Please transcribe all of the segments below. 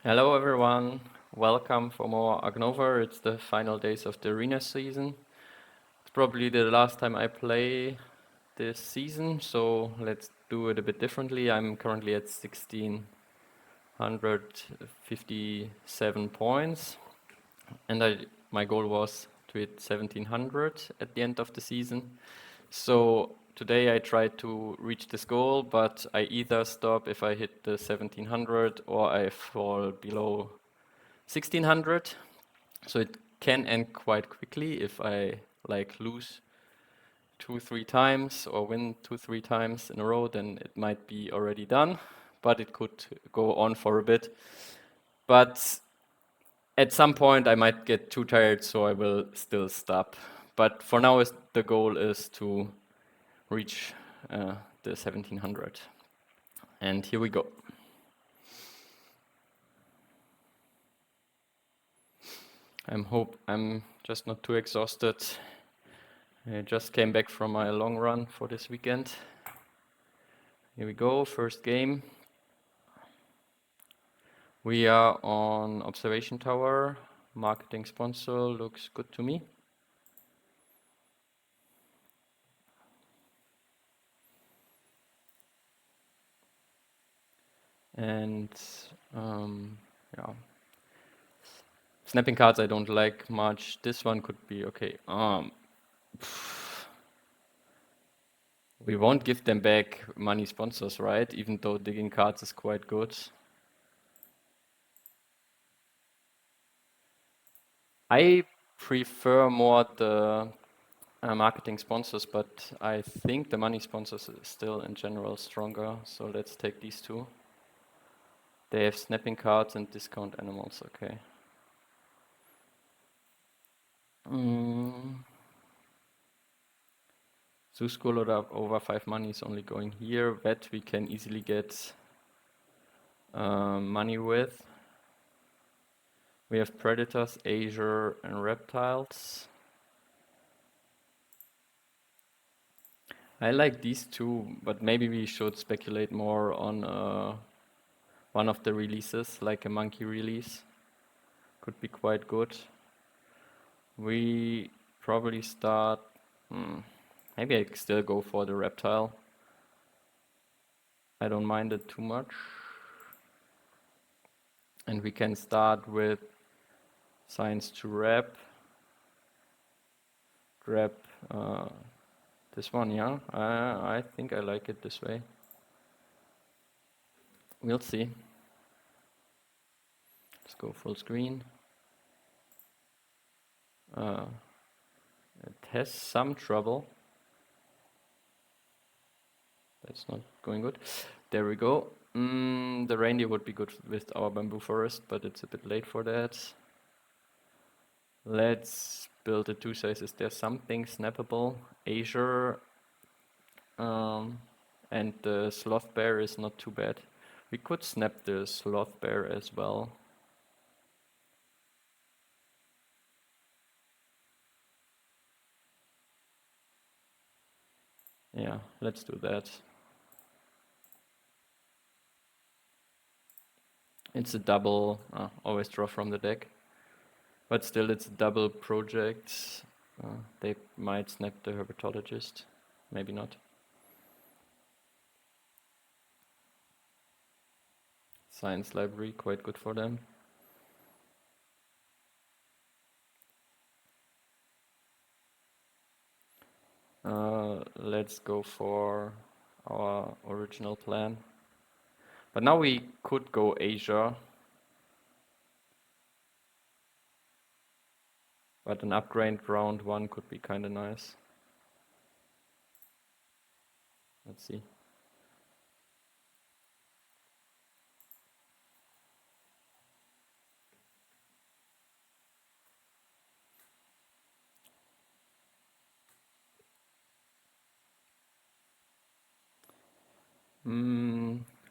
Hello everyone, welcome for more Ark Nova. It's the final days of the arena season. It's probably the last time I play this season, so let's do it a bit differently. I'm currently at 1657 points, and my goal was to hit 1700 at the end of the season. So today I tried to reach this goal, but I either stop if I hit the 1700 or I fall below 1600. So it can end quite quickly if I lose 2, 3 times or win 2, 3 times in a row, then it might be already done, but it could go on for a bit. But at some point I might get too tired, so I will still stop. But for now, the goal is to reach the 1700. And here we go. I'm just not too exhausted. I just came back from my long run for this weekend. Here we go, first game. We are on observation tower. Marketing sponsor looks good to me. And yeah, snapping cards I don't like much. This one could be okay. We won't give them back money sponsors, right? Even though digging cards is quite good. I prefer more the marketing sponsors, but I think the money sponsors is still in general stronger. So let's take these two. They have snapping cards and discount animals, okay. Zoo School over 5 money is only going here. Vet we can easily get money with. We have predators, azure, and reptiles. I like these two, but maybe we should speculate more on one of the releases, like a monkey release. Could be quite good. We probably start. Maybe I still go for the reptile. I don't mind it too much. And we can start with science to rep. Grab this one, yeah? I think I like it this way. We'll see. Let's go full screen. It has some trouble. That's not going good. There we go. The reindeer would be good with our bamboo forest, but it's a bit late for that. Let's build the two sizes. There's something snappable. Azure and the sloth bear is not too bad. We could snap the sloth bear as well. Yeah, let's do that. It's a double, always draw from the deck. But still, it's a double project. They might snap the herpetologist, maybe not. Science library, quite good for them. Let's go for our original plan. But now we could go Asia. But an upgrade round 1 could be kind of nice. Let's see.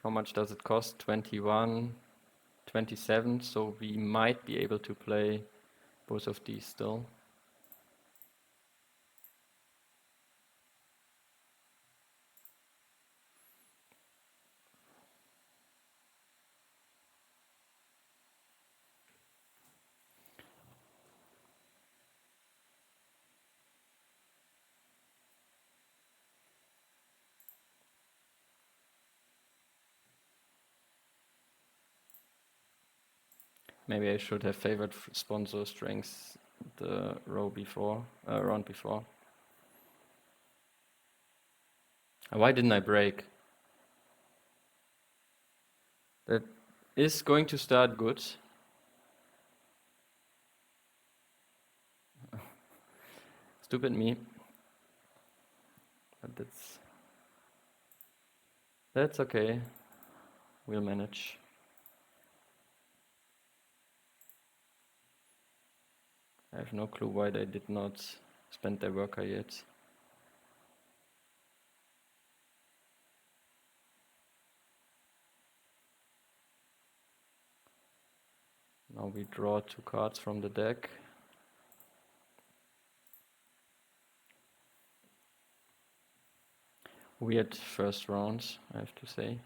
How much does it cost? 21, 27, so we might be able to play both of these still. Maybe I should have favored sponsor strengths the round before. Why didn't I break? That is going to start good. Stupid me. But that's okay. We'll manage. I have no clue why they did not spend their worker yet. Now we draw 2 cards from the deck. Weird first round, I have to say.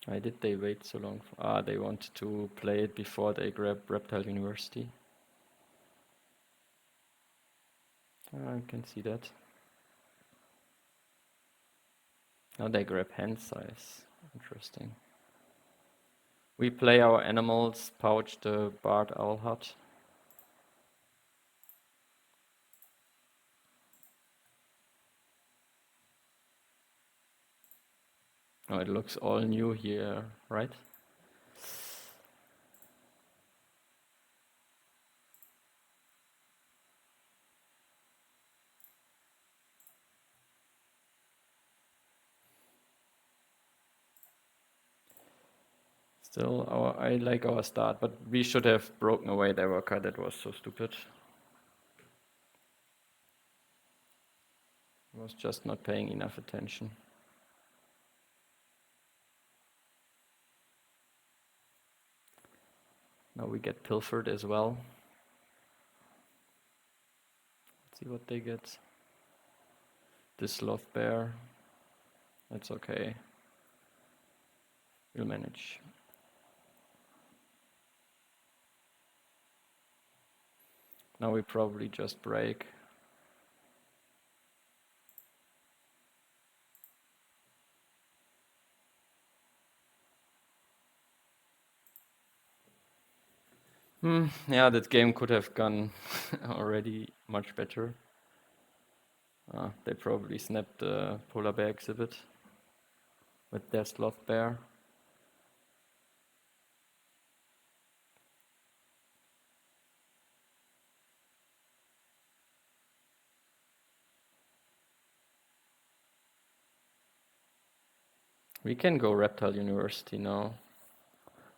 Why did they wait so long? They wanted to play it before they grab Reptile University. I can see that. Now they grab hand size. Interesting. We play our animals, pouch the Bard Owl Hut. Oh, it looks all new here, right? Still, I like our start, but we should have broken away their worker. That was so stupid. I was just not paying enough attention. Now we get pilfered as well. Let's see what they get. This sloth bear. That's okay. We'll manage. Now we probably just break. Yeah, that game could have gone already much better. They probably snapped the polar bear exhibit with their sloth bear. We can go Reptile University now.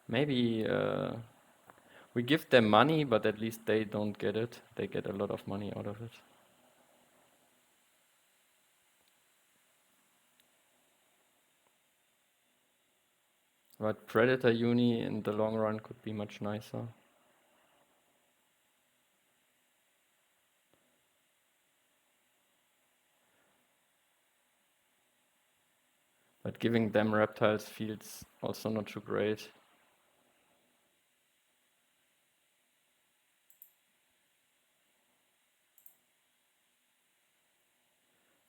Maybe we give them money, but at least they don't get it. They get a lot of money out of it. But Predator Uni in the long run could be much nicer. But giving them reptiles feels also not too great.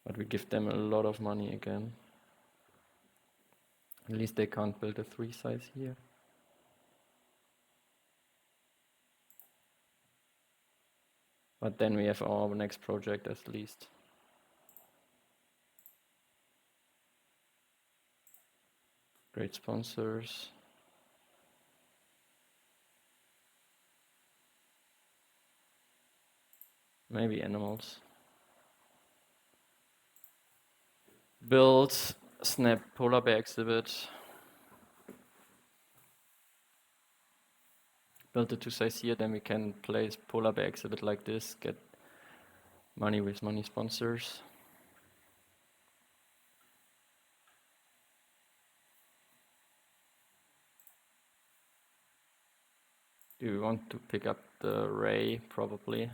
But we give them a lot of money again. At least they can't build a 3 size here. But then we have our next project at least. Great sponsors. Maybe animals. Build, snap polar bear exhibit. Build the 2 size here, then we can place polar bear exhibit like this, get money with money sponsors. Do we want to pick up the ray? Probably.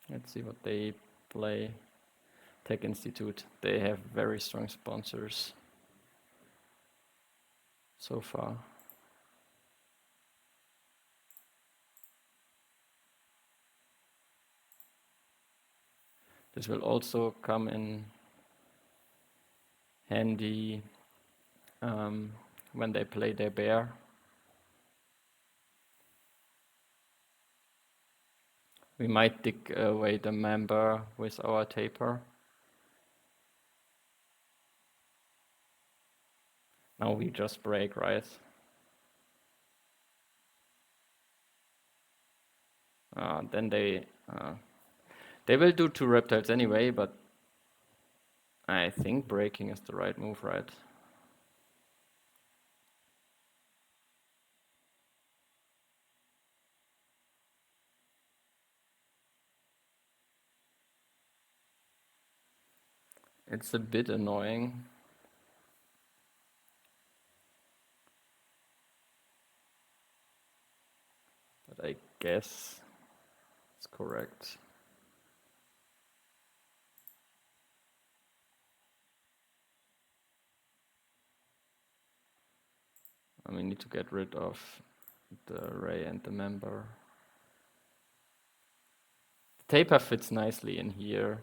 Let's see what they play. Tech Institute. They have very strong sponsors so far. This will also come in handy when they play their bear. We might dig away the member with our taper. Now we just break, right? Then they will do 2 reptiles anyway, but I think breaking is the right move, right? It's a bit annoying. But I guess it's correct. And we need to get rid of the ray and the member. The taper fits nicely in here.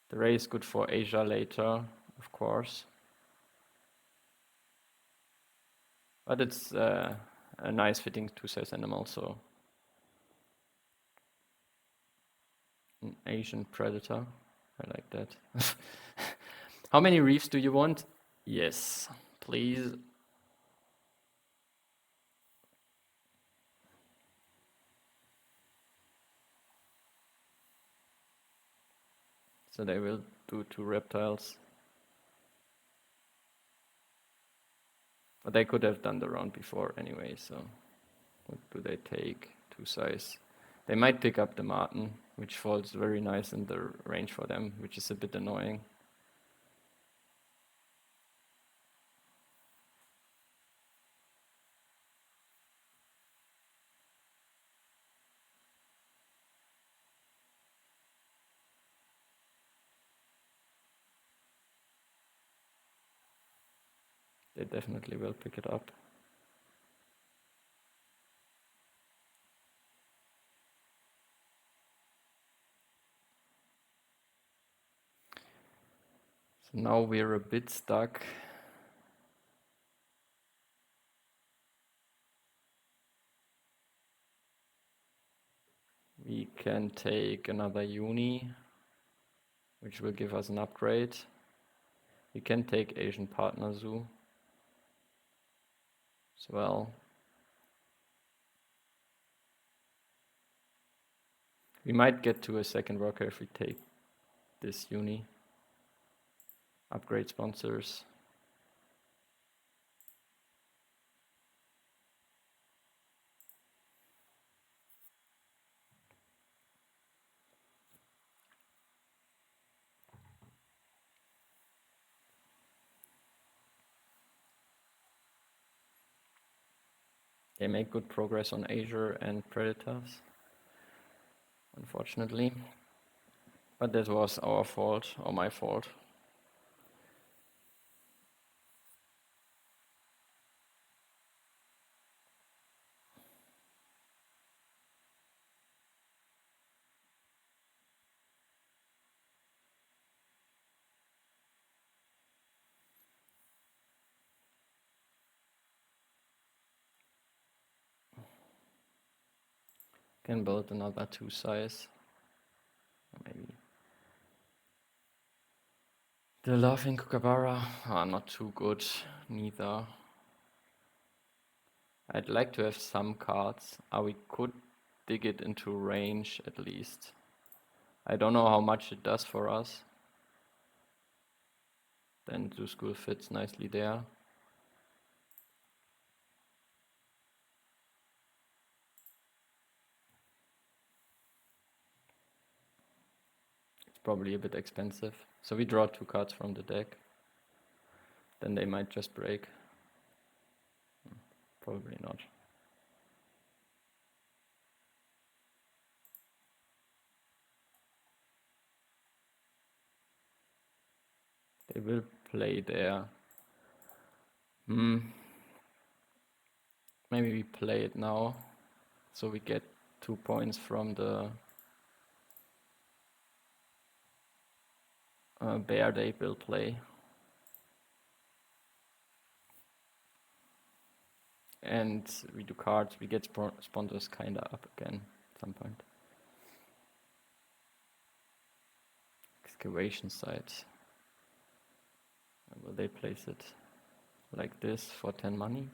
The ray is good for Asia later, of course. But it's a nice fitting 2-size animal, so an Asian predator. I like that. How many reefs do you want? Yes, please. So they will do 2 reptiles. But they could have done the round before anyway, so what do they take? 2-size. They might pick up the marten, which falls very nice in the range for them, which is a bit annoying. They definitely will pick it up. So now we're a bit stuck. We can take another uni, which will give us an upgrade. We can take Asian Partner Zoo as well. We might get to a second worker if we take this uni. Upgrade sponsors. They make good progress on Asia and Predators, unfortunately. But this was our fault, or my fault. Can build another 2-size, maybe. The Laughing Kookaburra are not too good, neither. I'd like to have some cards. We could dig it into range at least. I don't know how much it does for us. Then Zoo School fits nicely there. It's probably a bit expensive. So we draw 2 cards from the deck. Then they might just break. Probably not. will play there. Maybe we play it now, so we get 2 points from the bear they will play. And we do cards, we get sponsors kinda up again at some point. Excavation site. Will they place it like this for 10 money?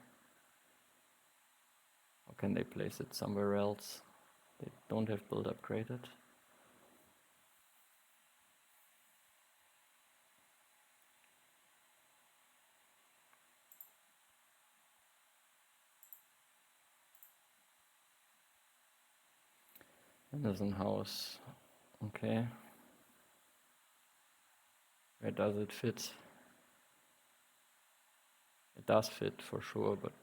Or can they place it somewhere else? They don't have build upgraded. Anderson House. Okay. Where does it fit? It does fit for sure, but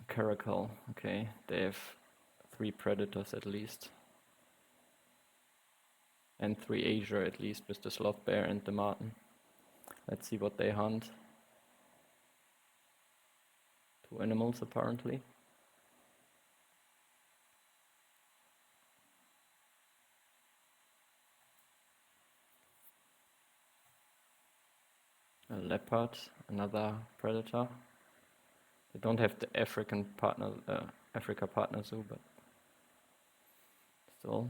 Caracal, okay. They have 3 predators at least. And 3 Asia at least with the sloth bear and the marten. Let's see what they hunt. 2 animals apparently. A leopard, another predator. They don't have the Africa partner zoo, but still.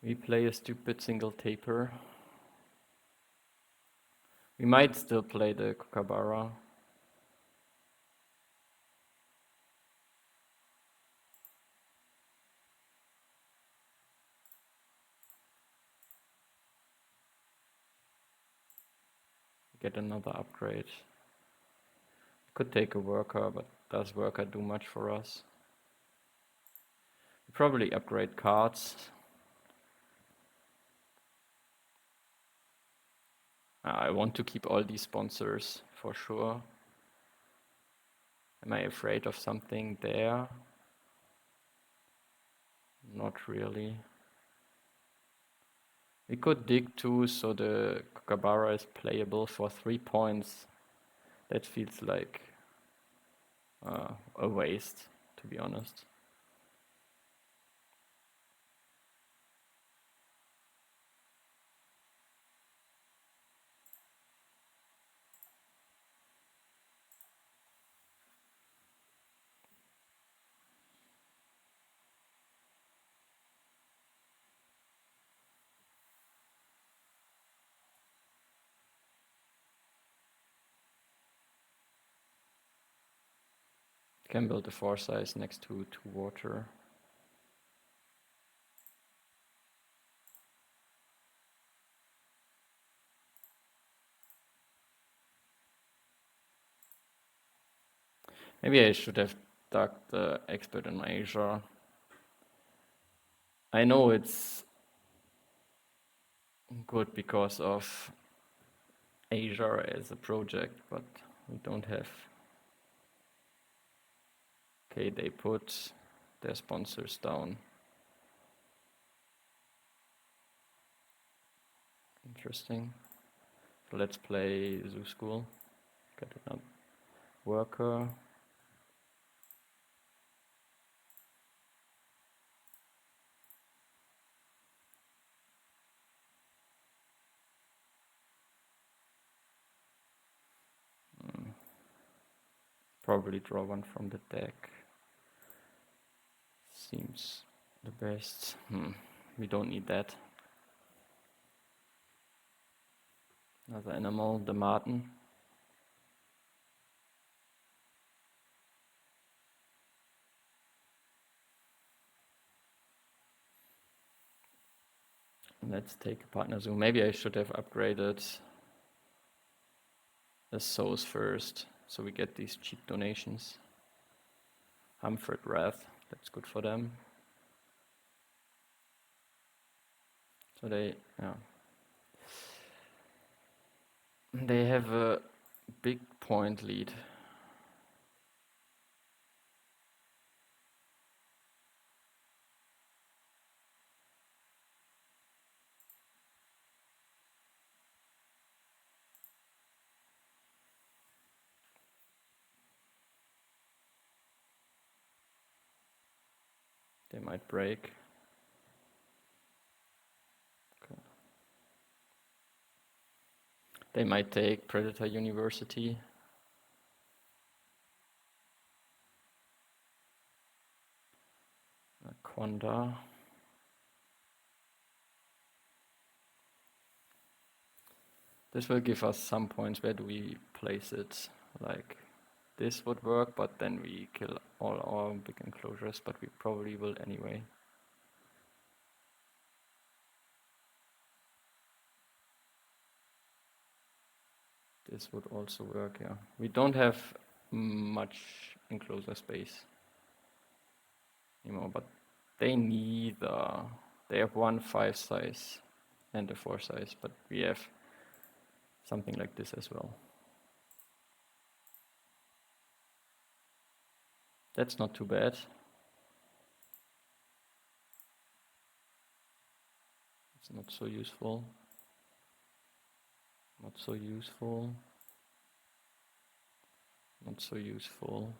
We play a stupid single taper. We might still play the Kookaburra. Get another upgrade. Could take a worker, but does worker do much for us? We probably upgrade cards. I want to keep all these sponsors for sure. Am I afraid of something there? Not really. We could dig too, so the Kookaburra is playable for 3 points. That feels like a waste, to be honest. Can build a 4 size next to 2 water. Maybe I should have dug the expert in Asia. I know it's good because of Asia as a project, but we don't have. Okay, they put their sponsors down. Interesting. So let's play Zoo School. Get another worker. Probably draw one from the deck. Seems the best. We don't need that. Another animal, the marten. Let's take a partner zoo. Maybe I should have upgraded the souls first, so we get these cheap donations. Humford Wrath, that's good for them. So they have a big point lead. might break. Okay. They might take Predator University. Quanda. This will give us some points. Where do we place it? Like this would work, but then we kill all our big enclosures, but we probably will anyway. This would also work, yeah. We don't have much enclosure space anymore, but they neither. They have one 5 size and a 4 size, but we have something like this as well. That's not too bad. It's not so useful. Not so useful. Not so useful.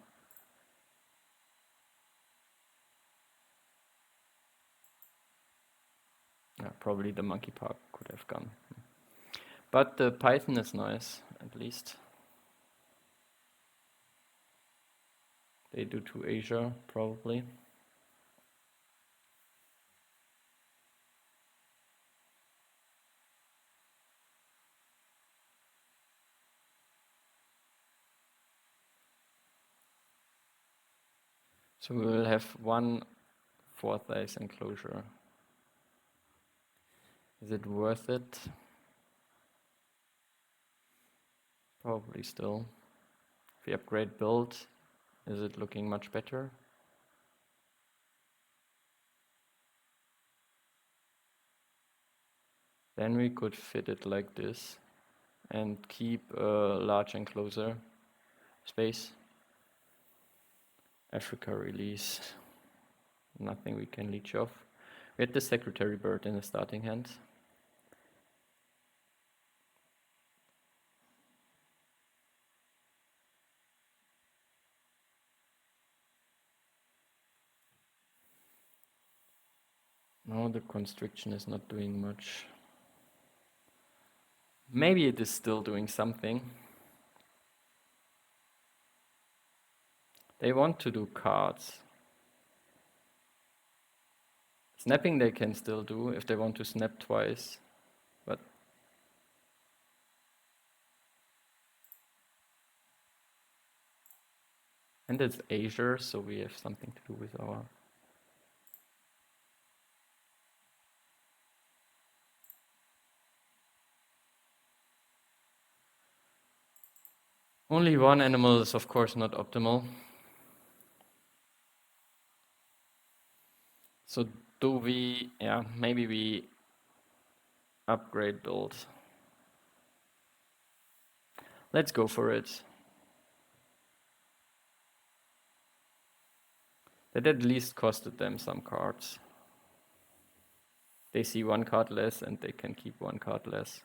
Yeah, probably the monkey park could have gone. But the Python is nice, at least. They do to Asia, probably. So we will have one 4 size enclosure. Is it worth it? Probably still. If we upgrade build, is it looking much better? Then we could fit it like this and keep a large enclosure space. Africa release. Nothing we can leech off. We had the secretary bird in the starting hand. No, the constriction is not doing much. Maybe it is still doing something. They want to do cards. Snapping they can still do if they want to snap twice, but and it's Asia, so we have something to do with our. Only one animal is of course not optimal. So do we, yeah, maybe we upgrade build. Let's go for it. That at least costed them some cards. They see one card less and they can keep one card less.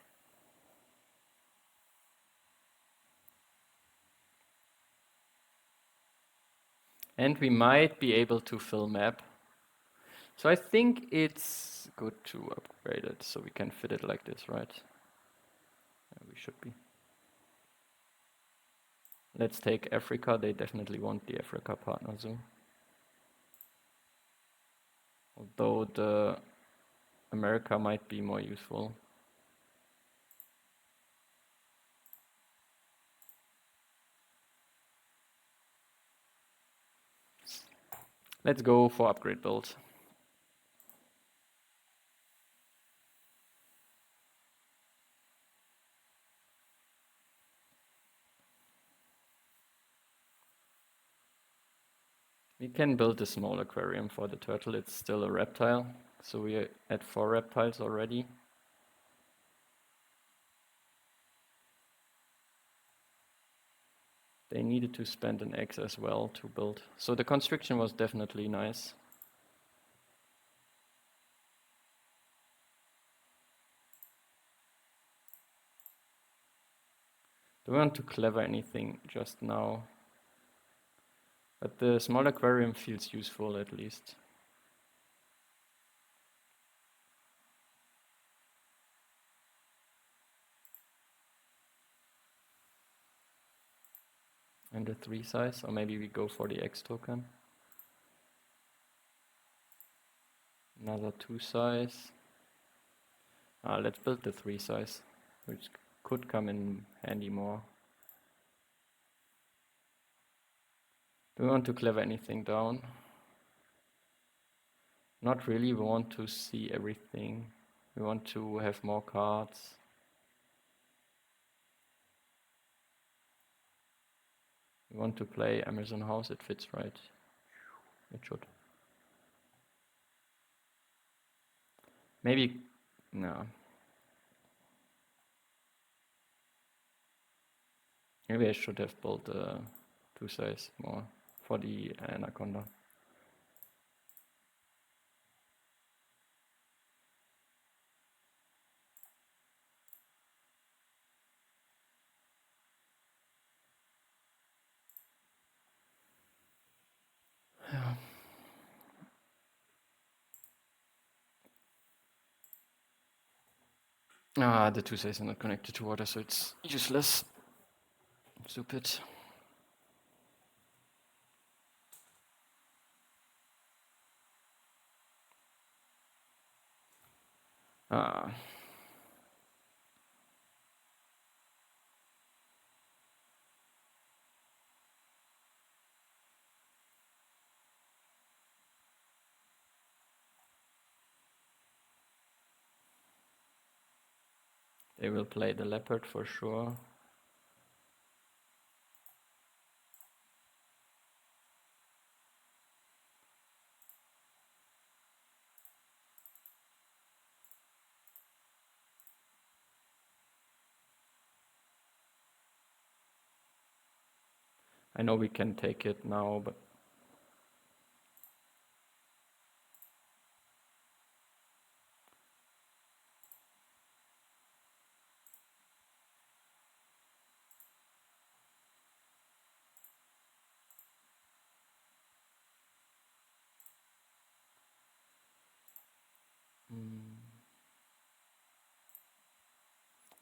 And we might be able to fill map. So I think it's good to upgrade it so we can fit it like this, right? Yeah, we should be. Let's take Africa. They definitely want the Africa partner zoo. Although the America might be more useful. Let's go for upgrade build. We can build a small aquarium for the turtle. It's still a reptile, so we are at 4 reptiles already. They needed to spend an X as well to build. So the constriction was definitely nice. Don't want to clever anything just now. But the small aquarium feels useful at least. And the 3 size, or maybe we go for the X token. Another 2 size. Let's build the 3 size, which could come in handy more. Do we want to clever anything down? Not really, we want to see everything. We want to have more cards. We want to play Amazon House, it fits right. It should. Maybe, no. Maybe I should have built 2 size more for the Anaconda. The 2 size are not connected to water, so it's useless. Stupid. They will play the leopard for sure. I know we can take it now, but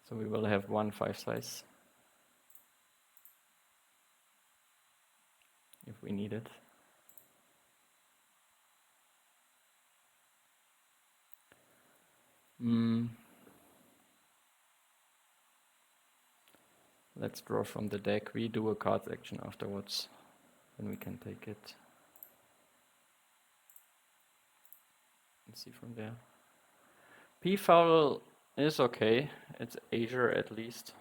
so we will have 1 5 size if we need it. Let's draw from the deck. We do a cards action afterwards, then we can take it. Let's see from there. P-foul is okay. It's Asia at least.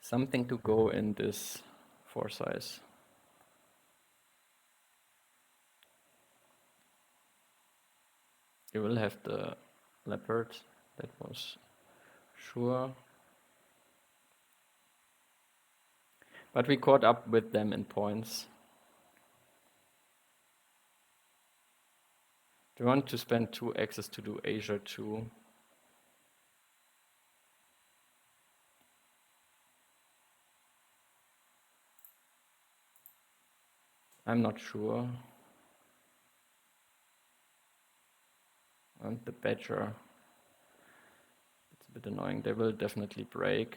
Something to go in this 4 size. You will have the leopard, that was sure. But we caught up with them in points. Do you want to spend 2 X's to do Asia 2? I'm not sure. And the badger, it's a bit annoying. They will definitely break.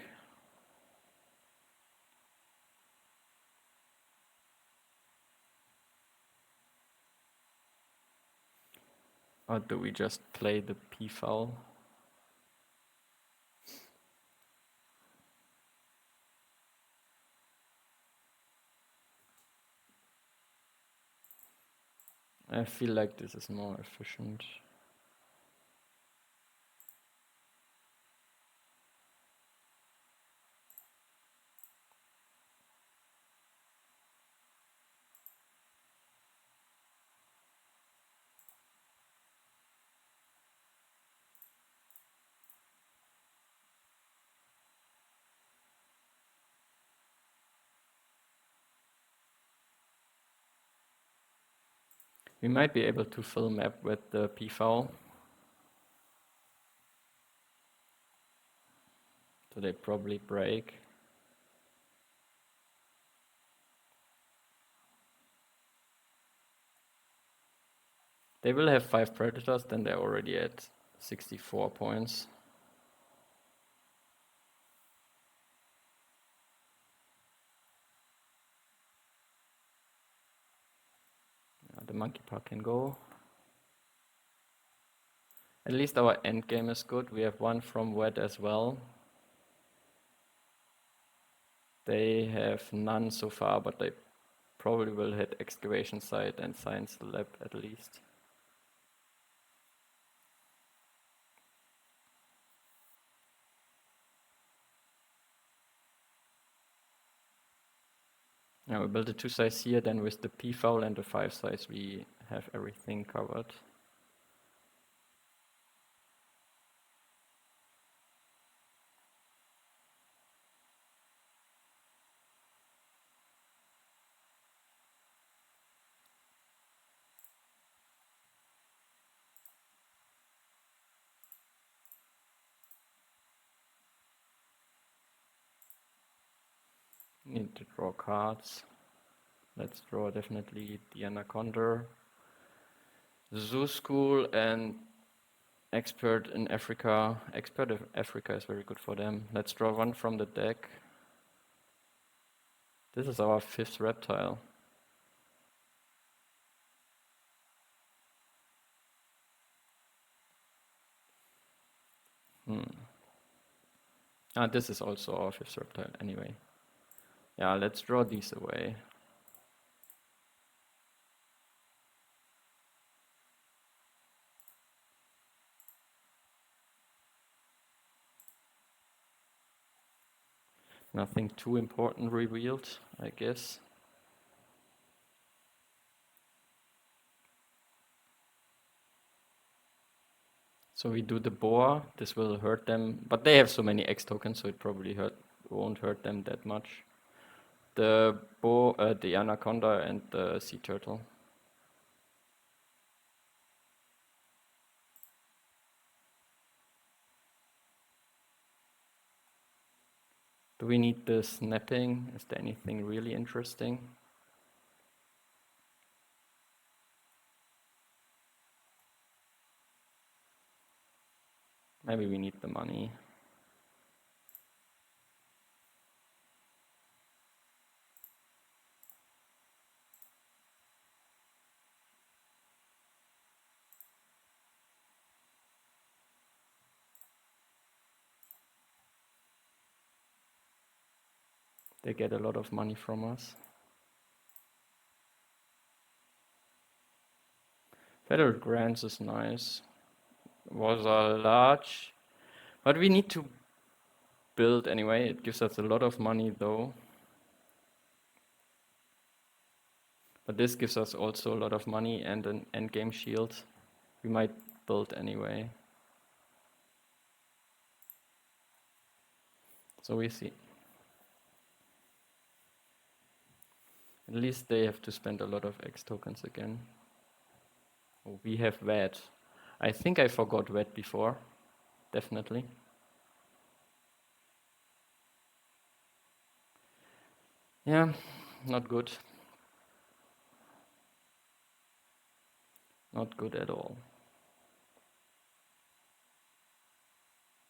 Or do we just play the P-foul? I feel like this is more efficient. We might be able to fill map with the P-foul. So they probably break. They will have 5 predators, then they're already at 64 points. the monkey park can go. At least our end game is good. We have one from wet as well. They have none so far, but they probably will hit excavation site and science lab at least. Now we build a 2 size here, then with the P foul and the 5 size we have everything covered. Need to draw cards. Let's draw definitely the Anaconda, Zoo School, and Expert in Africa. Expert of Africa is very good for them. Let's draw one from the deck. This is our 5th reptile. This is also our 5th reptile anyway. Yeah, let's draw these away. Nothing too important revealed, I guess. So we do the boar. This will hurt them, but they have so many X tokens, so it probably won't hurt them that much. The boar, the anaconda, and the sea turtle. Do we need the snapping? Is there anything really interesting? Maybe we need the money. They get a lot of money from us. Federal grants is nice. Was a large, but we need to build anyway. It gives us a lot of money though. But this gives us also a lot of money and an endgame shield. We might build anyway. So we see. At least they have to spend a lot of X tokens again. Oh, we have wet. I think I forgot wet before. Definitely. Yeah, not good. Not good at all.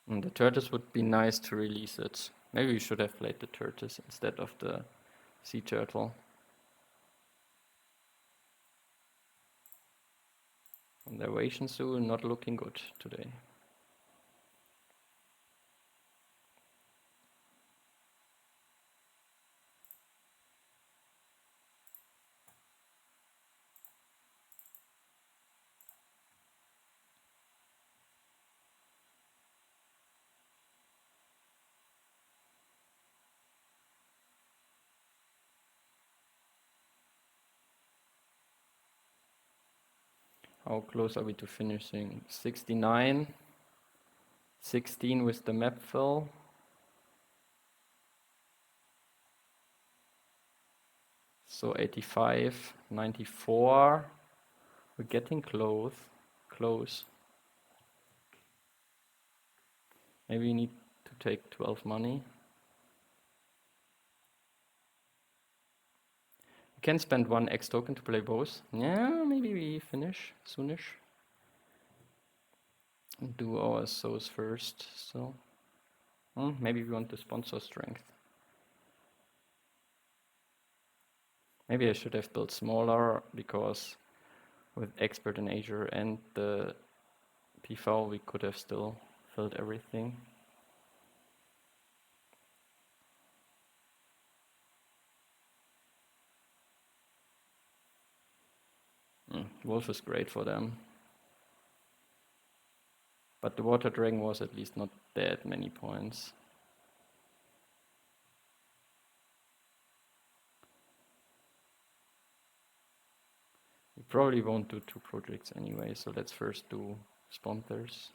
And the tortoise would be nice to release it. Maybe we should have played the tortoise instead of the sea turtle. And the Asian zoo not looking good today. How close are we to finishing? 69, 16 with the map fill. So 85, 94. We're getting close. Maybe we need to take 12 money. We can spend 1 X token to play both. Yeah, maybe we finish soonish. Do our souls first, so. Maybe we want the sponsor strength. Maybe I should have built smaller, because With Expert in Asia and the PV, we could have still filled everything. Wolf is great for them. But the Water Dragon was at least not that many points. We probably won't do 2 projects anyway, so let's first do sponsors.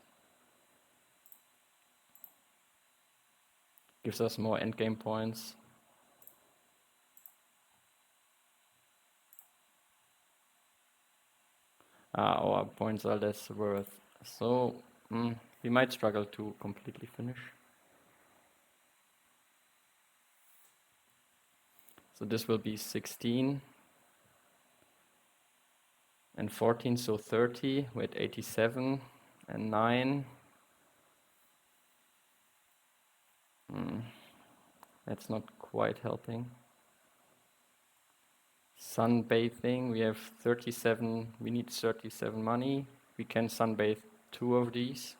Gives us more endgame points. Our points are less worth, so we might struggle to completely finish. So this will be 16 and 14, so 30 with 87 and 9. That's not quite helping. Sunbathing, we have 37, we need 37 money. We can sunbathe 2 of these.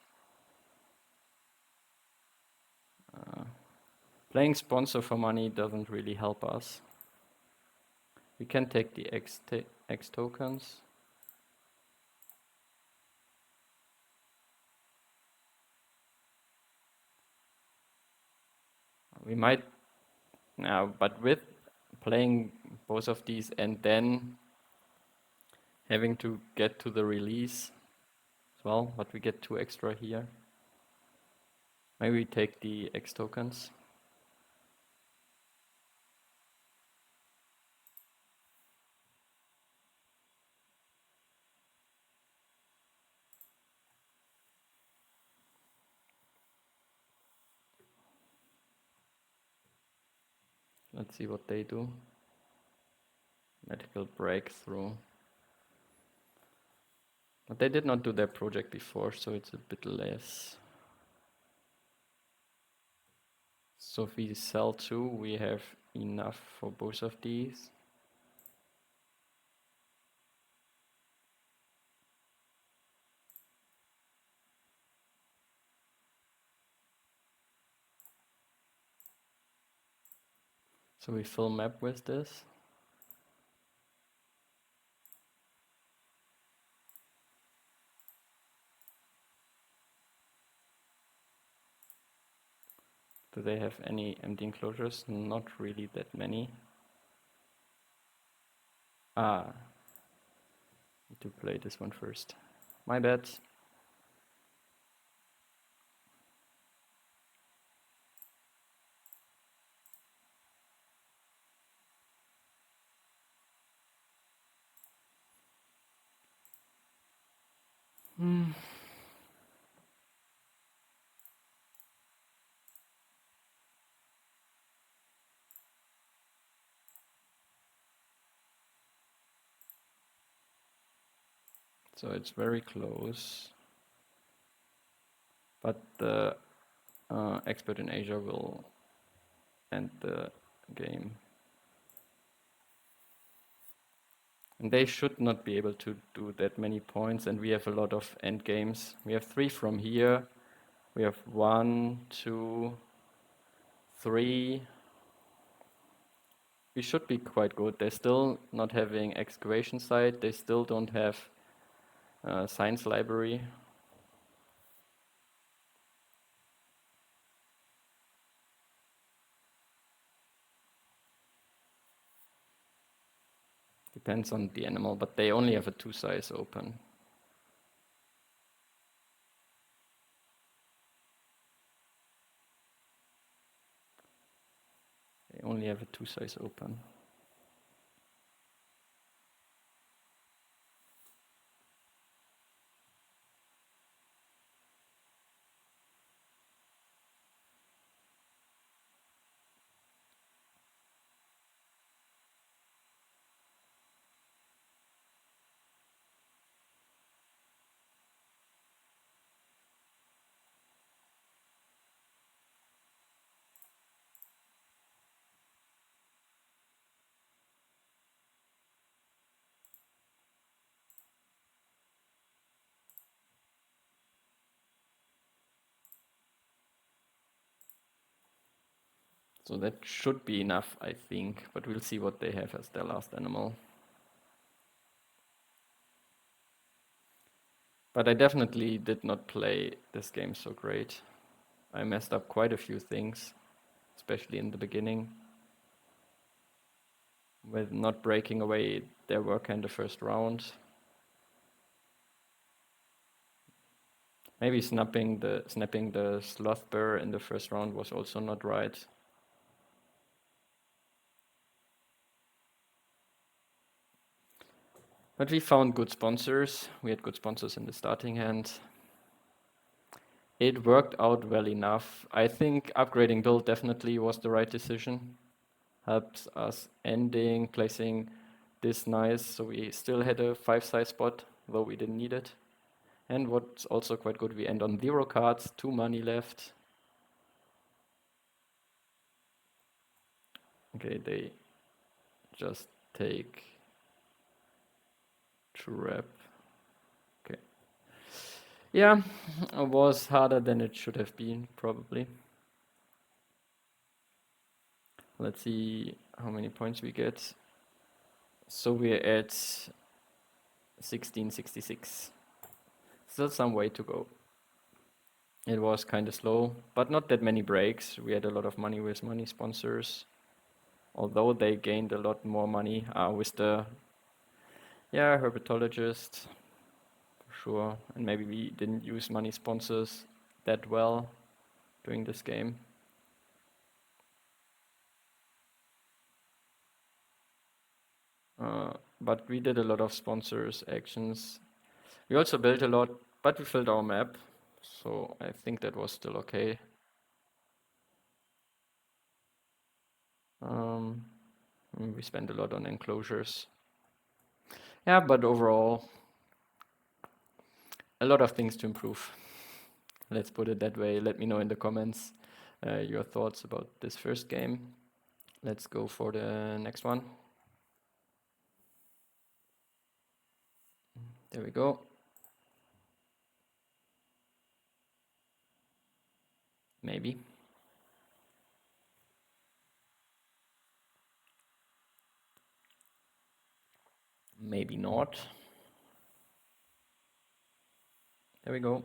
Playing sponsor for money doesn't really help us. We can take the X tokens. We might now, but with playing both of these and then having to get to the release as well, but we get 2 extra here. Maybe we take the X tokens. Let's see what they do. Medical breakthrough. But they did not do their project before, so it's a bit less. So if we sell 2, we have enough for both of these. So we fill map with this. Do they have any empty enclosures? Not really that many. Need to play this one first. My bad. So it's very close. But the expert in Asia will end the game. And they should not be able to do that many points, and we have a lot of end games. We have 3 from here. We have 1, 2, 3. We should be quite good. They're still not having excavation site. They still don't have science library. Depends on the animal, but they only have a 2 size open. They only have a 2 size open. So that should be enough, I think, but we'll see what they have as their last animal. But I definitely did not play this game so great. I messed up quite a few things, especially in the beginning, with not breaking away their worker in the first round. Maybe snapping the sloth bear in the first round was also not right. But we found good sponsors. We had good sponsors in the starting hand. It worked out well enough. I think upgrading build definitely was the right decision. Helps us placing this nice. So we still had a 5-size spot, though we didn't need it. And what's also quite good, we end on 0 cards, 2 money left. Okay, they just take trap. Okay. Yeah, it was harder than it should have been, probably. Let's see how many points we get. So we're at 1666. Still some way to go. It was kind of slow, but not that many breaks. We had a lot of money with money sponsors, although they gained a lot more money with the herpetologist, for sure. And maybe we didn't use money sponsors that well during this game. But we did a lot of sponsors actions. We also built a lot, but we filled our map, so I think that was still okay. We spent a lot on enclosures. Yeah, but overall, a lot of things to improve. Let's put it that way. Let me know in the comments your thoughts about this first game. Let's go for the next one. There we go. Maybe. Maybe not. There we go.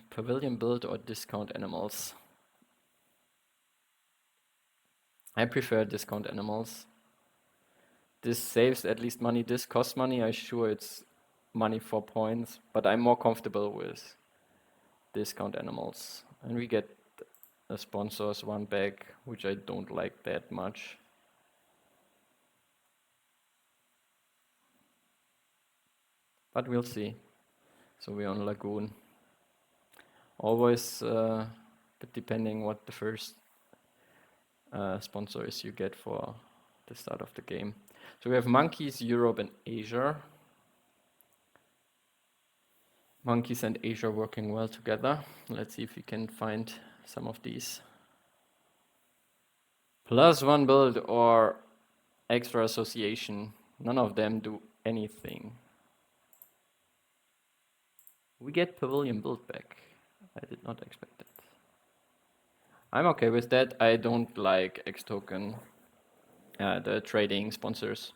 Pavilion build or discount animals? I prefer discount animals. This saves at least money. This costs money. I'm sure it's money for points, but I'm more comfortable with discount animals. And we get a sponsor's one back, which I don't like that much. But we'll see. So we're on Lagoon. Always, but depending what the first sponsor is you get for the start of the game. So we have monkeys, Europe, and Asia. Monkeys and Asia working well together. Let's see if we can find some of these. +1 build or extra association. None of them do anything. We get pavilion build back. I did not expect it. I'm okay with that. I don't like X token, the trading sponsors.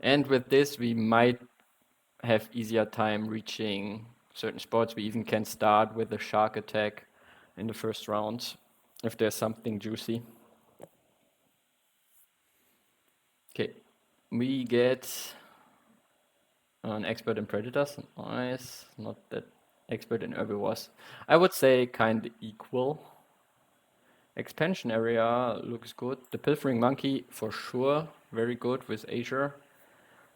And with this, we might have easier time reaching certain spots. We even can start with a shark attack in the first round if there's something juicy. Okay, we get an expert in predators. Nice, not that expert in herbivores. I would say kind of equal. Expansion area looks good. The pilfering monkey for sure, very good with Asia.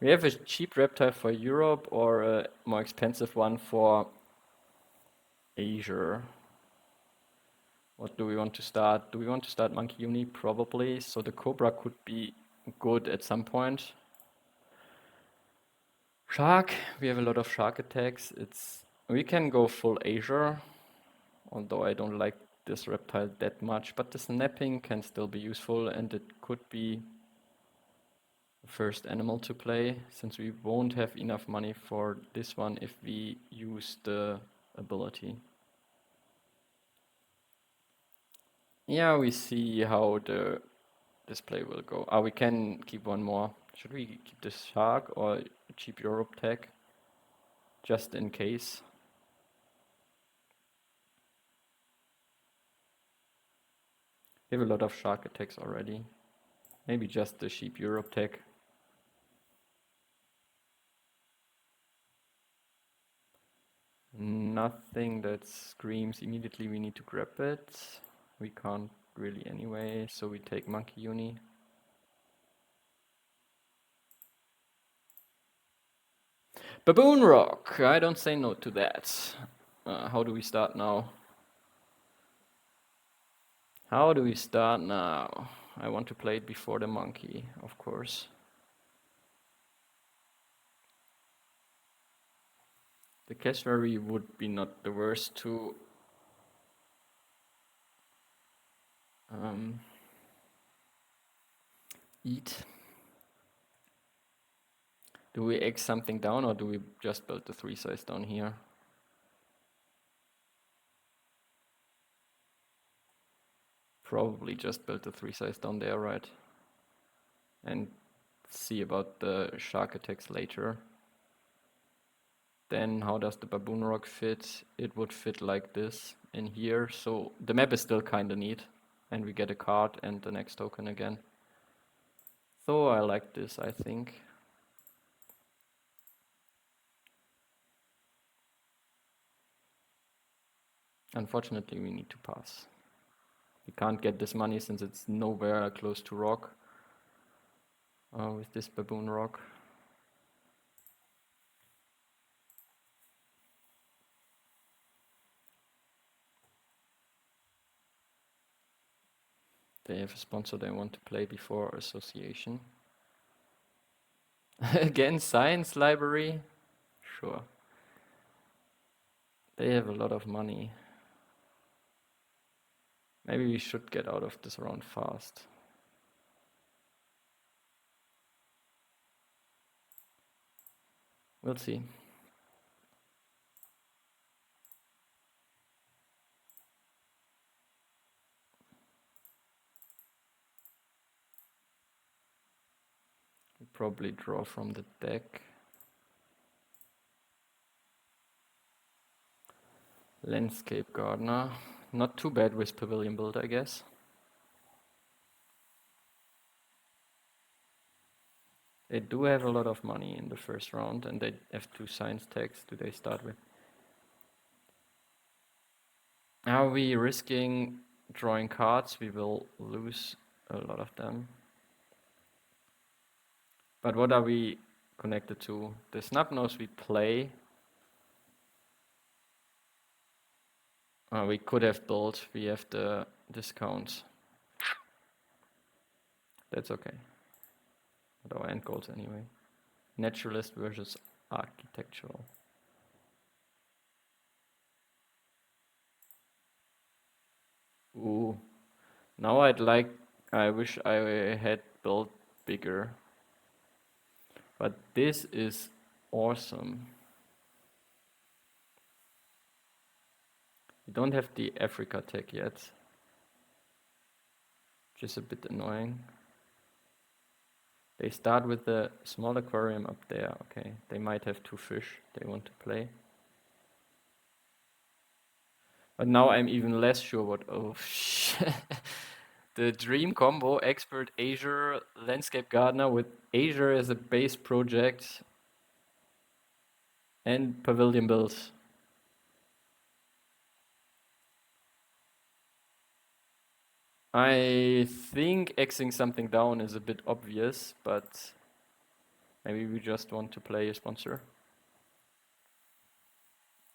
We have a cheap reptile for Europe or a more expensive one for Asia. What do we want to start? Do we want to start Monkey Uni? Probably. So the Cobra could be good at some point. Shark, we have a lot of shark attacks. We can go full Asia, although I don't like this reptile that much, but the snapping can still be useful and it could be first animal to play, since we won't have enough money for this one if we use the ability. Yeah, we see how the display will go. We can keep one more. Should we keep this shark or a cheap Europe tag? Just in case. We have a lot of shark attacks already. Maybe just the cheap Europe tag. Nothing that screams immediately we need to grab it. We can't really anyway, so we take Monkey Uni. Baboon Rock! I don't say no to that. How do we start now? How do we start now? I want to play it before the monkey, of course. The cassowary would be not the worst to eat. Do we X something down or do we just build the 3 size down here? Probably just build the 3 size down there, right? And see about the shark attacks later. Then how does the baboon rock fit? It would fit like this in here. So the map is still kinda neat. And we get a card and the next token again. So I like this, I think. Unfortunately, we need to pass. We can't get this money since it's nowhere close to rock. With this baboon rock. They have a sponsor they want to play before association. Again, science library? Sure. They have a lot of money. Maybe we should get out of this round fast. We'll see. We probably draw from the deck. Landscape gardener. Not too bad with pavilion build, I guess. They do have a lot of money in the first round and they have 2 science tags. Do they start with? Are we risking drawing cards? We will lose a lot of them. But what are we connected to? The snub nose we play. We could have built. We have the discounts. That's okay. But our end goals anyway. Naturalist versus architectural. Ooh. Now I wish I had built bigger. But this is awesome. We don't have the Africa tag yet. Which is a bit annoying. They start with the small aquarium up there. Okay, they might have 2 fish they want to play. But now I'm even less sure what. Oh, shit. The dream combo, expert Azure landscape gardener with Azure as a base project and pavilion builds. I think Xing something down is a bit obvious, but maybe we just want to play a sponsor.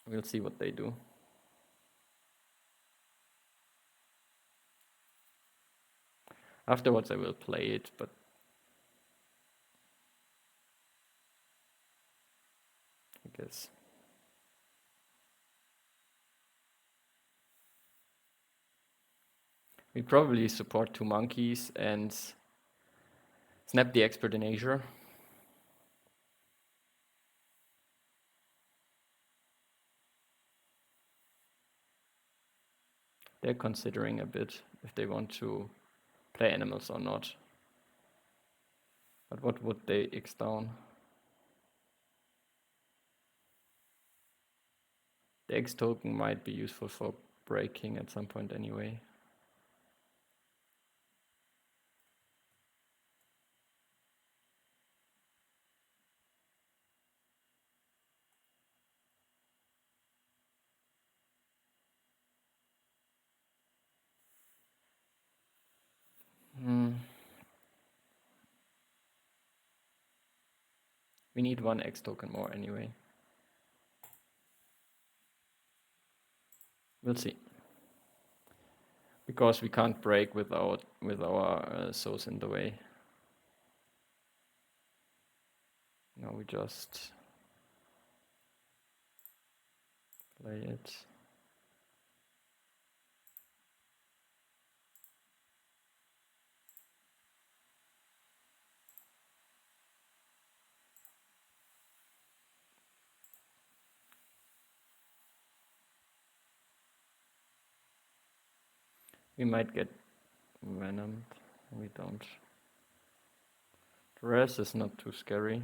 We'll see what they do. Afterwards I will play it, but I guess. We probably support 2 monkeys and it's Snap the expert in Asia. They're considering a bit if they want to play animals or not. But what would they X down? The X token might be useful for breaking at some point anyway. We need one X token more anyway. We'll see. Because we can't break with our souls in the way. Now we just play it. We might get venomed. We don't. The rest is not too scary.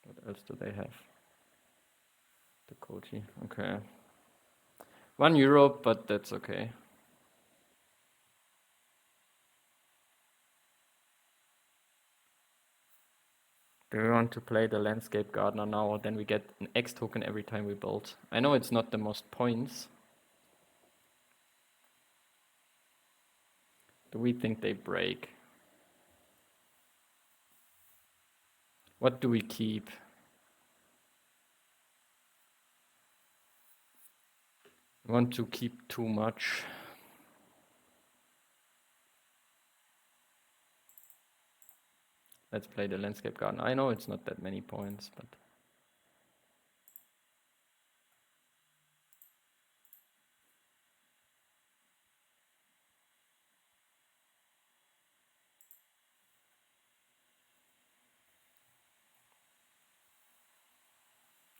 What else do they have? The Koji. Okay. €1, but that's okay. Do we want to play the Landscape Gardener now? Then we get an X token every time we build. I know it's not the most points. Do we think they break? What do we keep? We want to keep too much. Let's play the Landscape Gardener. I know it's not that many points, but...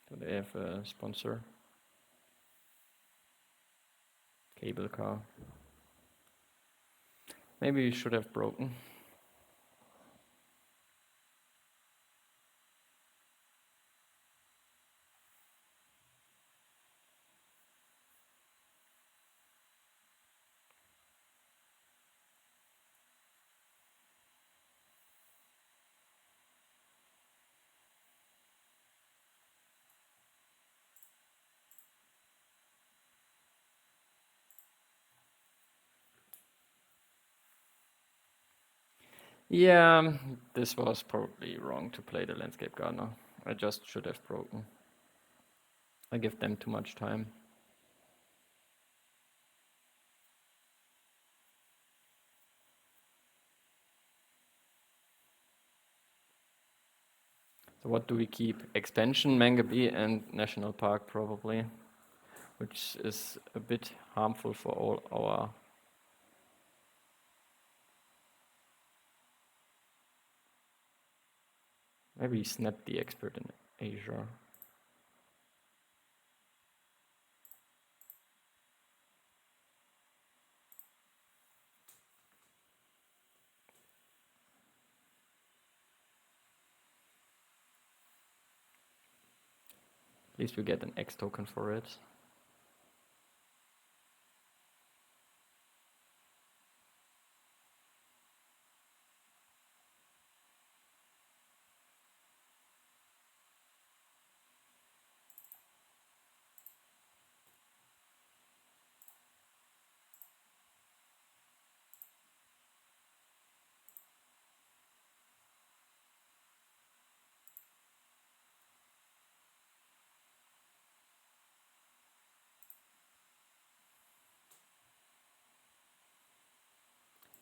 Do they have a sponsor? Cable car. Maybe we should have broken. Yeah, this was probably wrong to play the Landscape Gardener. I just should have broken. I give them too much time. So what do we keep? Expansion, Mangabe, and National Park probably, which is a bit harmful for all our... Maybe snap the expert in Asia. At least we get an X token for it.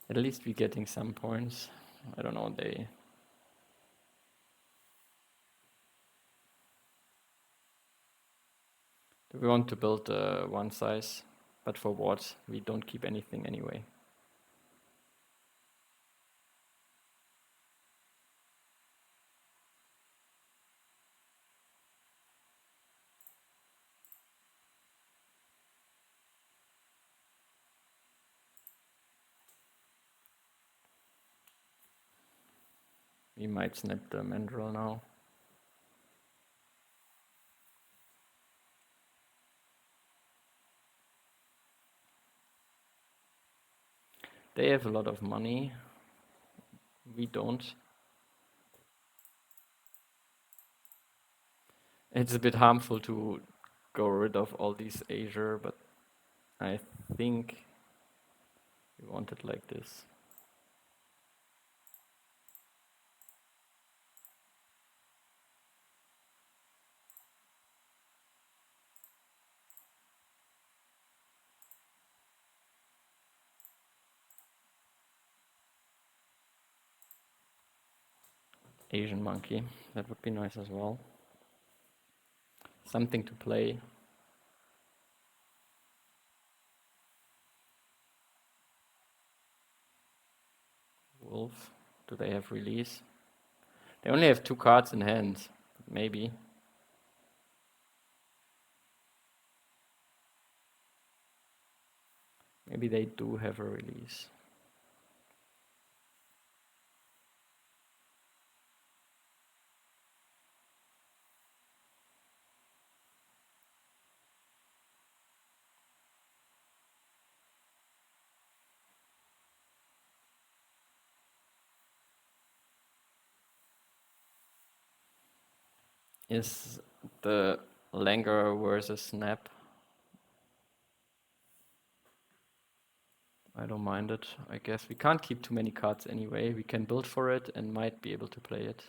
At least we're getting some points. I don't know, they... Do we want to build one size? But for what? We don't keep anything anyway. He might snap the mandrel now. They have a lot of money. We don't. It's a bit harmful to go rid of all these Azure, but I think we want it like this. Asian monkey, that would be nice as well. Something to play. Wolf, do they have release? They only have 2 cards in hand, maybe. Maybe they do have a release. Is the Langer versus Snap? I don't mind it, I guess. We can't keep too many cards anyway. We can build for it and might be able to play it.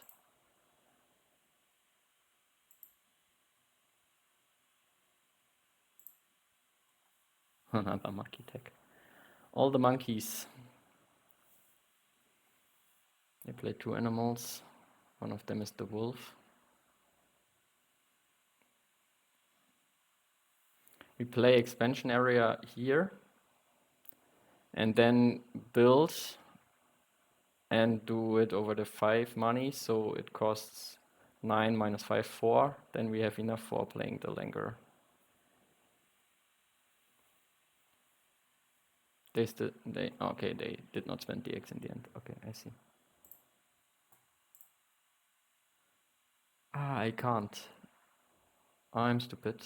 Another monkey tech. All the monkeys. They play 2 animals. One of them is the wolf. We play expansion area here and then build and do it over the 5 money, so it costs 9 minus 5, 4. Then we have enough for playing the Langer. They did not spend the X in the end. Okay, I see. I can't. I'm stupid.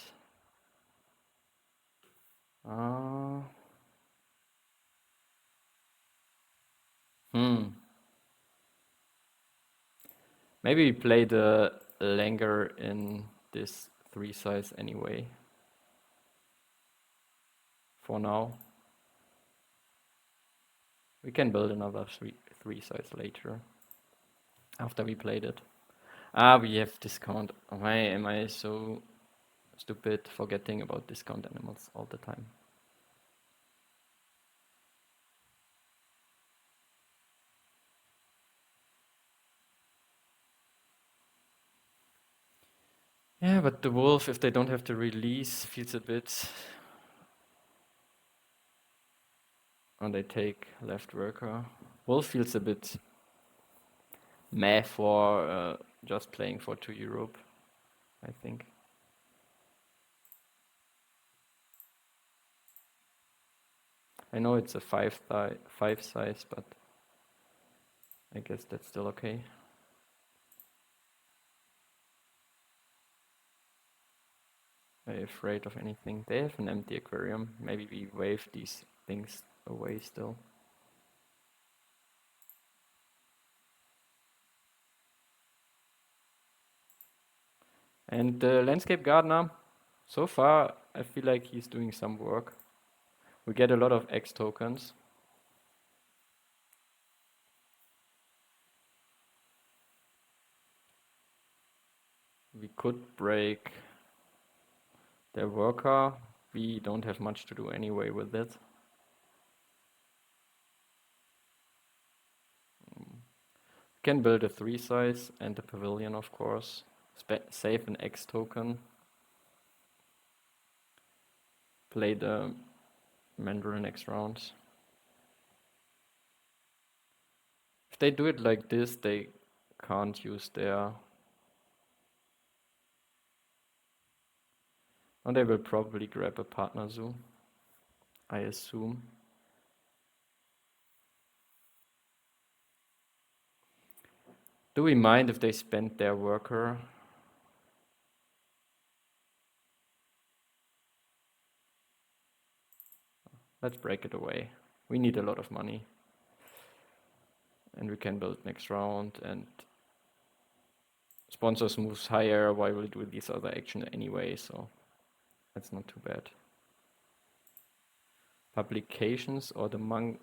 Maybe we play the Langer in this 3 size anyway. For now. We can build another 3 size later. After we played it. We have discount. Why am I so stupid forgetting about discount animals all the time? Yeah, but the wolf, if they don't have to release, feels a bit... And they take left worker. Wolf feels a bit meh for just playing for 2 Europe, I think. I know it's a 5 size, but I guess that's still okay. Are you afraid of anything? They have an empty aquarium. Maybe we wave these things away still. And the landscape gardener, so far, I feel like he's doing some work. We get a lot of X tokens. We could break their worker. We don't have much to do anyway with it. Can build a 3 size and a pavilion, of course. Save an X token. Play the Mandrill next round. If they do it like this, they can't use their... And they will probably grab a partner zoo, I assume. Do we mind if they spend their worker? Let's break it away. We need a lot of money. And we can build next round, and sponsors moves higher while we do these other actions anyway, so that's not too bad. Publications or the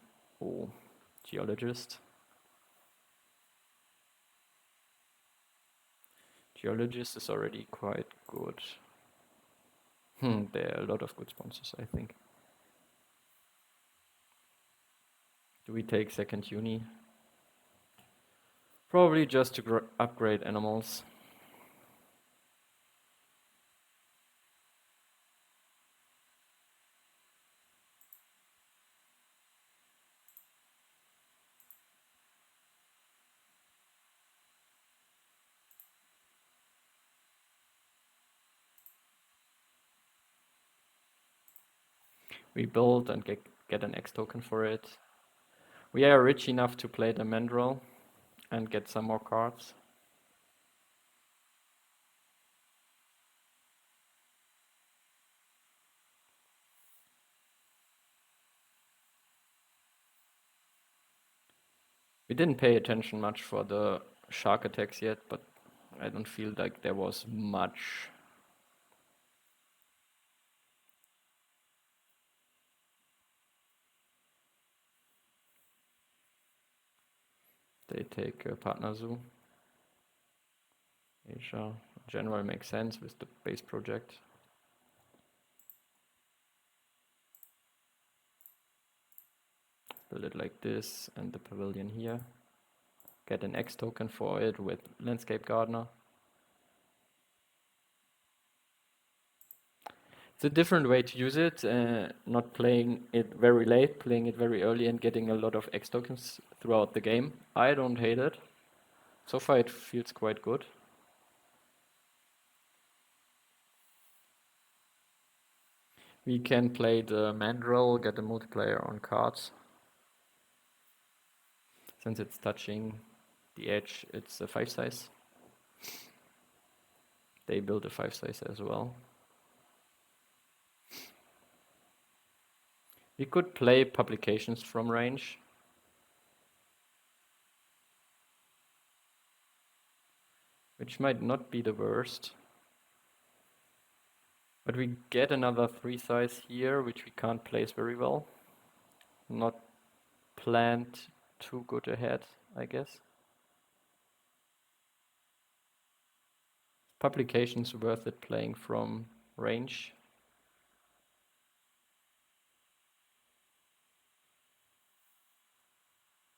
Geologist. Geologist is already quite good. There are a lot of good sponsors, I think. Do we take second uni? Probably just to upgrade animals. We build and get an X token for it. We are rich enough to play the Mandrill and get some more cards. We didn't pay attention much for the shark attacks yet, but I don't feel like there was much. They take Partner Zoo. Asia, in general, makes sense with the base project. Build it like this, and the pavilion here. Get an X token for it with Landscape Gardener. It's a different way to use it, not playing it very late, playing it very early and getting a lot of X tokens throughout the game. I don't hate it. So far it feels quite good. We can play the Mandrill, get a multiplayer on cards. Since it's touching the edge, it's a 5 size. They build a 5 size as well. We could play Publications from range. Which might not be the worst. But we get another 3 size here, which we can't place very well. Not planned too good ahead, I guess. Publications worth it playing from range.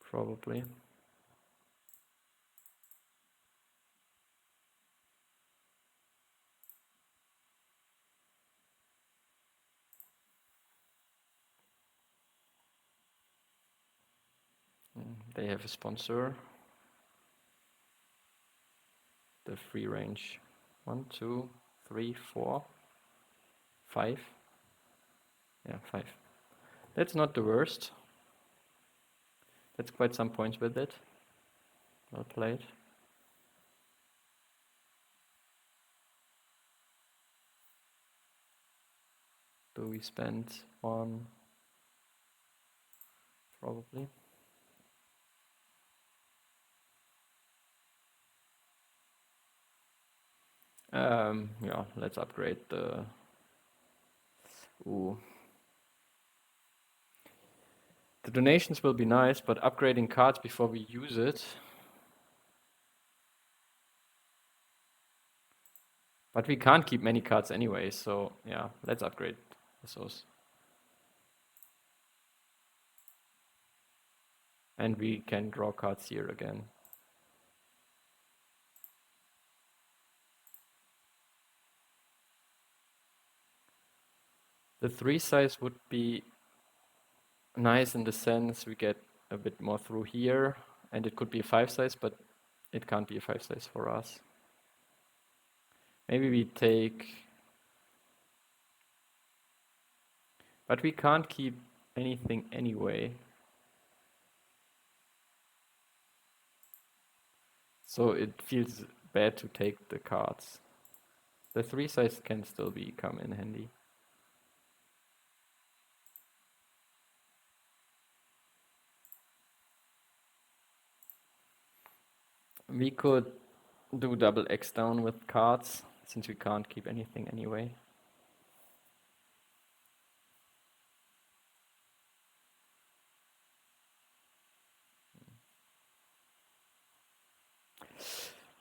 Probably. They have a sponsor. The free range. 1, 2, 3, 4, 5. Yeah, 5. That's not the worst. That's quite some points with it. Well played. Do we spend on? Probably. Yeah, let's upgrade the. Ooh. The donations will be nice, but upgrading cards before we use it. But we can't keep many cards anyway, so yeah, let's upgrade those. And we can draw cards here again. The 3 size would be nice in the sense we get a bit more through here, and it could be a 5 size, but it can't be a 5 size for us. Maybe we take, but we can't keep anything anyway. So it feels bad to take the cards. The 3 size can still come in handy. We could do double X down with cards, since we can't keep anything anyway.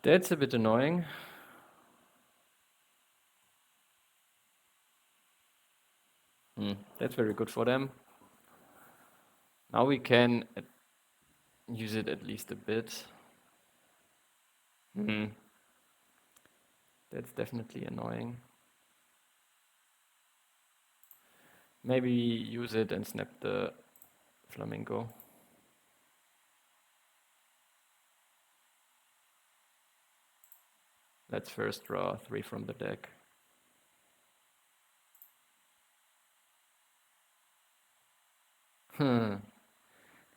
That's a bit annoying. That's very good for them. Now we can use it at least a bit. That's definitely annoying. Maybe use it and snap the flamingo. Let's first draw 3 from the deck. Now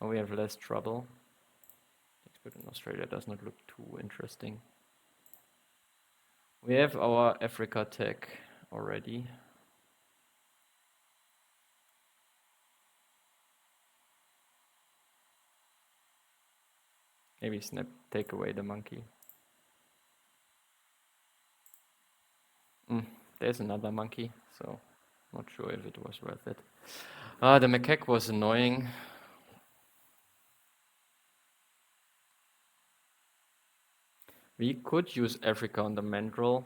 we have less trouble. Expert in Australia does not look too interesting. We have our Africa tech already. Maybe snap, take away the monkey. There's another monkey, so not sure if it was worth it. The macaque was annoying. We could use Africa on the mandrill.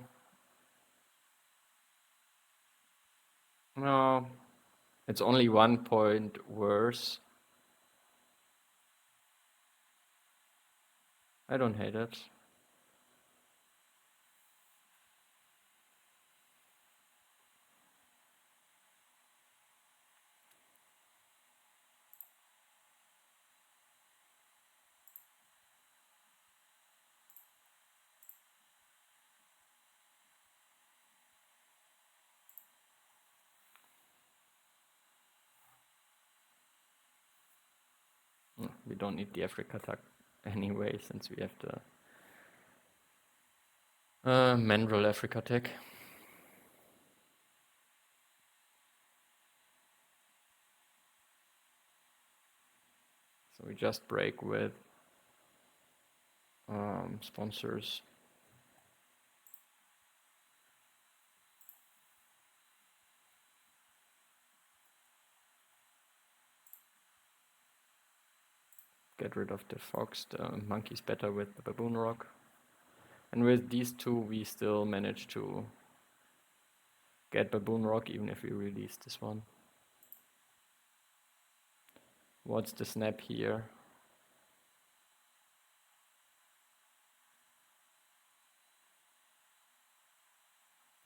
No, it's only 1 point worse. I don't hate it. We don't need the Africa tag anyway, since we have the mandrill Africa tag. So we just break with sponsors. Get rid of the fox. The monkey's better with the baboon rock. And with these 2 we still manage to get baboon rock even if we release this one. What's the snap here?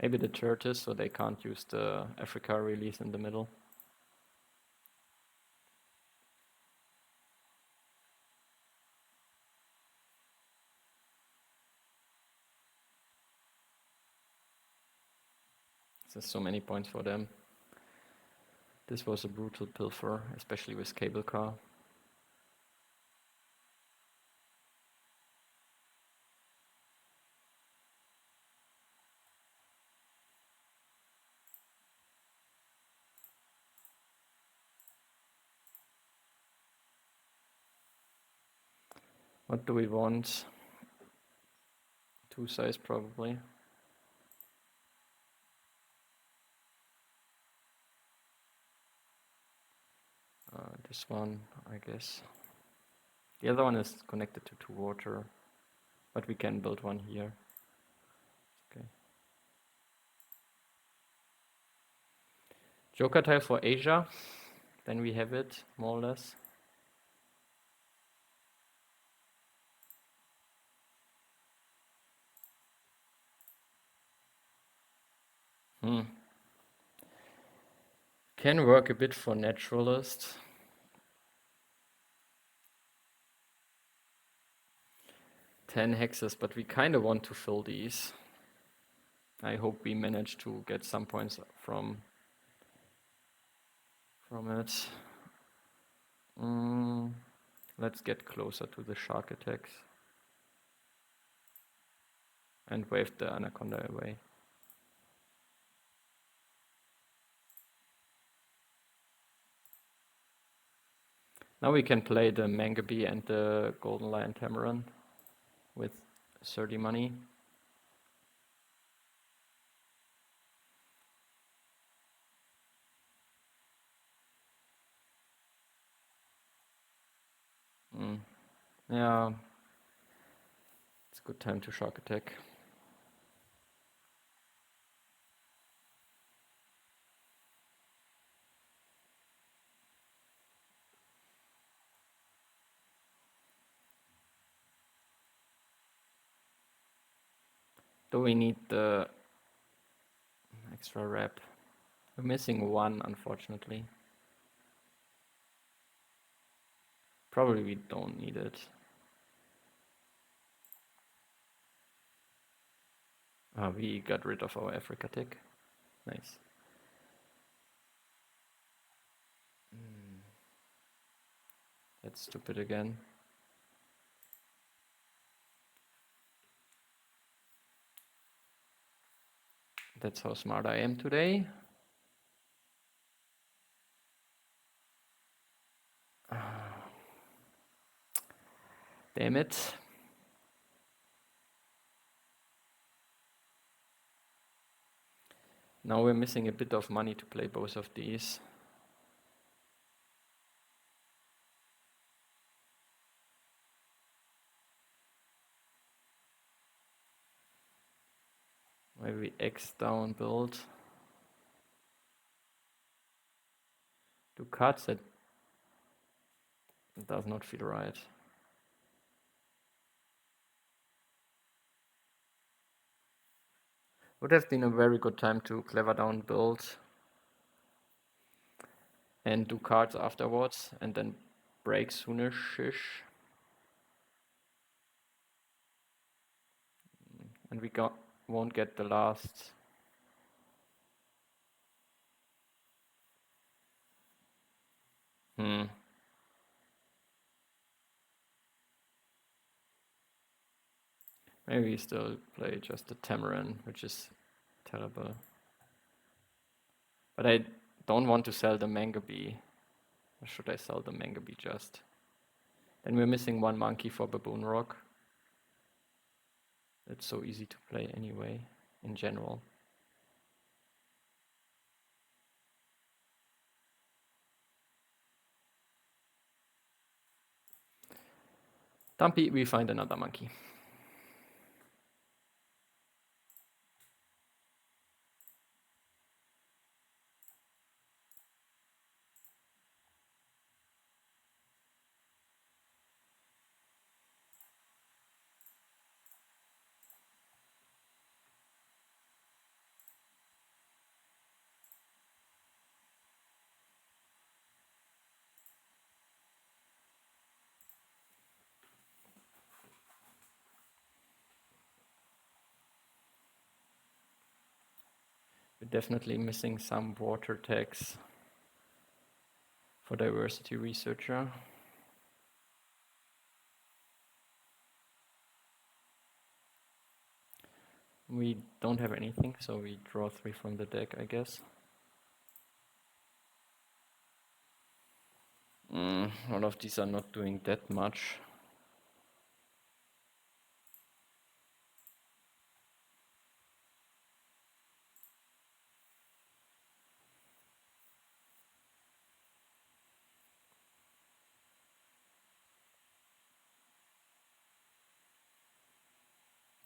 Maybe the tortoise, so they can't use the Africa release in the middle. There's so many points for them. This was a brutal pilfer, especially with cable car. What do we want? 2 size probably. This one, I guess. The other one is connected to 2 water, but we can build one here. Okay. Joker tile for Asia, then we have it more or less. Can work a bit for Naturalist. 10 hexes, but we kind of want to fill these. I hope we manage to get some points from it. Let's get closer to the shark attacks. and waved the anaconda away. Now we can play the Mangabe and the Golden Lion Tamarin with 30 money. Yeah, it's a good time to shark attack. Do we need the extra rep? We're missing one, unfortunately. Probably we don't need it. We got rid of our Africa tick. Nice. That's stupid again. That's how smart I am today. Damn it. Now we're missing a bit of money to play both of these. Maybe X down build. Do cards that does not feel right. Would have been a very good time to clever down build and do cards afterwards and then break soonish. And we won't get the last. Maybe we still play just the Tamarin, which is terrible. But I don't want to sell the Mangabe. Or should I sell the Mangabe just? Then we're missing one monkey for Baboon Rock. It's so easy to play anyway, in general. Dumpy, we find another monkey. We're definitely missing some water tags for diversity researcher. We don't have anything, so we draw 3 from the deck, I guess. All of these are not doing that much.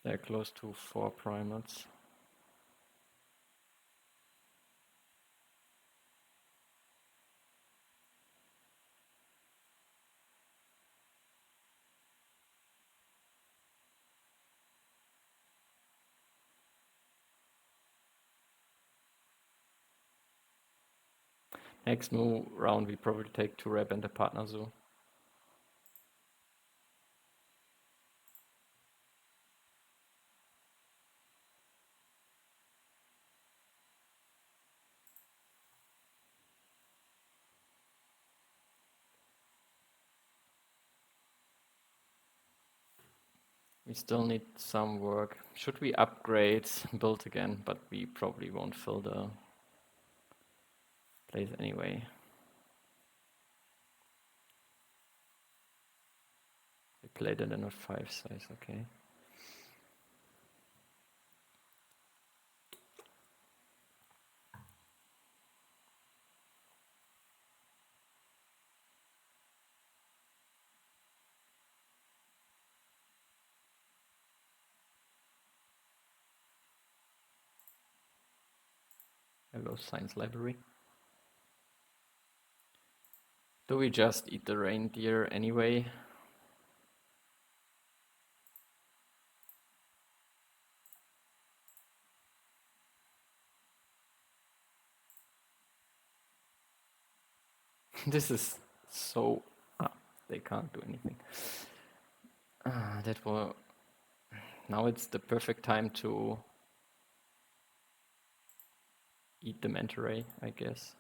They're close to 4 primates. Next move round, we probably take 2 rep and a partner zoo. We still need some work. Should we upgrade, build again? But we probably won't fill the place anyway. We played it in a 5 size, okay. Hello, science library. Do we just eat the reindeer anyway? This is so... they can't do anything. That was... Now it's the perfect time to eat the manta ray, I guess.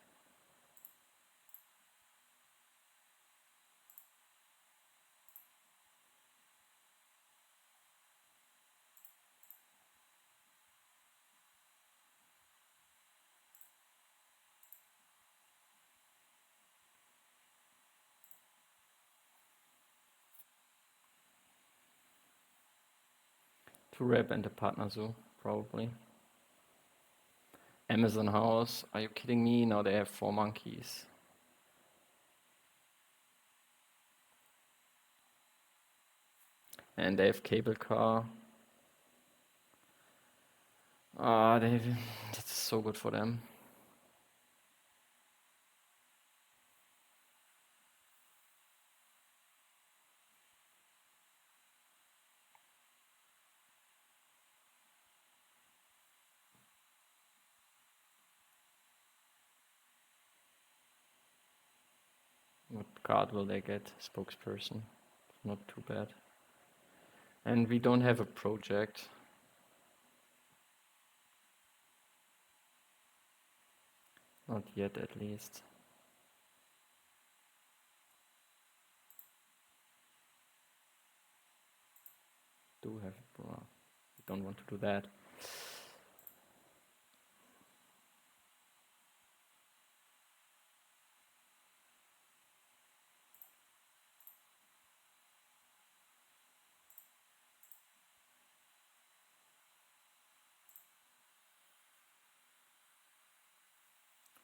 Two rep and a partner zoo, probably. Amazon house, are you kidding me? Now they have 4 monkeys. And they have cable car. That's so good for them. What card will they get? Spokesperson. Not too bad. And we don't have a project. Not yet, at least. Do have... Well, we don't want to do that.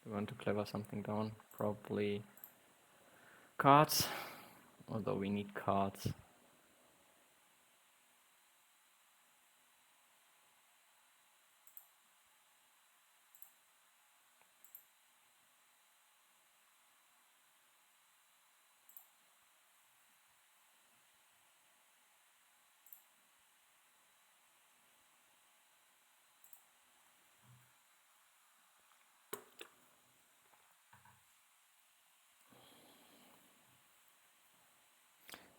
We want to clever something down. Probably cards. Although we need cards.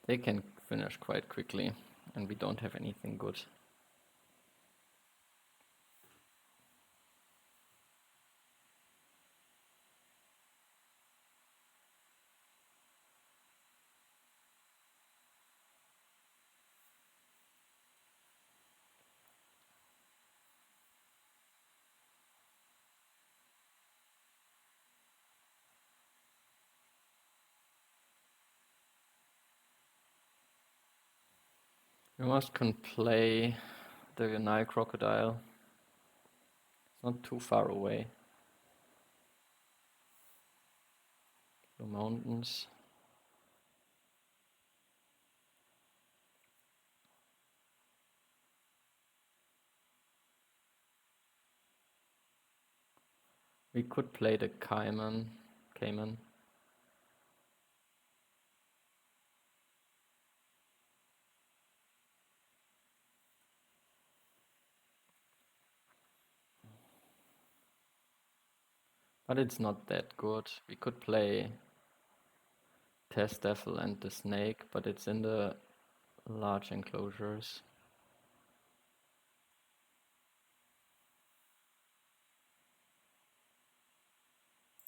They can finish quite quickly, and we don't have anything good. We must can play the Nile crocodile. It's not too far away. The mountains. We could play the cayman. But it's not that good. We could play Test Devil and the snake, but it's in the large enclosures.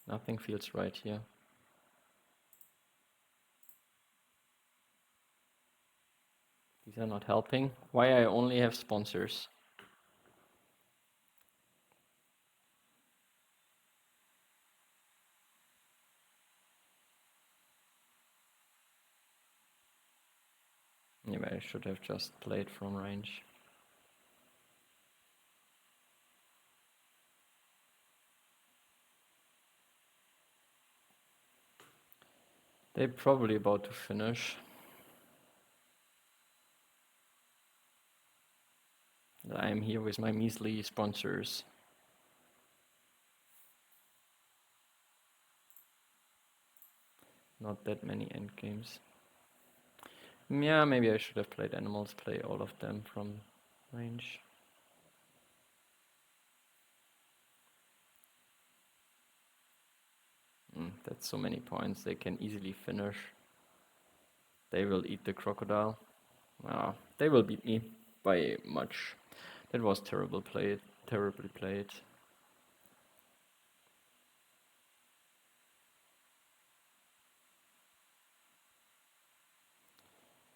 Nothing feels right here. These are not helping. Why I only have sponsors? Anyway, I should have just played from range. They're probably about to finish. I'm here with my measly sponsors. Not that many endgames. Yeah, maybe I should have played animals, play all of them from range. That's so many points, they can easily finish. They will eat the crocodile. They will beat me by much. That was terribly played.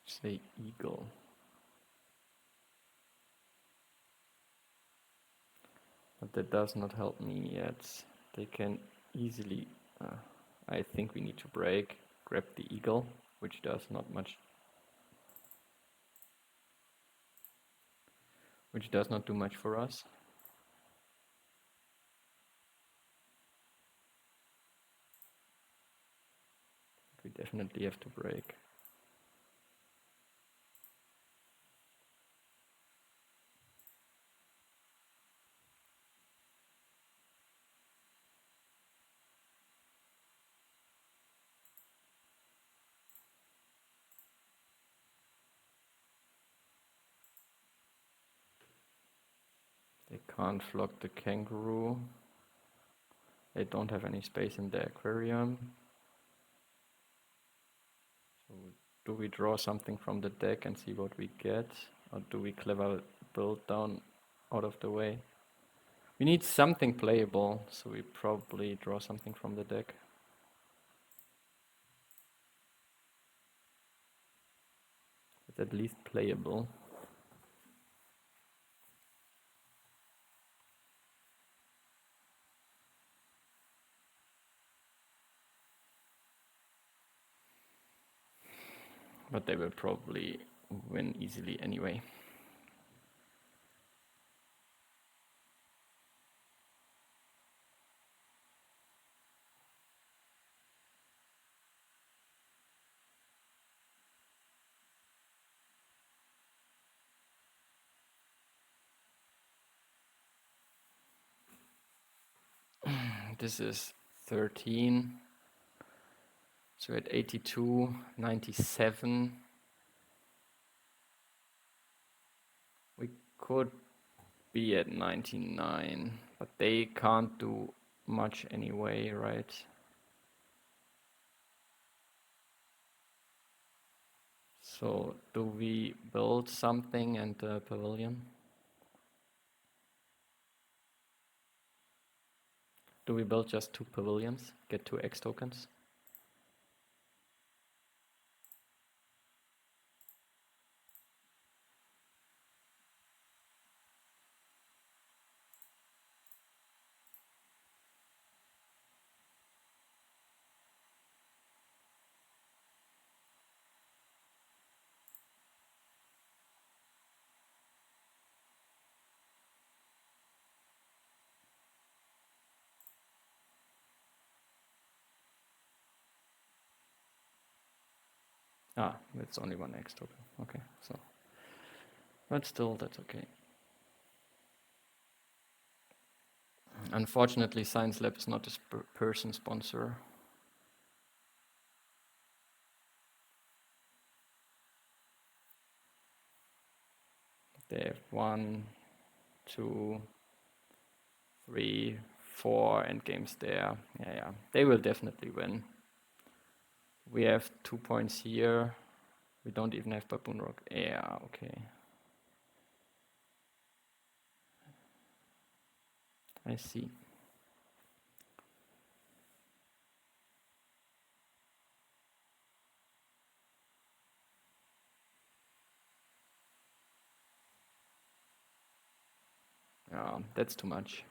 Say eagle. But that does not help me yet. They can easily... I think we need to break, grab the eagle, which does not much... Which does not do much for us. We definitely have to break. They can't flock the kangaroo. They don't have any space in the aquarium. So do we draw something from the deck and see what we get? Or do we clever build down out of the way? We need something playable, so we probably draw something from the deck. It's at least playable. But they will probably win easily anyway. This is 13. So at 82, 97. We could be at 99, but they can't do much anyway, right? So do we build something and the pavilion? Do we build just 2 pavilions, get 2 X tokens? It's only 1 X token. Okay, so. But still, that's okay. Unfortunately, Science Lab is not a person sponsor. They have 1, 2, 3, 4 endgames there. Yeah, they will definitely win. We have 2 points here. We don't even have Baboon Rock. Yeah, okay. I see. that's too much.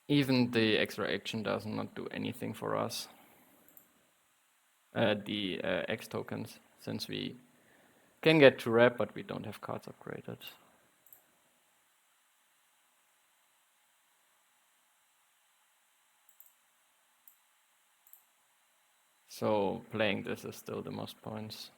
Even the extra action does not do anything for us. The X tokens, since we can get to wrap, but we don't have cards upgraded. So playing this is still the most points.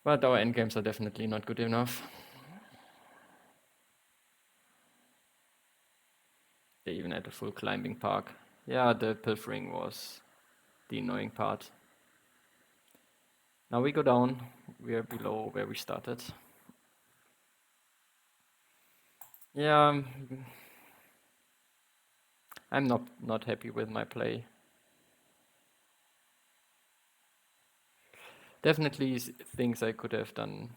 But our endgames are definitely not good enough. They even had a full climbing park. Yeah, the pilfering was the annoying part. Now we go down. We are below where we started. Yeah, I'm not happy with my play. Definitely things I could have done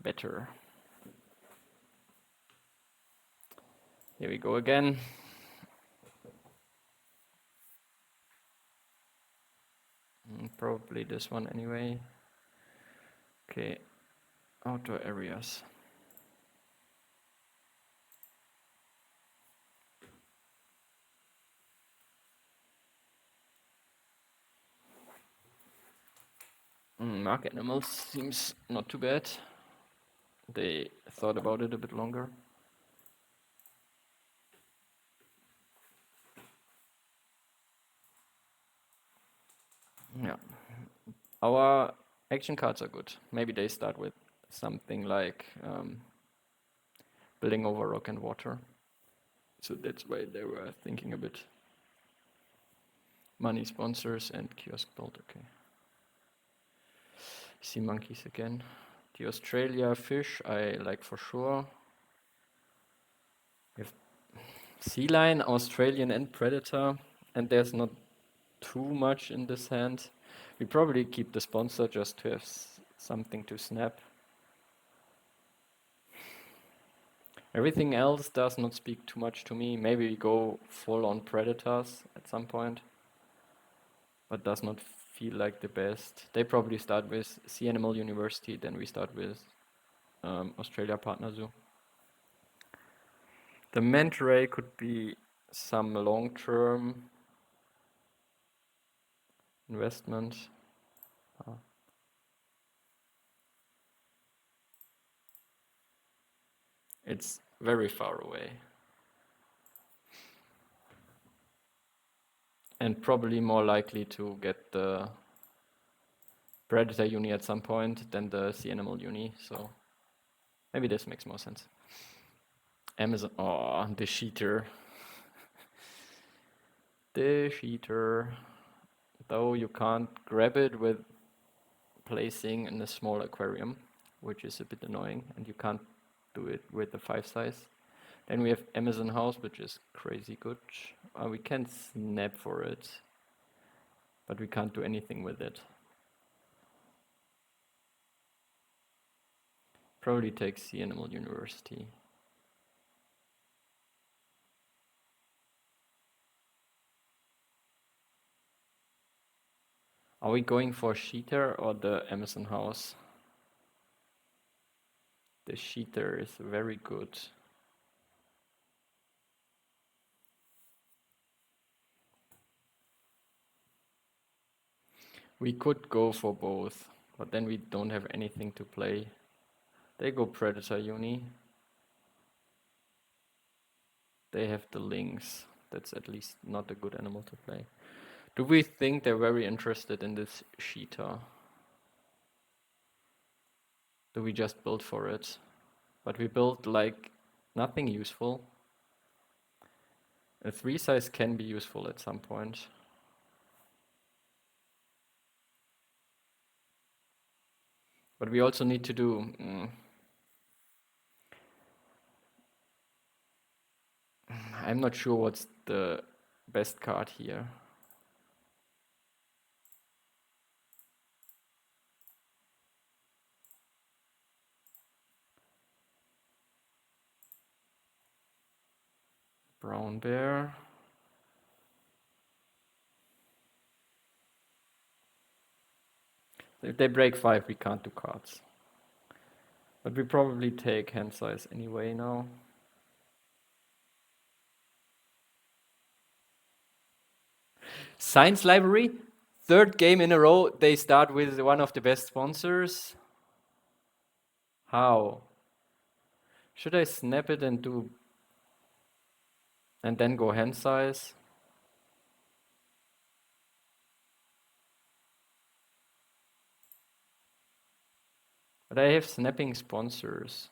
better. Here we go again. Probably this one anyway. Okay, outdoor areas. Mark animals seems not too bad. They thought about it a bit longer. Yeah. Our action cards are good. Maybe they start with something like building over rock and water. So that's why they were thinking a bit. Money sponsors and kiosk build, okay. Sea monkeys again. The Australia fish I like for sure. We have sea lion, Australian and predator, and there's not too much in this hand. We probably keep the sponsor just to have something to snap. Everything else does not speak too much to me. Maybe we go full on predators at some point, but does not feel like the best. They probably start with Sea Animal University, then we start with Australia Partner Zoo. The manta ray could be some long-term investment. It's very far away. And probably more likely to get the Predator uni at some point than the Sea Animal uni, so maybe this makes more sense. Amazon, oh, the cheater. The cheater. Though you can't grab it with placing in a small aquarium, which is a bit annoying, and you can't do it with the 5 size. Then we have Amazon House, which is crazy good. We can snap for it, but we can't do anything with it. Probably take Sea Animal University. Are we going for Cheater or the Amazon House? The Cheater is very good. We could go for both, but then we don't have anything to play. They go Predator uni. They have the Lynx. That's at least not a good animal to play. Do we think they're very interested in this cheetah? Do we just build for it? But we build like nothing useful. A 3 size can be useful at some point. But we also need to do... I'm not sure what's the best card here. Brown bear. If they break 5, we can't do cards. But we probably take hand size anyway now. Science Library, 3rd game in a row, they start with one of the best sponsors. How? Should I snap it and do... and then go hand size? But I have snapping sponsors.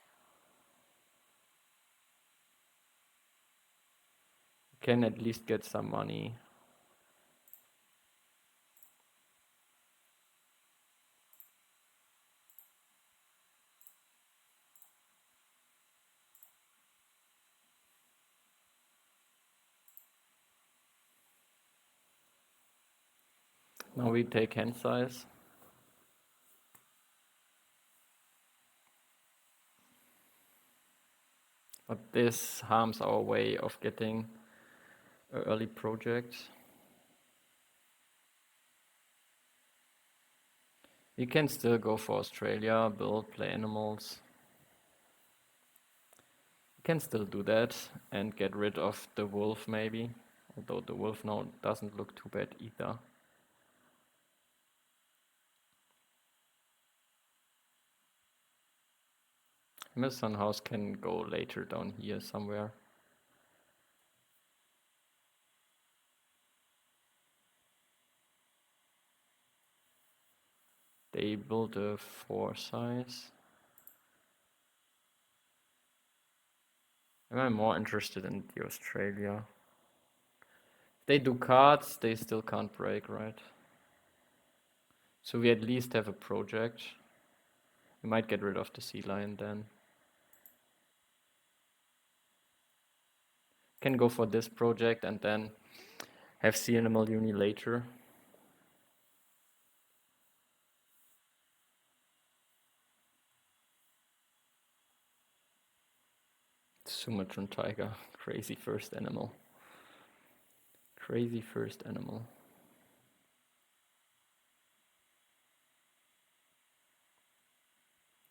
Can at least get some money. Now we take hand size. But this harms our way of getting an early project. We can still go for Australia, build, play animals. We can still do that and get rid of the wolf maybe. Although the wolf now doesn't look too bad either. Amazon House can go later down here somewhere. They build a 4 size. Am I more interested in the Australia? If they do cards, they still can't break, right? So we at least have a project. We might get rid of the sea lion then. Can go for this project and then have sea animal uni later. Sumatran tiger, crazy first animal. Crazy first animal.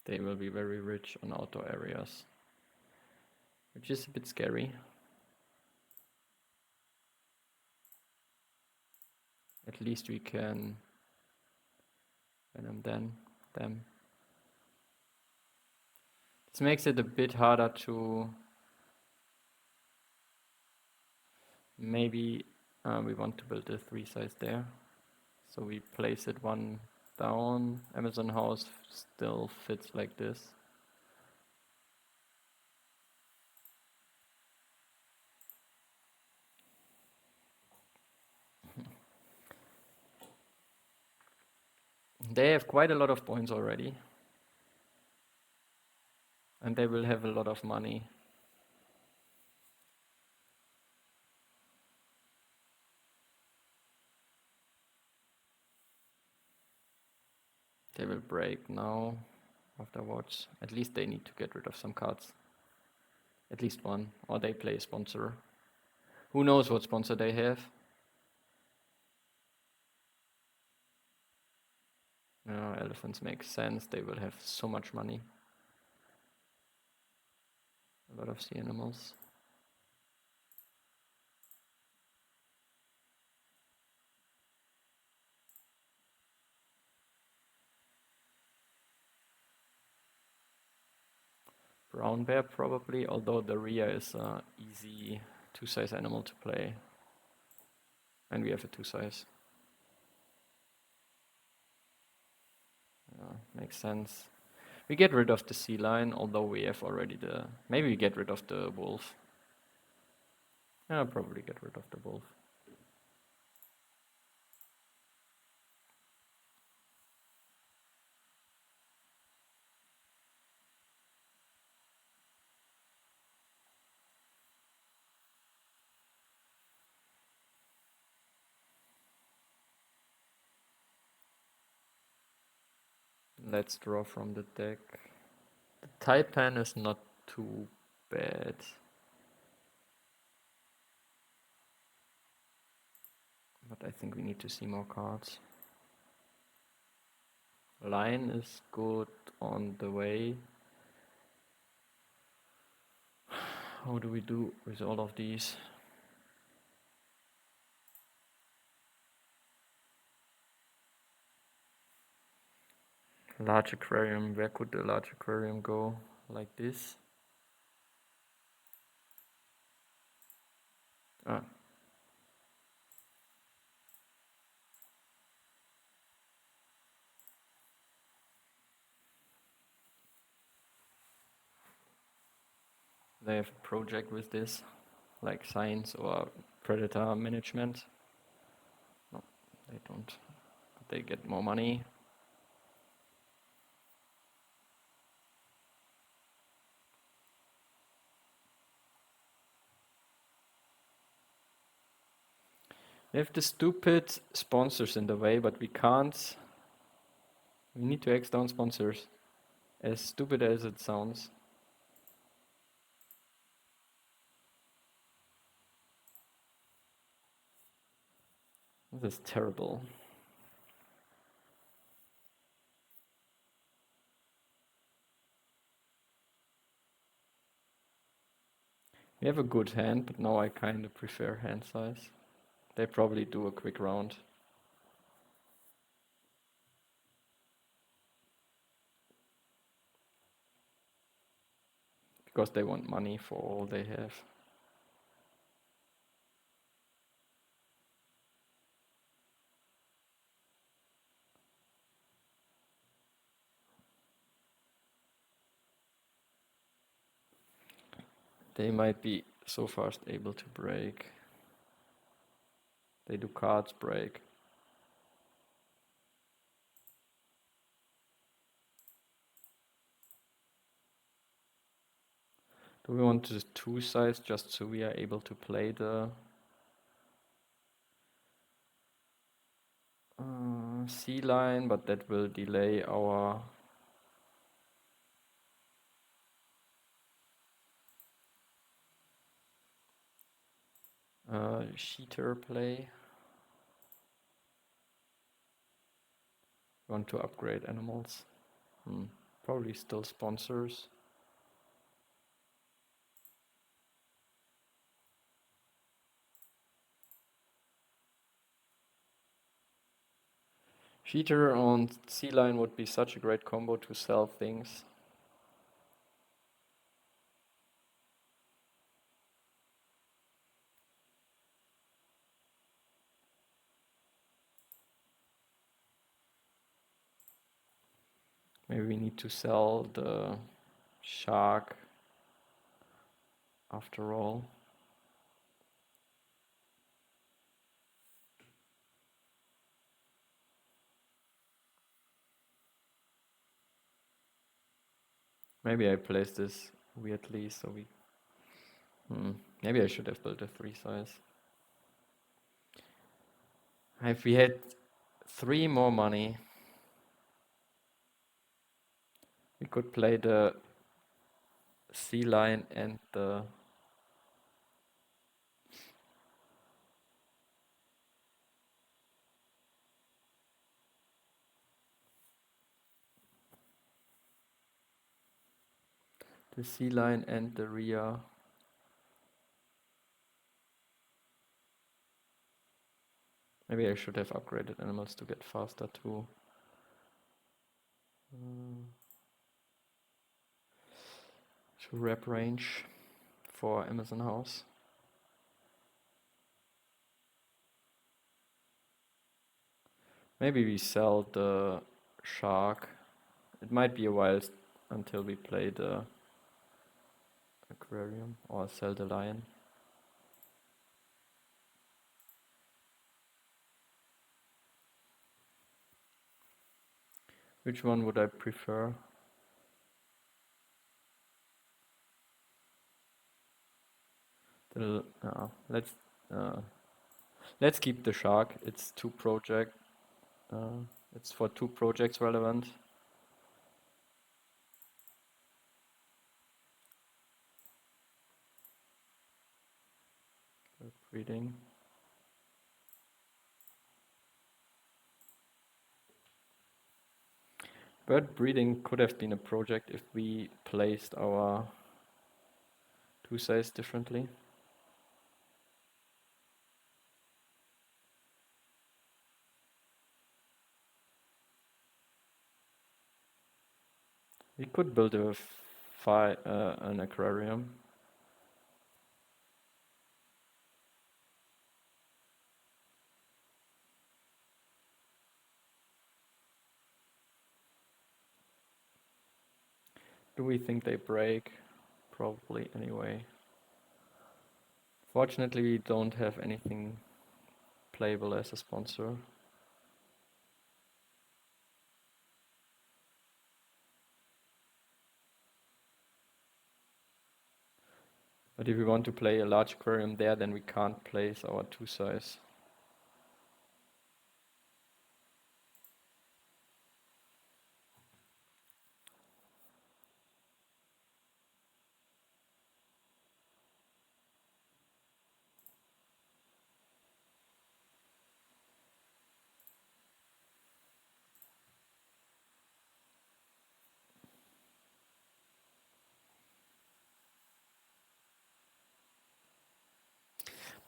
They will be very rich on outdoor areas, which is a bit scary. At least we can venom them. This makes it a bit harder to... Maybe we want to build a 3 size there. So we place it 1 down. Amazon House still fits like this. They have quite a lot of points already. And they will have a lot of money. They will break now afterwards. At least they need to get rid of some cards. At least one. Or they play a sponsor. Who knows what sponsor they have? Elephants make sense. They will have so much money. A lot of sea animals. Brown bear probably, although the Rhea is an easy 2 size animal to play. And we have a 2 size. makes sense. We get rid of the sea lion, although we have already the... Maybe we get rid of the wolf. Yeah, I'll probably get rid of the wolf. Let's draw from the deck. The Taipan is not too bad. But I think we need to see more cards. Lion is good on the way. How do we do with all of these? Large aquarium, where could the large aquarium go? Like this? Ah. They have a project with this, like science or predator management. No, they don't. But they get more money. We have the stupid sponsors in the way, but we can't. We need to X down sponsors. As stupid as it sounds. This is terrible. We have a good hand, but now I kind of prefer hand size. They probably do a quick round. Because they want money for all they have. They might be so fast able to break. They do cards break. Do we want the 2 size just so we are able to play the sea line, but that will delay our cheater play. We want to upgrade animals. Probably still sponsors. Cheater on sea line would be such a great combo to sell things. Maybe we need to sell the shark after all. Maybe I placed this weirdly, so we... Maybe I should have built a 3 size. If we had 3 more money, we could play the sea lion and the... The sea lion and the Rhea. Maybe I should have upgraded animals to get faster too. To rep range for Amazon House. Maybe we sell the shark It might be a while until we play the aquarium or sell the lion. Which one would I prefer? Let's keep the shark. It's it's for 2 projects relevant. Breeding. Bird breeding could have been a project if we placed our 2 size differently. We could build an aquarium. Do we think they break? Probably anyway. Fortunately, we don't have anything playable as a sponsor. But if we want to play a large aquarium there, then we can't place our 2 size.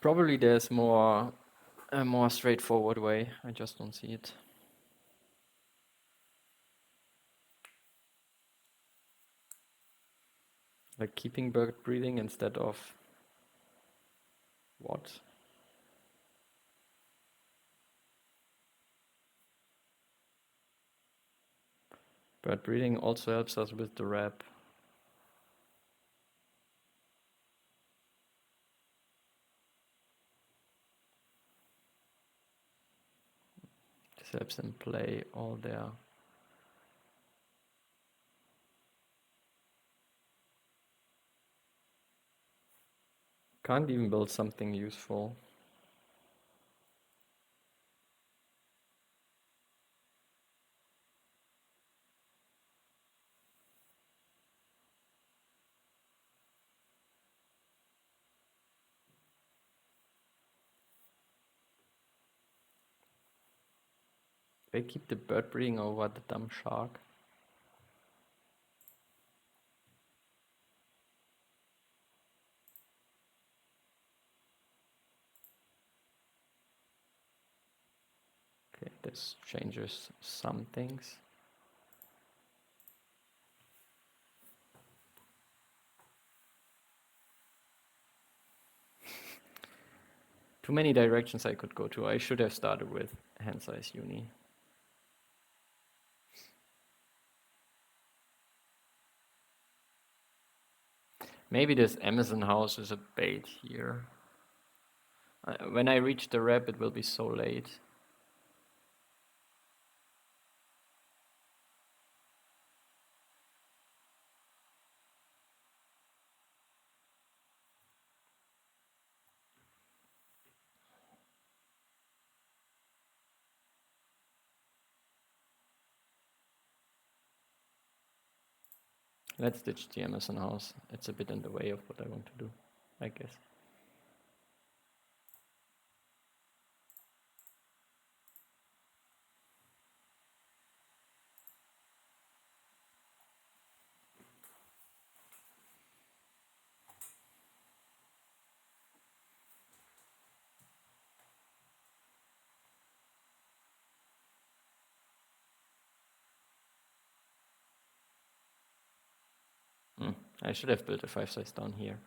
Probably there's a more straightforward way. I just don't see it. Like keeping bird breeding instead of what? Bird breeding also helps us with the wrap. This helps them play all their... Can't even build something useful. They keep the bird breeding over the dumb shark. Okay, this changes some things. Too many directions I could go to. I should have started with hand size uni. Maybe this Amazon house is a bait here. When I reach the wrap, it will be so late. Let's ditch the Amazon house. It's a bit in the way of what I want to do, I guess. I should have built a 5 size down here.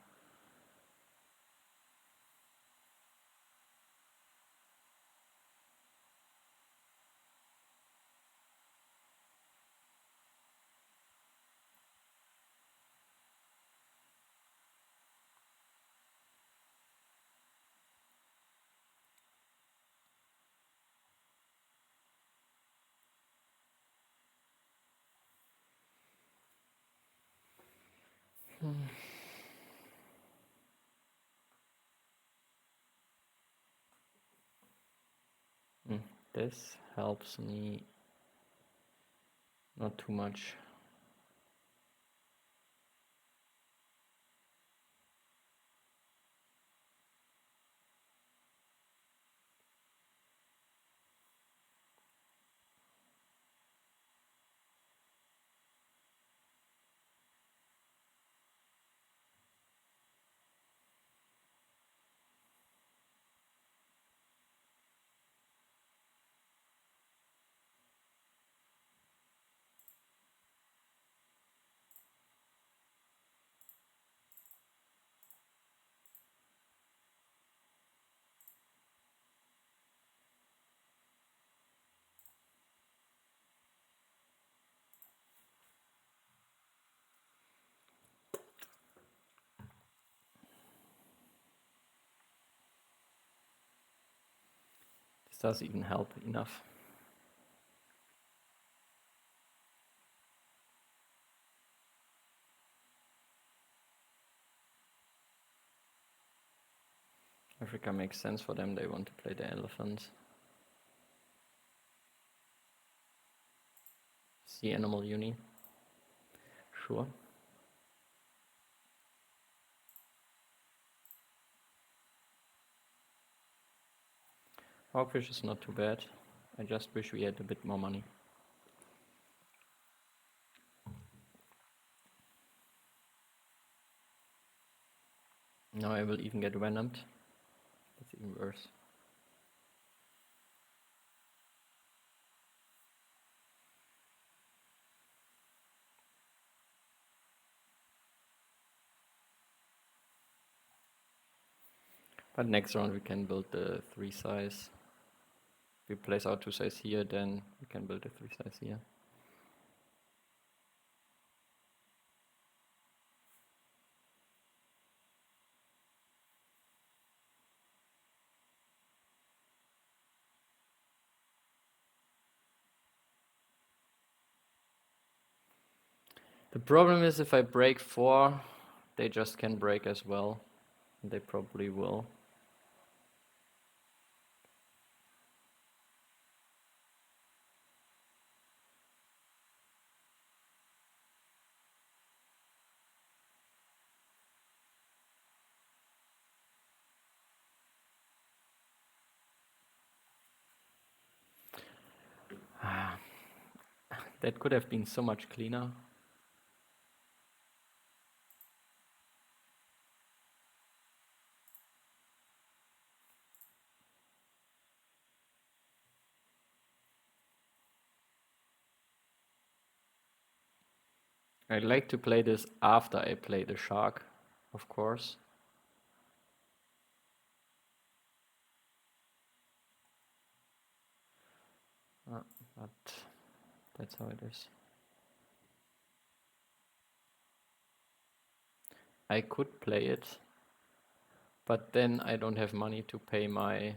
This helps me not too much. This does even help enough. Africa makes sense for them, they want to play the elephant. Sea animal uni. Sure. Hawkfish is not too bad. I just wish we had a bit more money. Now I will even get venomed. That's even worse. But next round we can build the 3 size. If we place our 2 size here, then we can build a 3 size here. The problem is if I break 4, they just can break as well. And they probably will. That could have been so much cleaner. I like to play this after I play the shark, of course. But that's how it is. I could play it, but then I don't have money to pay my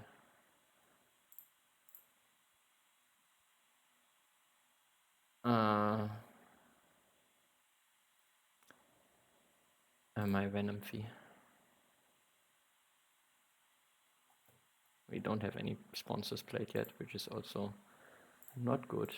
my venom fee. We don't have any sponsors played yet, which is also not good.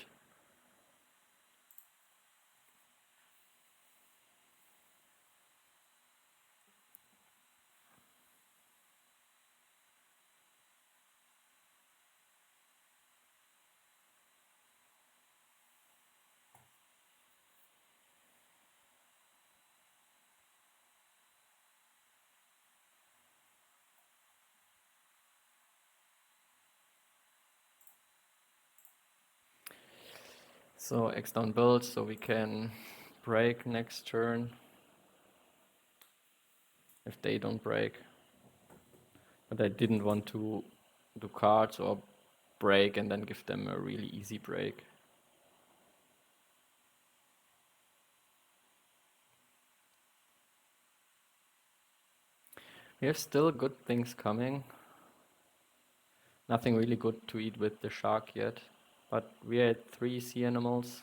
So X down build, so we can break next turn if they don't break. But I didn't want to do cards or break and then give them a really easy break. We have still good things coming. Nothing really good to eat with the shark yet. But we had 3 sea animals.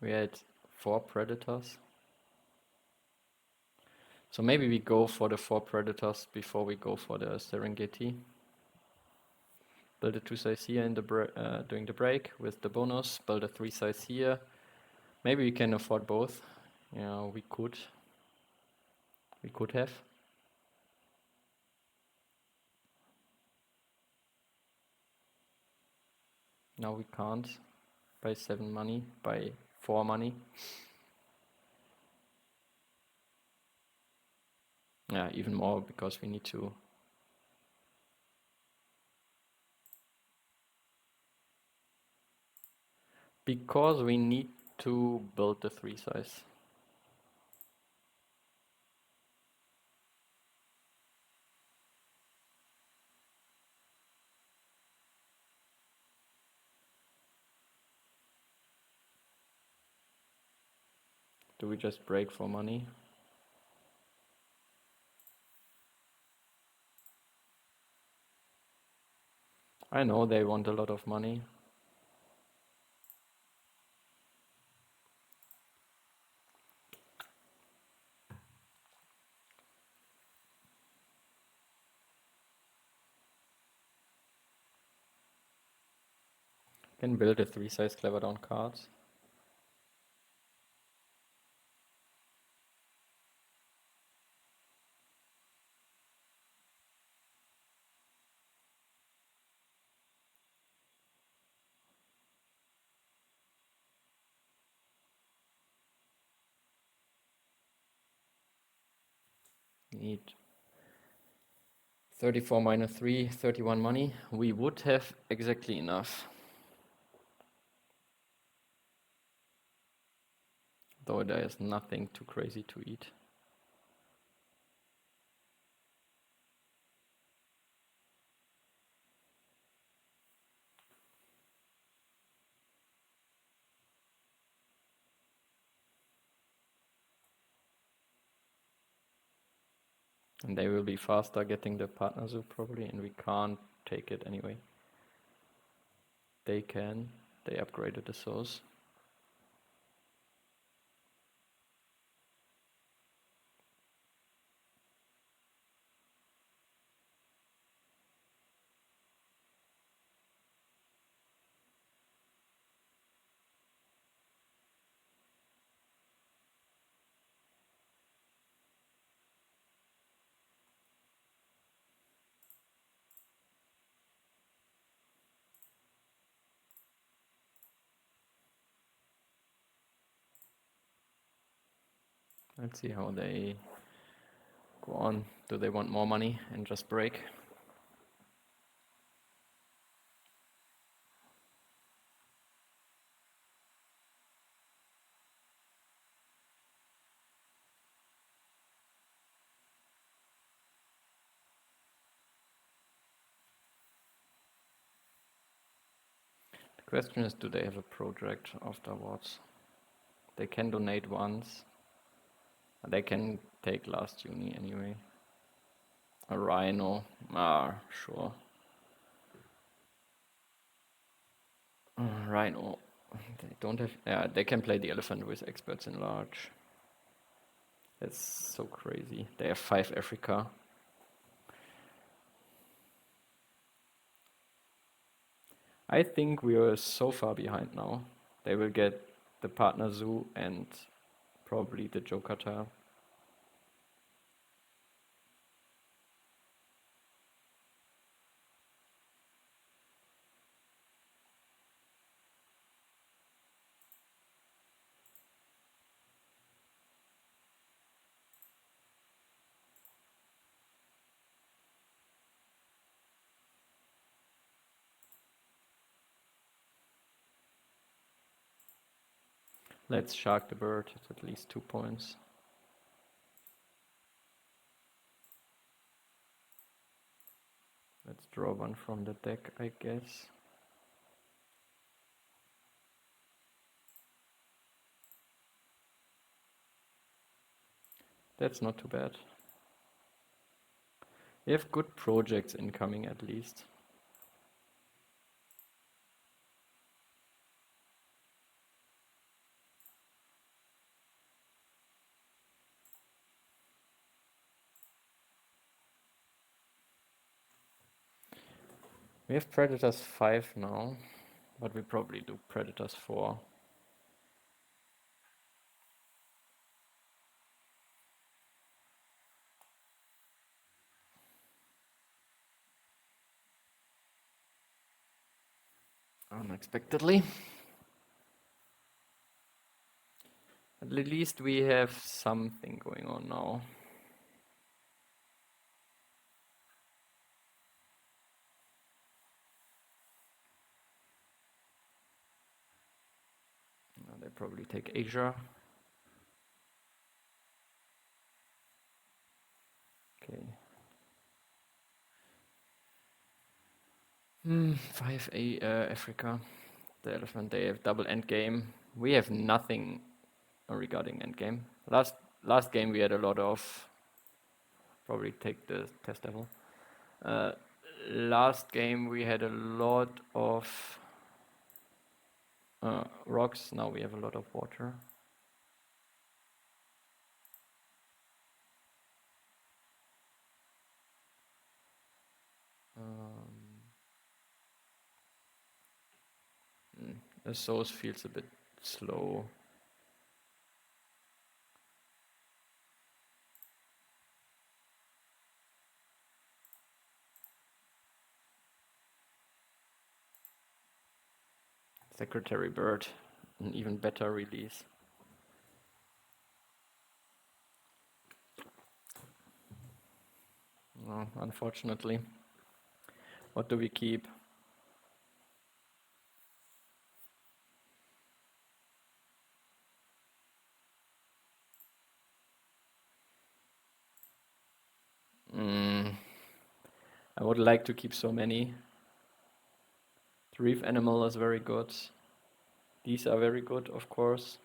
We had 4 predators. So maybe we go for the 4 predators before we go for the Serengeti. Build a 2 size here in the during the break with the bonus. Build a 3 size here. Maybe we can afford both. Yeah, we could. We could have. Now we can't. By 7 money, by 4 money. Yeah, even more because we need to. Because we need to build the 3 size. Do we just break for money? I know they want a lot of money. Can build a 3 size clever down cards. Need 34 minus 3, 31 money. We would have exactly enough. Though there is nothing too crazy to eat. And they will be faster getting the partner zoo probably, and we can't take it anyway. They can. They upgraded the source. Let's see how they go on. Do they want more money and just break? The question is, do they have a project afterwards? They can donate once. They can take last uni anyway. A rhino. Sure. Rhino. They don't have. Yeah, they can play the elephant with experts in large. That's so crazy. They have 5 Africa. I think we are so far behind now. They will get the partner zoo and probably the Joker tile. Let's shark the bird. It's at least 2 points. Let's draw one from the deck, I guess. That's not too bad. We have good projects incoming at least. We have Predators 5 now, but we probably do Predators 4. Unexpectedly. At least we have something going on now. They probably take Asia. Okay. 5 Africa. The elephant, they have double endgame. We have nothing regarding endgame. Last game we had a lot of. Probably take the test devil. Last game we had a lot of rocks. Now we have a lot of water. The source feels a bit slow. Secretary Bird, an even better release. No, unfortunately. What do we keep? I would like to keep so many. The reef animal is very good. These are very good, of course.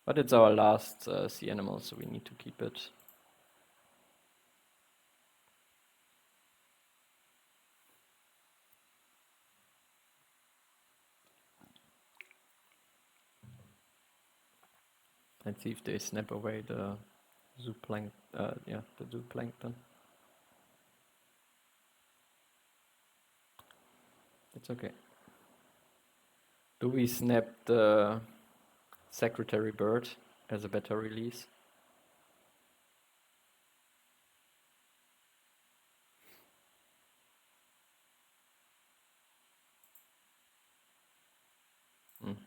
But it's our last sea animal, so we need to keep it. Let's see if they snap away the zooplankton. The zooplankton. It's okay. Do we snap the Secretary Bird as a better release?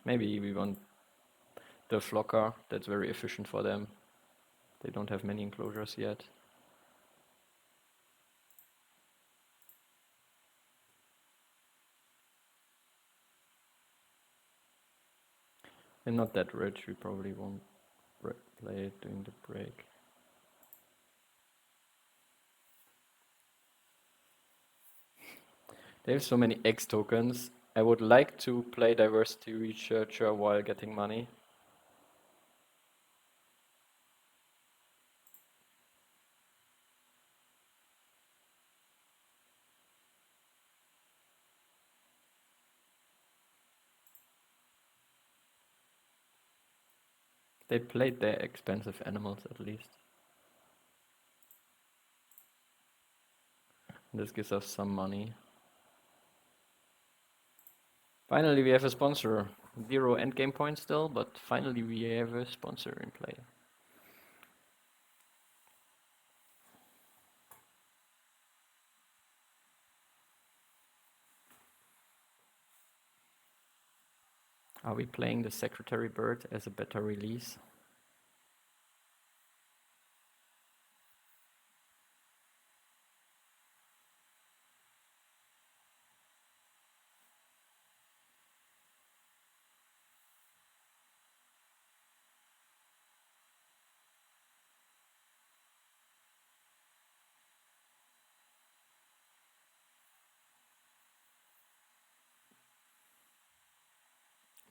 Maybe we want the flocker. That's very efficient for them. They don't have many enclosures yet. They're not that rich. We probably won't play it during the break. They have so many X tokens. I would like to play Diversity Researcher while getting money. They played their expensive animals at least. This gives us some money. Finally we have a sponsor. 0 endgame points still, but finally we have a sponsor in play. Are we playing the Secretary Bird as a better release?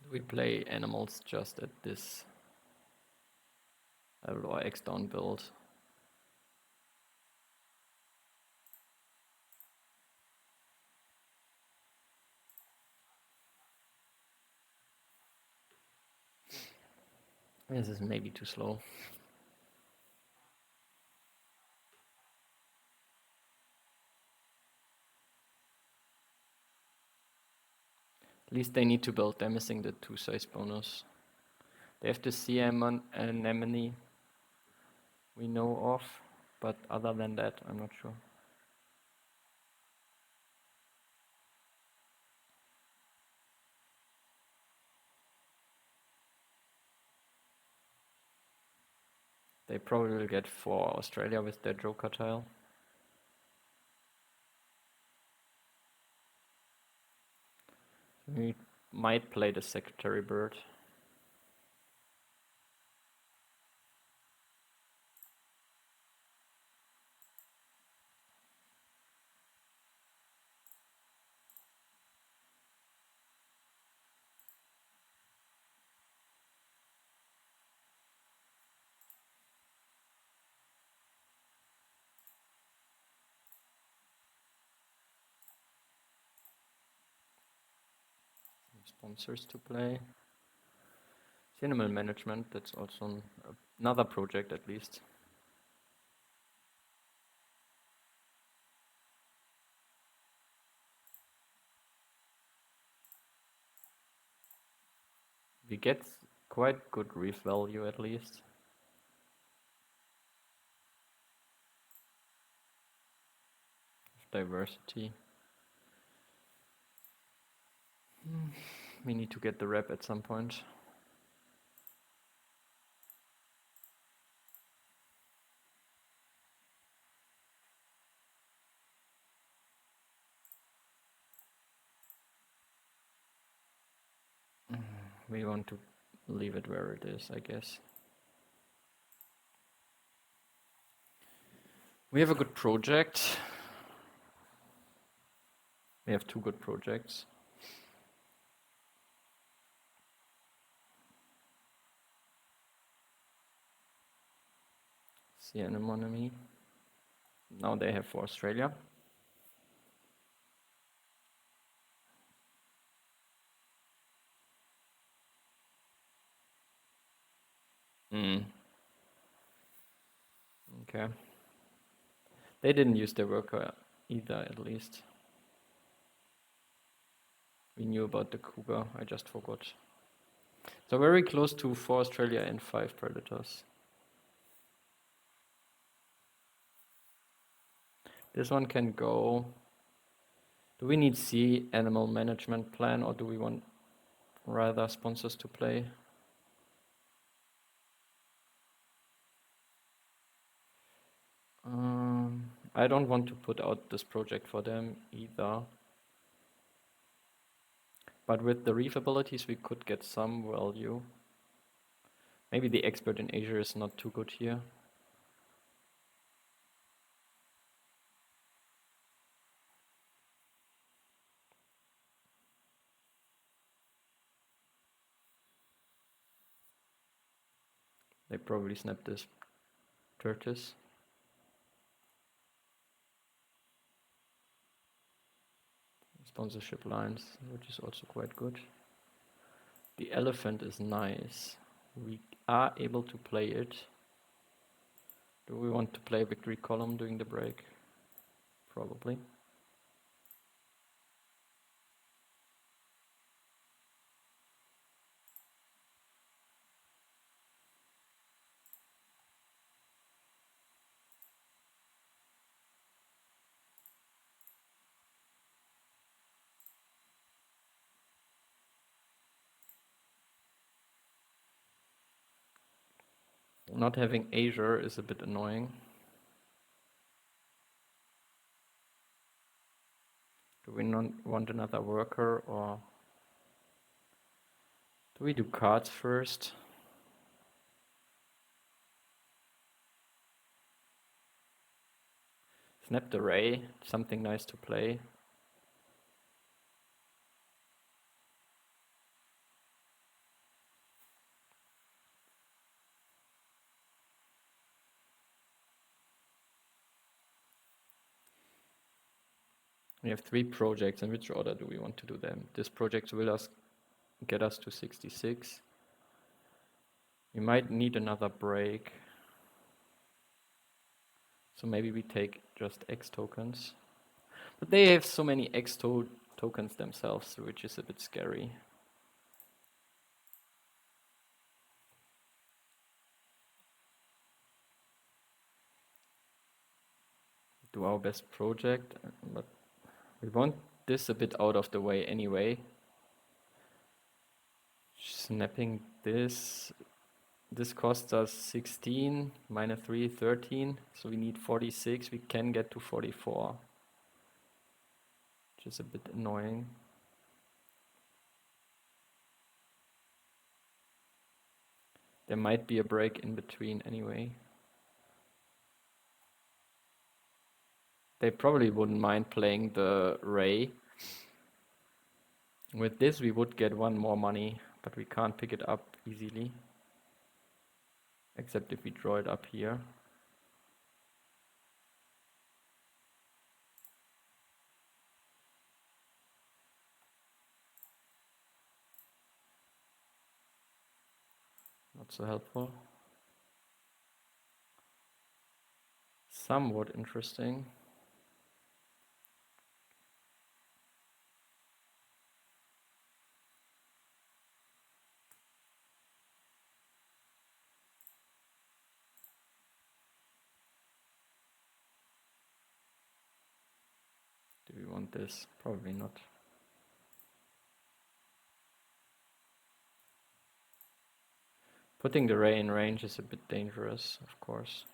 Do we play animals just at this level or X down build? This is maybe too slow. At least they need to build. They're missing the 2 size bonus. They have the sea anemone we know of, but other than that, I'm not sure. They probably will get 4 Australia with their Joker tile. We might play the Secretary Bird. Sponsors to play. Animal management, that's also another project at least. We get quite good reef value at least. Diversity. We need to get the rep at some point. We want to leave it where it is, I guess. We have a good project. We have 2 good projects. Sea anemone. Now they have for Australia. Okay. They didn't use their worker either, at least. We knew about the cougar, I just forgot. So very close to 4 Australia and 5 predators. This one can go. Do we need sea animal management plan, or do we want rather sponsors to play? I don't want to put out this project for them either. But with the reef abilities, we could get some value. Maybe the expert in Asia is not too good here. They probably snap this tortoise. Sponsorship lines, which is also quite good. The elephant is nice. We are able to play it. Do we want to play victory column during the break? Probably. Not having Asia is a bit annoying. Do we not want another worker, or do we do cards first? Snap the ray, something nice to play. We have 3 projects. In which order do we want to do them? This project will get us to 66. We might need another break. So maybe we take just X tokens. But they have so many X tokens themselves, which is a bit scary. Do our best project, but we want this a bit out of the way anyway. Snapping this costs us 16, minus 3, 13, so we need 46, we can get to 44, which is a bit annoying. There might be a break in between anyway. They probably wouldn't mind playing the Ray. With this we would get 1 more money, but we can't pick it up easily. Except if we draw it up here. Not so helpful. Somewhat interesting. Do we want this? Probably not. Putting the Ray in range is a bit dangerous, of course.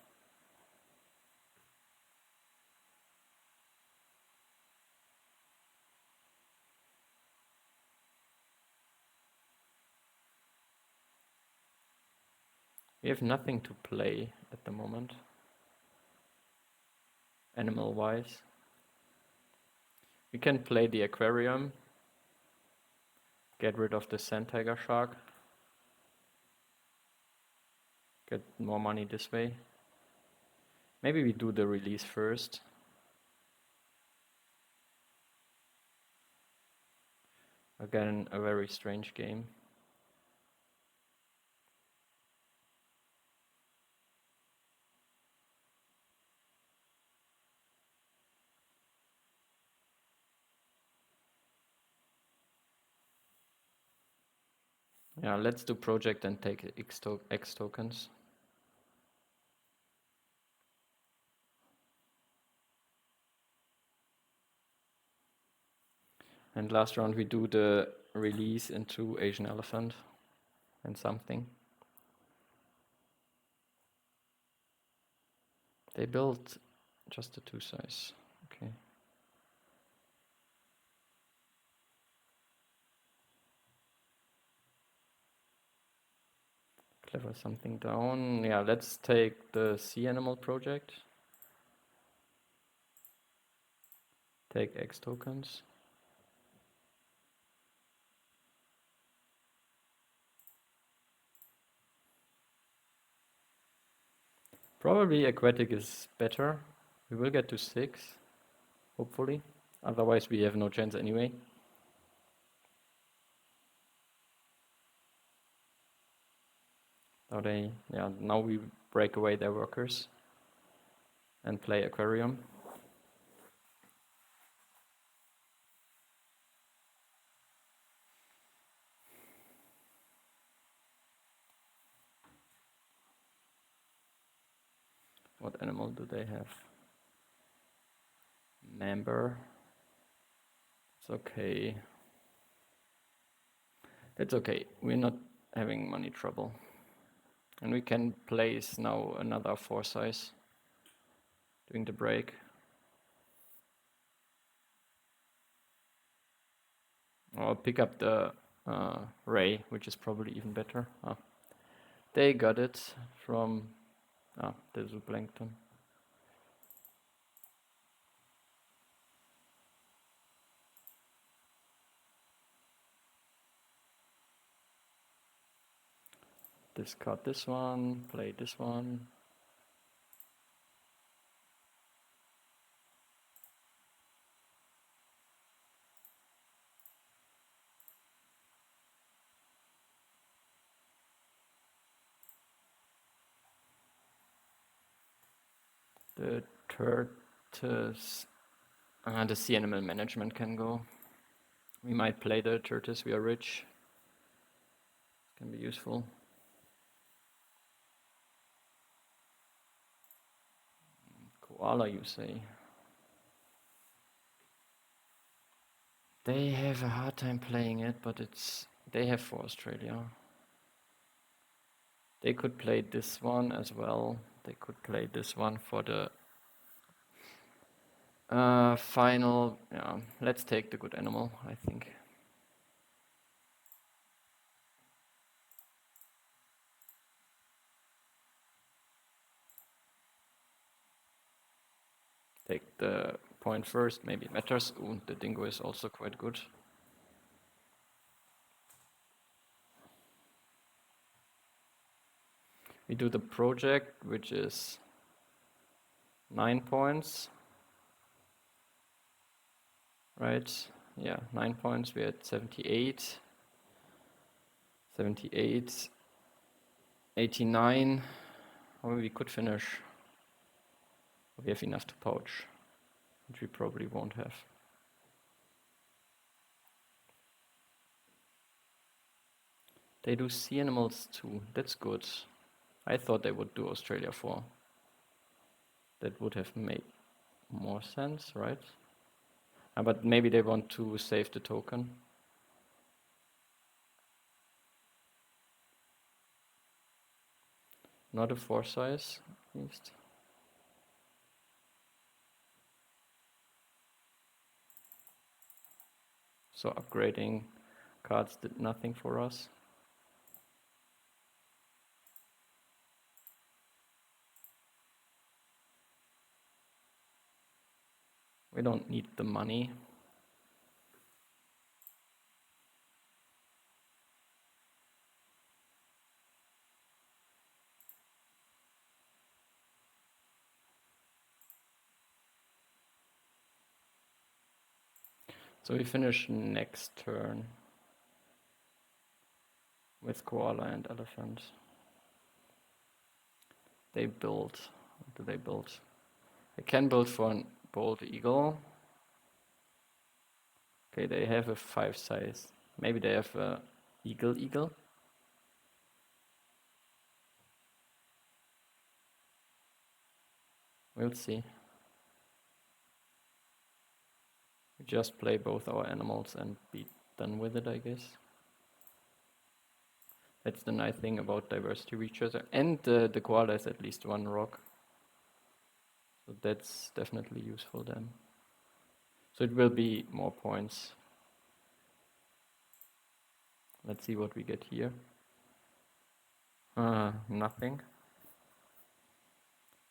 We have nothing to play at the moment, animal-wise. We can play the aquarium, get rid of the sand tiger shark, get more money this way. Maybe we do the release first. Again, a very strange game. Yeah, let's do project and take X tokens. And last round we do the release into Asian elephant and something. They built just the 2 size. Okay. Clever something down. Yeah, let's take the sea animal project. Take X tokens. Probably aquatic is better. We will get to 6, hopefully. Otherwise we have no chance anyway. Now we break away their workers and play aquarium. What animal do they have? Member. It's okay. It's okay. We're not having money trouble. And we can place now another 4 size during the break. I'll pick up the Ray, which is probably even better. They got it from the zooplankton. Discard this one, play this one. The tortoise, the sea animal management can go. We might play the tortoise, we are rich. Can be useful. Koala, you say? They have a hard time playing it, but they have for Australia. They could play this one as well. They could play this one for the final. Yeah, let's take the good animal, I think. Take the point first, maybe it matters. Ooh, the dingo is also quite good. We do the project, which is 9 points. Right? Yeah, 9 points. We're at 78. 78. 89. Or we could finish. We have enough to pouch, which we probably won't have. They do sea animals too. That's good. I thought they would do Australia 4. That would have made more sense, right? But maybe they want to save the token. Not a 4 size, at least. So upgrading cards did nothing for us. We don't need the money. So we finish next turn with koala and elephant. They build. What do they build? They can build for a bald eagle. Okay, they have a 5 size. Maybe they have a eagle. We'll see. We just play both our animals and be done with it, I guess. That's the nice thing about diversity reachers. And the koala has at least 1 rock. So that's definitely useful then. So it will be more points. Let's see what we get here. Nothing.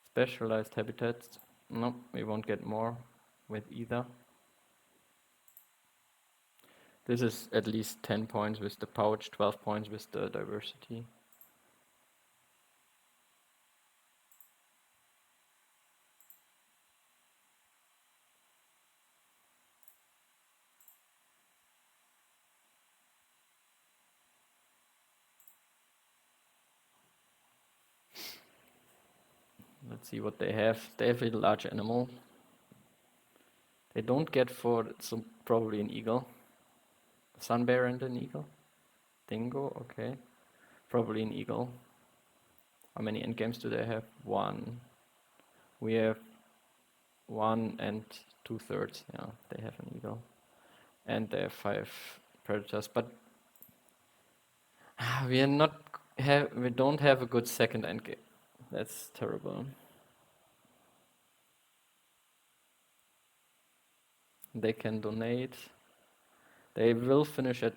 Specialized habitats. Nope, we won't get more with either. This is at least 10 points with the pouch, 12 points with the diversity. Let's see what they have. They have a large animal. They don't get so probably an eagle. Sun bear and an eagle. Dingo, okay. Probably an eagle. How many endgames do they have? 1. We have 1 and 2/3. Yeah, they have an eagle. And they have 5 predators. But we don't have a good second endgame. That's terrible. They can donate. They will finish at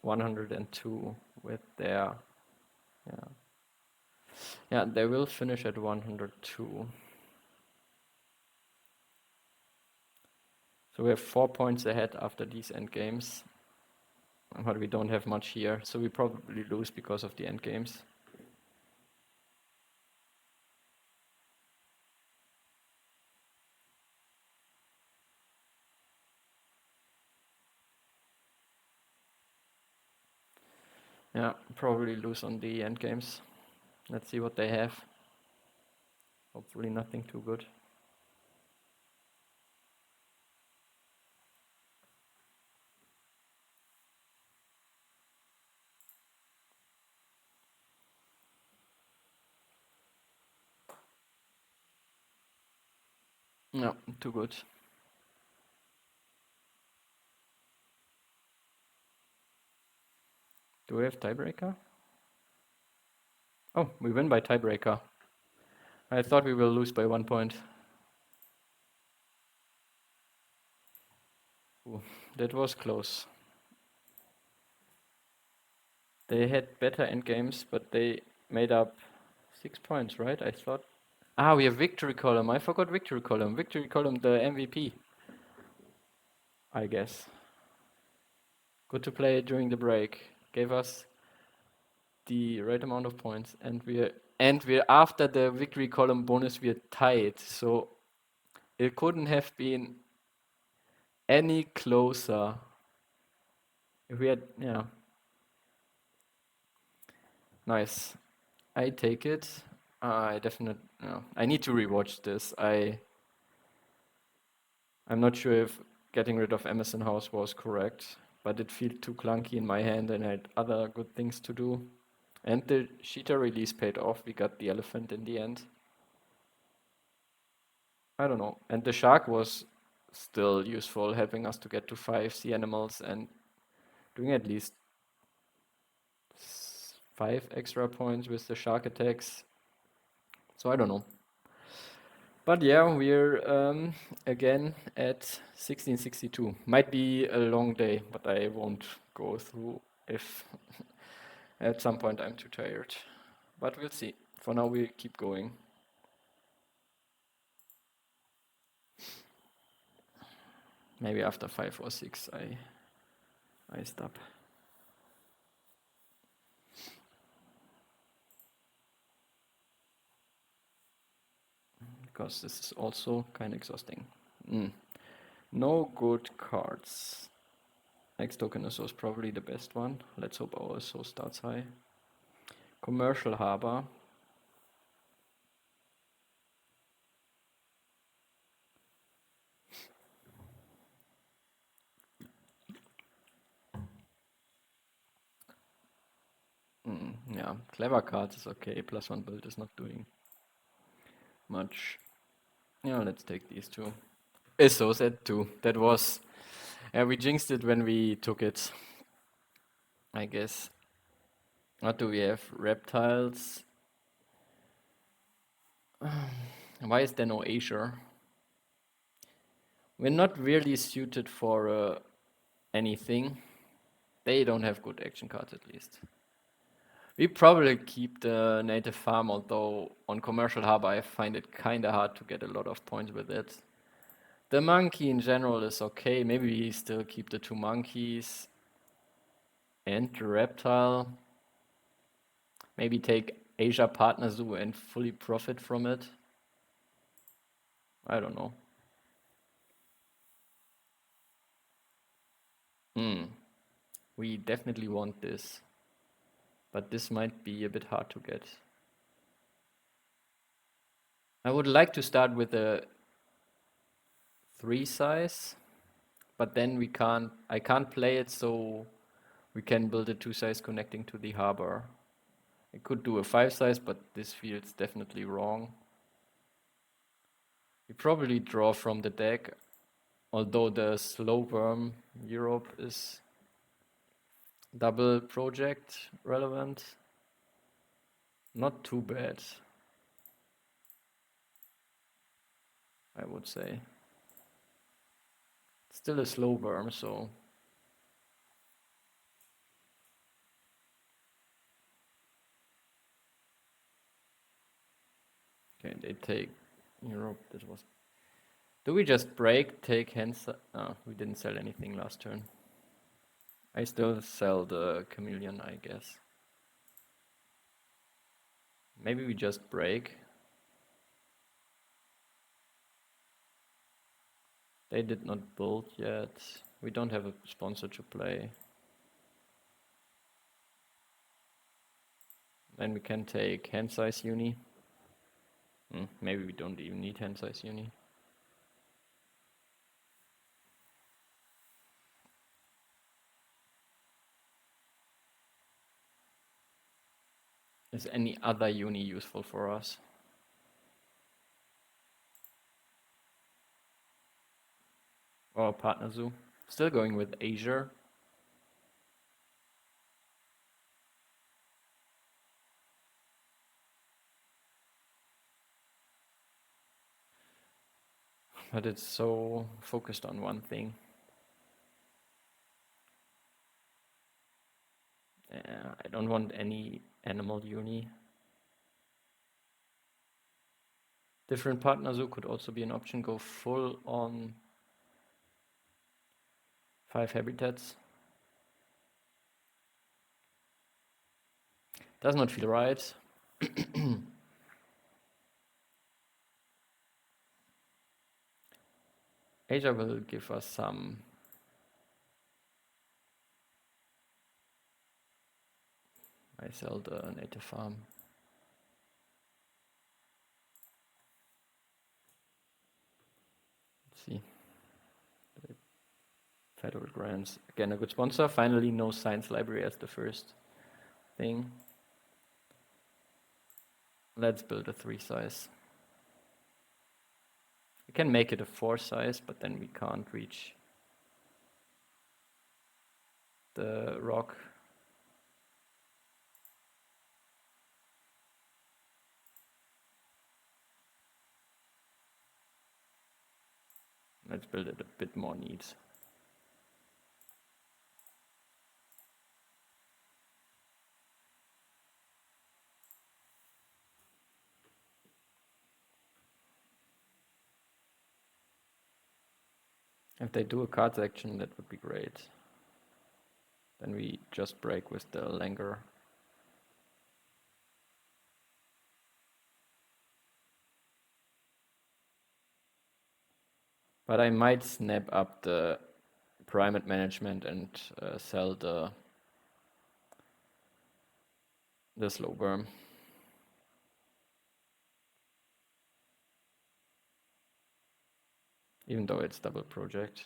102 with their, yeah, they will finish at 102. So we have 4 points ahead after these end games, but we don't have much here, so we probably lose because of the end games. Yeah, probably lose on the end games. Let's see what they have. Hopefully nothing too good. No, too good. Do we have tiebreaker? Oh, we win by tiebreaker. I thought we will lose by 1 point. Ooh, that was close. They had better endgames, but they made up 6 points, right? I thought. Ah, we have victory column. I forgot victory column. Victory column, the MVP, I guess. Good to play during the break. Gave us the right amount of points, and we're after the victory column bonus we're tied. So it couldn't have been any closer. If we had, yeah, nice. I take it. I definitely, no. I need to rewatch this. I'm not sure if getting rid of Emerson House was correct, but it felt too clunky in my hand and I had other good things to do. And the Cheetah release paid off. We got the elephant in the end. I don't know. And the shark was still useful, helping us to get to 5 sea animals and doing at least 5 extra points with the shark attacks. So I don't know. But yeah, we're again at 1662. Might be a long day, but I won't go through if at some point I'm too tired. But we'll see. For now, we keep going. Maybe after 5 or 6, I stop. Because this is also kind of exhausting. No good cards. Next token is probably the best one. Let's hope our SO starts high. Commercial Harbour. Yeah, clever cards is okay. +1 build is not doing much. Yeah, let's take these two. SO set 2. That was... we jinxed it when we took it, I guess. What do we have? Reptiles. Why is there no Asia? We're not really suited for anything. They don't have good action cards at least. We probably keep the native farm, although on Commercial Harbour I find it kinda hard to get a lot of points with it. The monkey in general is okay. Maybe we still keep the 2 monkeys and the reptile. Maybe take Asia Partner Zoo and fully profit from it. I don't know. We definitely want this, but this might be a bit hard to get. I would like to start with a 3 size, but then I can't play it so we can build a 2 size connecting to the harbor. I could do a 5 size, but this feels definitely wrong. We probably draw from the deck, although the slow worm Europe is double project relevant. Not too bad, I would say. Still a slow worm, so... Okay, they take Europe, that was... Do we just break, take hands? Oh, we didn't sell anything last turn. I still sell the chameleon, I guess. Maybe we just break. They did not build yet. We don't have a sponsor to play. Then we can take hand size uni. Maybe we don't even need hand size uni. Is any other uni useful for us? Or partner zoo. Still going with Asia. But it's so focused on one thing. I don't want any animal uni. Different partner zoo could also be an option. Go full on 5 habitats. Does not feel right. Asia will give us some. I sell the native farm. Let's see. Federal grants. Again, a good sponsor. Finally, no science library as the first thing. Let's build a 3 size. We can make it a 4 size, but then we can't reach the rock. Let's build it a bit more neat. If they do a cards action, that would be great. Then we just break with the Langer. But I might snap up the primate management and sell the slow worm. Even though it's double project.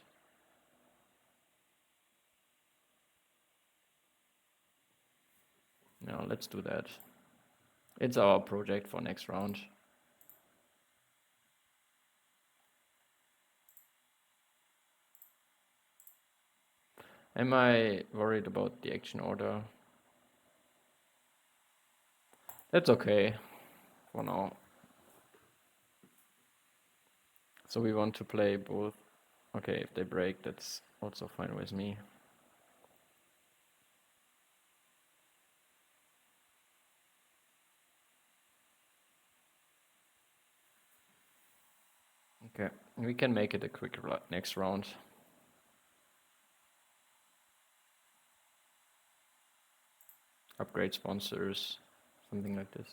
No, let's do that. It's our project for next round. Am I worried about the action order? That's okay for now. So we want to play both. Okay, if they break, that's also fine with me. Okay, we can make it a quick next round. Upgrade sponsors, something like this.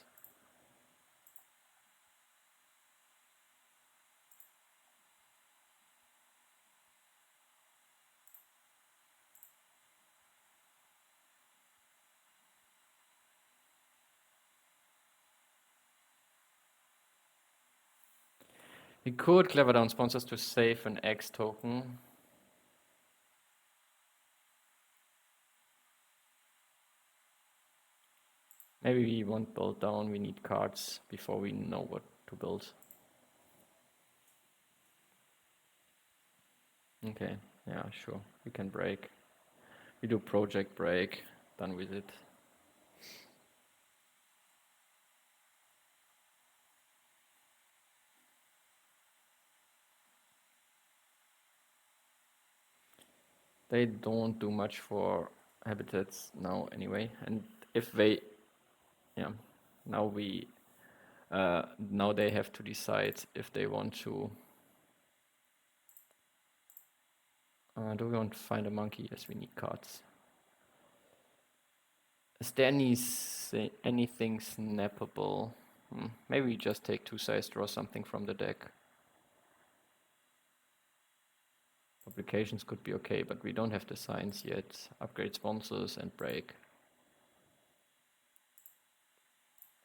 We could clever down sponsors to save an X token. Maybe we won't build down, we need cards before we know what to build. Okay, yeah, sure, we can break. We do project break, done with it. They don't do much for habitats now anyway, and if they, yeah, now they have to decide if they want to. Do we want to find a monkey? Yes, we need cards. Is there anything snappable? Maybe we just take 2 size, draw something from the deck. Publications could be okay, but we don't have the signs yet. Upgrade sponsors and break.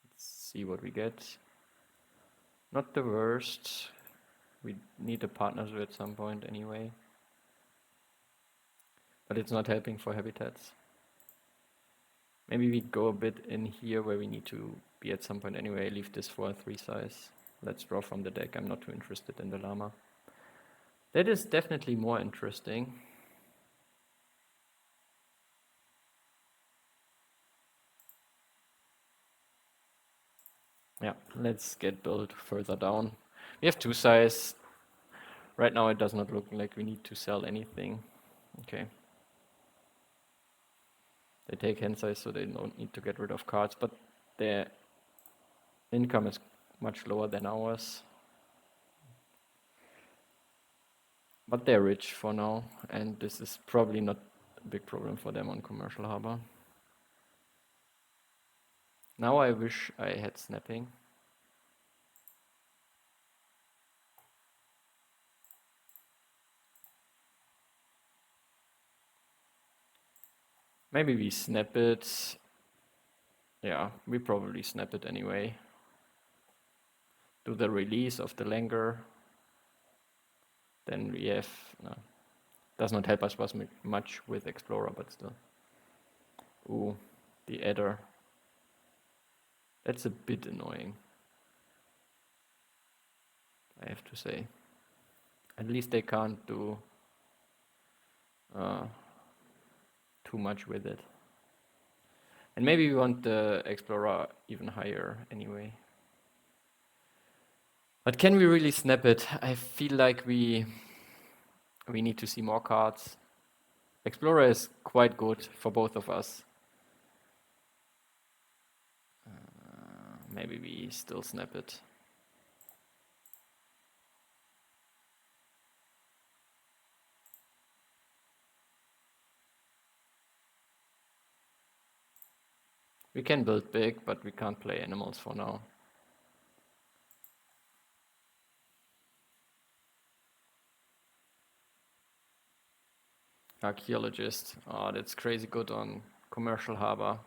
Let's see what we get. Not the worst. We need a partner at some point anyway. But it's not helping for habitats. Maybe we go a bit in here where we need to be at some point anyway. Leave this for a 3 size. Let's draw from the deck. I'm not too interested in the llama. That is definitely more interesting. Yeah, let's get built further down. We have 2 size. Right now it does not look like we need to sell anything. Okay. They take hand size, so they don't need to get rid of cards, but their income is much lower than ours. But they're rich for now, and this is probably not a big problem for them on Commercial Harbour. Now I wish I had snapping. Maybe we snap it. Yeah, we probably snap it anyway. Do the release of the Langer. Then we have... No, does not help us much with Explorer, but still. Ooh, the adder. That's a bit annoying, I have to say. At least they can't do too much with it. And maybe we want the Explorer even higher anyway. But can we really snap it? I feel like we need to see more cards. Explorer is quite good for both of us. Maybe we still snap it. We can build big, but we can't play animals for now. Archeologist. Oh, that's crazy good on Commercial Harbour.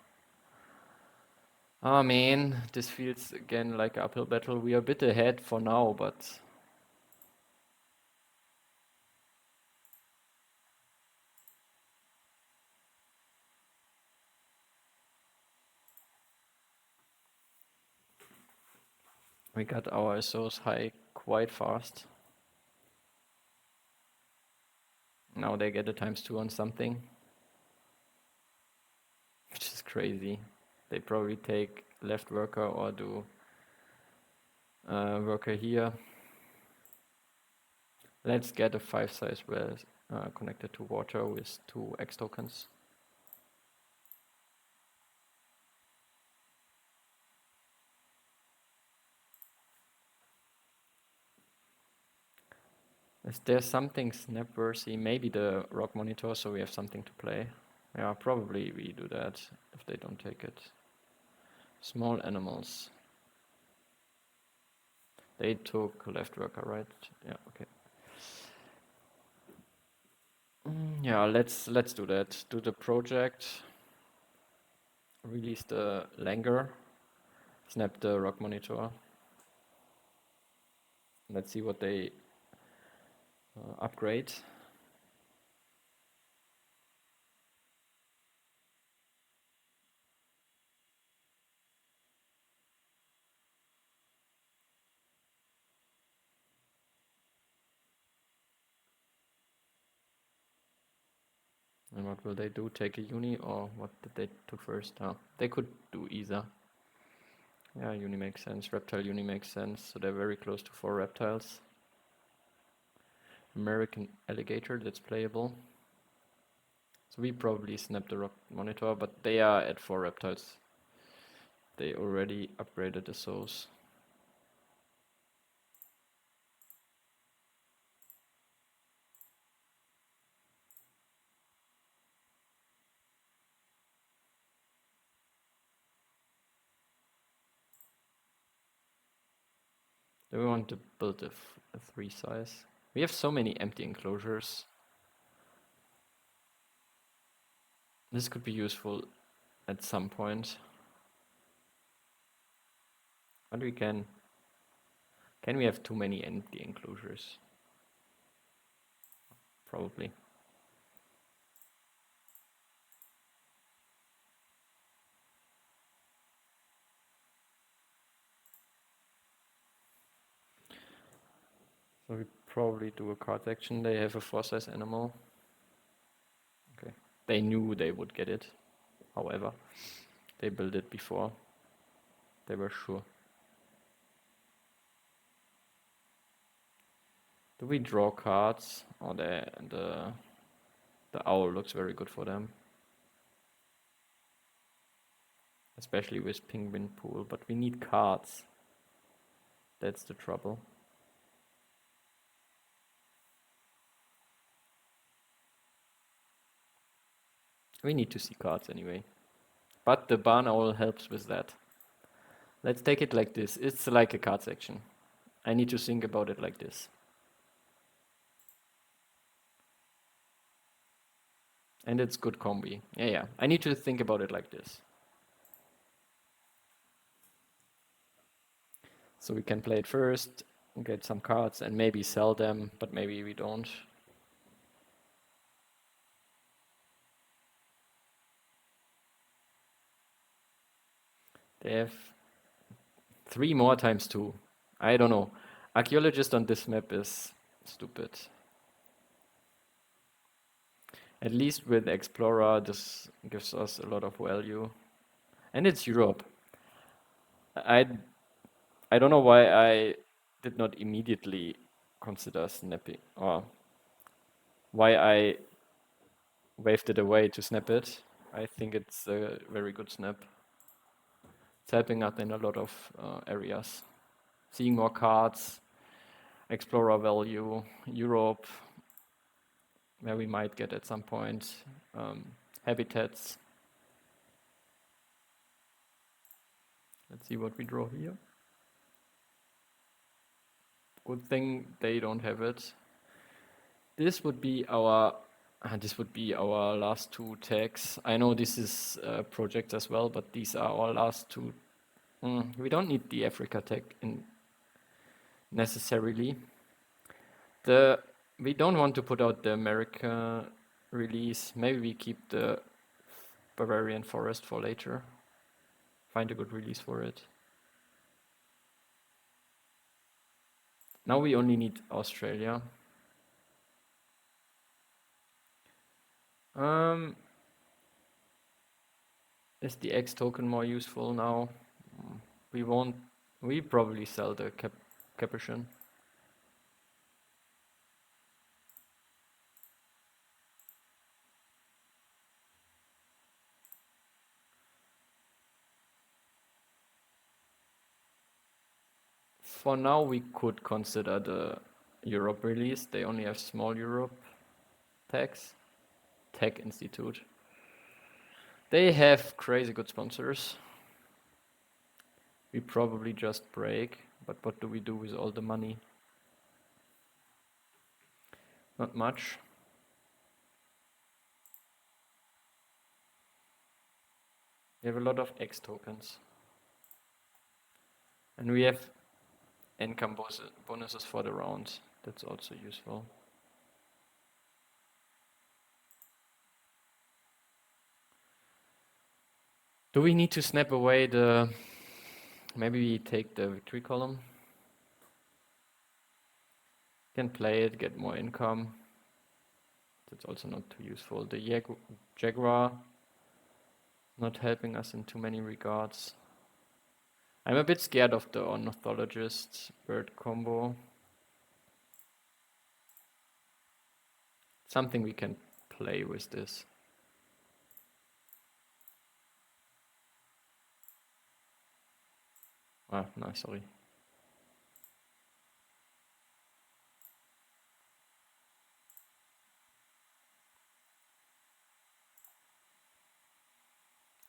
Oh man, this feels again like an uphill battle. We are a bit ahead for now, but we got our SOs high quite fast. Now they get a ×2 on something, which is crazy. They probably take left worker or do worker here. Let's get a 5 size well connected to water with 2 X tokens. Is there something snap-worthy? Maybe the rock monitor, so we have something to play. Yeah, probably we do that if they don't take it. Small animals. They took left worker, right? Yeah, okay. Yeah, let's do that. Do the project. Release the Langer. Snap the rock monitor. Let's see what they upgrade. And what will they do? Take a uni, or what did they took first? Oh, they could do either. Yeah, uni makes sense. Reptile uni makes sense. So they're very close to 4 reptiles. American alligator, that's playable. So we probably snap the rock monitor, but they are at 4 reptiles. They already upgraded the souls. Do we want to build a 3 size? We have so many empty enclosures. This could be useful at some point. But we can we have too many empty enclosures? Probably. So we probably do a card action. They have a 4-size animal. Okay. They knew they would get it. However, they built it before. They were sure. Do we draw cards? Oh, the owl looks very good for them. Especially with Penguin Pool, but we need cards. That's the trouble. We need to see cards anyway. But the barn owl helps with that. Let's take it like this. It's like a card section. I need to think about it like this. And it's good combi. Yeah. I need to think about it like this. So we can play it first, get some cards, and maybe sell them, but maybe we don't. They have 3 more times 2. I don't know. Archeologist on this map is stupid. At least with Explorer, this gives us a lot of value. And it's Europe. I don't know why I did not immediately consider snapping, or why I waved it away to snap it. I think it's a very good snap. It's helping us in a lot of areas. Seeing more cards, Explorer value, Europe, where we might get at some point, habitats. Let's see what we draw here. Good thing they don't have it. This would be our last 2 tags. I know this is projects as well, but these are our last 2. We don't need the Africa tag necessarily. We don't want to put out the America release. Maybe we keep the Bavarian Forest for later. Find a good release for it. Now we only need Australia. Is the X token more useful now? We probably sell the Capuchin. For now, we could consider the Europe release. They only have small Europe tags. Tech Institute. They have crazy good sponsors. We probably just break, but what do we do with all the money? Not much. We have a lot of X tokens. And we have income bonuses for the round. That's also useful. Do we need to snap away the... Maybe we take the victory column. Can play it, get more income. That's also not too useful. The Jaguar not helping us in too many regards. I'm a bit scared of the Ornithologist bird combo. Something we can play with this. Ah, no, sorry.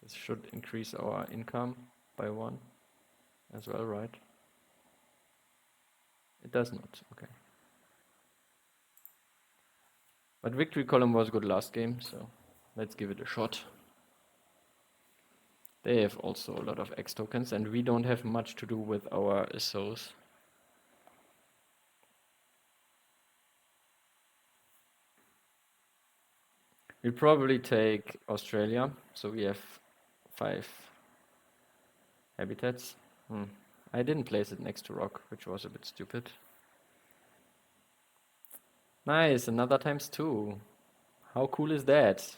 This should increase our income by 1 as well, right? It does not, okay. But victory column was good last game, so let's give it a shot. They have also a lot of X tokens, and we don't have much to do with our SOs. We'll probably take Australia, so we have 5 habitats. I didn't place it next to rock, which was a bit stupid. Nice, another times 2. How cool is that?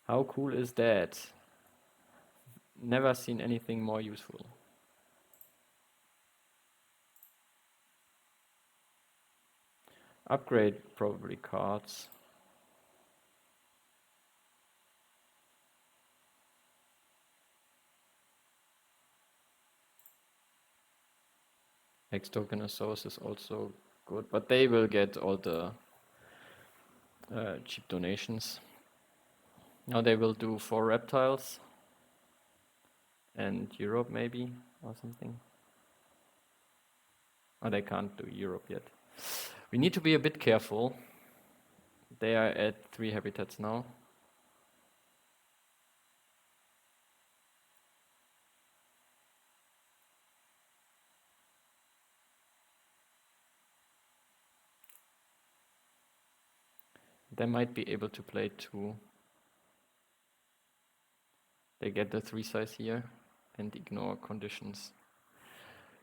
How cool is that? Never seen anything more useful. Upgrade probably cards. Hex token as source is also good, but they will get all the cheap donations. Now they will do 4 reptiles and Europe maybe or something. Oh, they can't do Europe yet. We need to be a bit careful. They are at 3 habitats now. They might be able to play 2. They get the 3 size here and ignore conditions.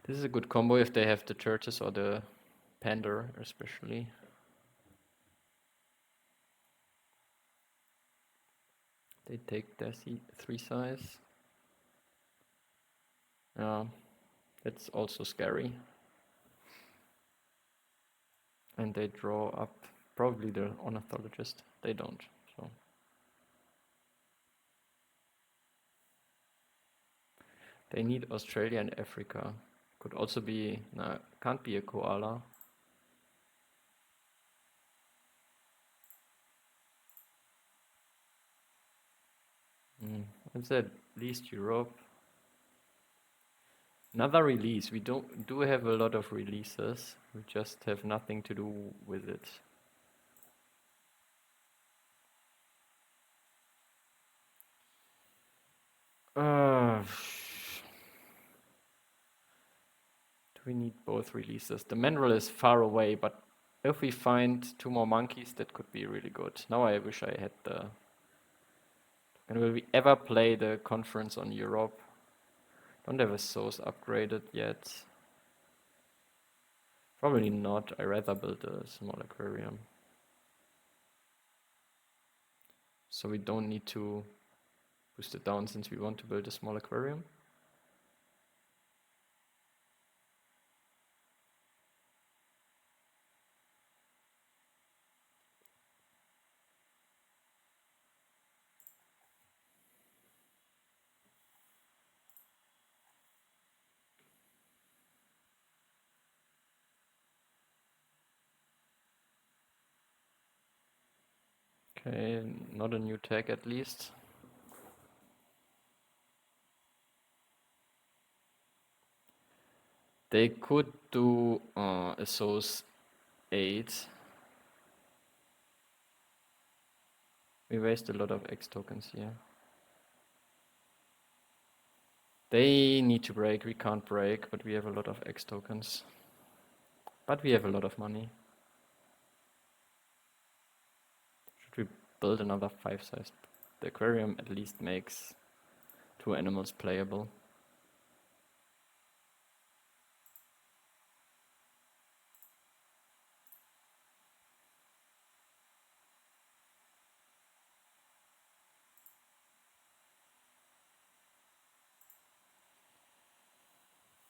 This is a good combo if they have the tortoise or the panda especially. They take their 3 size. Yeah, that's also scary. And they draw up probably the ornithologist. They don't, so. They need Australia and Africa. Could also be, no, can't be a koala. It's at least Europe. Another release. We do have a lot of releases. We just have nothing to do with it. Do we need both releases? The mineral is far away, but if we find 2 more monkeys, that could be really good. Now I wish I had the... And will we ever play the conference on Europe? Don't have a source upgraded yet. Probably not. I rather build a small aquarium. So we don't need to boost it down since we want to build a small aquarium. Okay, not a new tag at least. They could do a source 8. We waste a lot of X tokens here. They need to break, we can't break, but we have a lot of X tokens. But we have a lot of money. Should we build another 5 size? The aquarium at least makes 2 animals playable.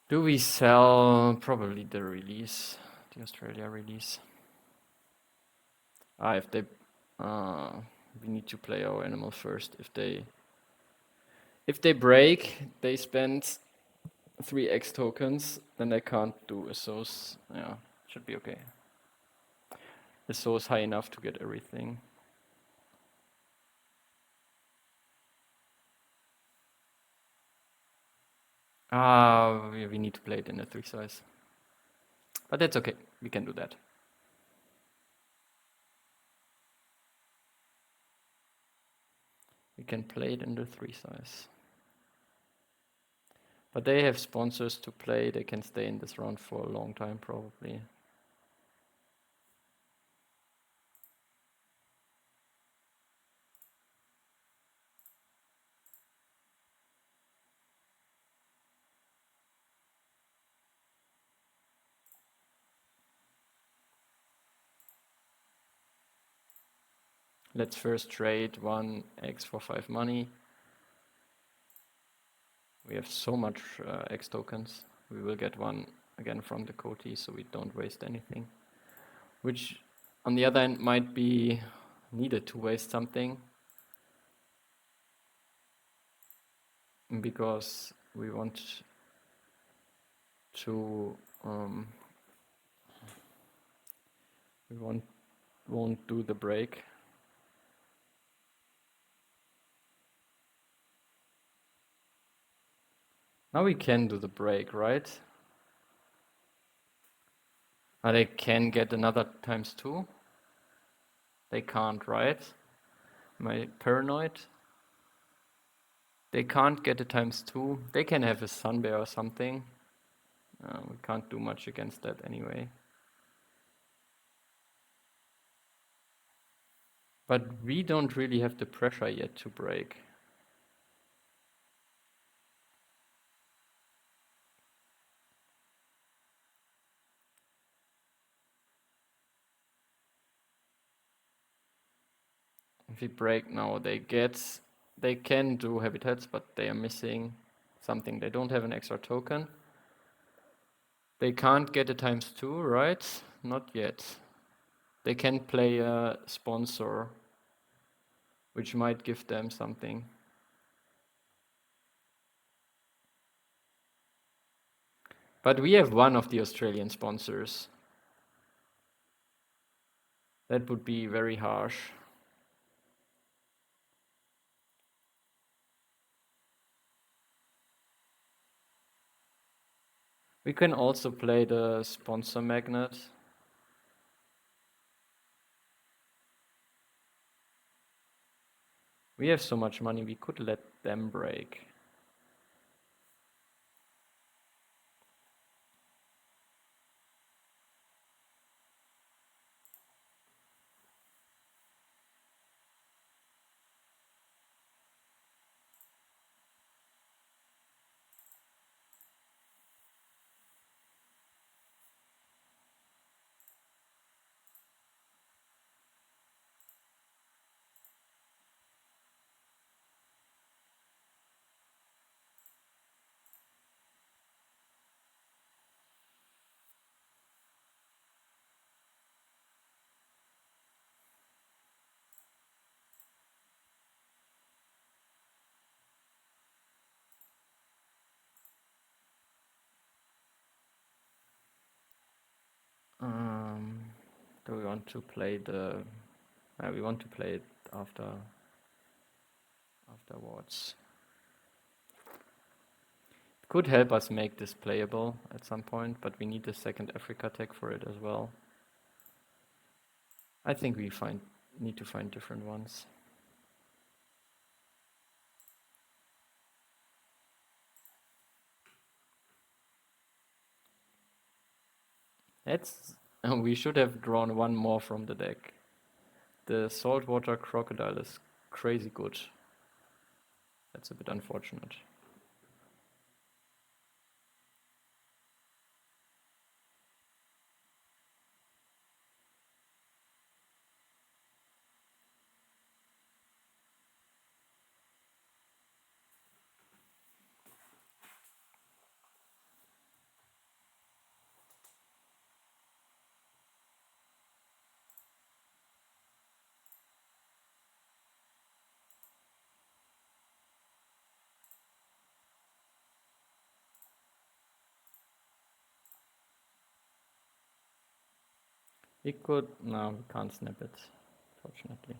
Do we sell probably the release, the Australia release? If they, we need to play our animal first. If they break, they spend 3 X tokens, then they can't do a source. Yeah, should be okay. The source high enough to get everything. We need to play it in a 3 size. But that's okay, we can do that. We can play it in the 3 size. But they have sponsors to play, they can stay in this round for a long time probably. Let's first trade 1x for 5 money. We have so much X tokens. We will get one again from the Coty, so we don't waste anything. Which, on the other hand, might be needed to waste something. Because we want to, we won't do the break. Now we can do the break, right? Now they can get another ×2. They can't, right? Am I paranoid? They can't get a ×2. They can have a sun bear or something. We can't do much against that anyway. But we don't really have the pressure yet to break. If we break now, they can do habitats, but they are missing something. They don't have an extra token. They can't get a ×2, right? Not yet. They can play a sponsor, which might give them something. But we have one of the Australian sponsors. That would be very harsh. We can also play the sponsor magnet. We have so much money, we could let them break. Do we want to play the... we want to play it afterwards. It could help us make this playable at some point, but we need a second Africa tag for it as well. I think we need to find different ones. We should have drawn one more from the deck. The saltwater crocodile is crazy good. That's a bit unfortunate. No, we can't snap it, fortunately.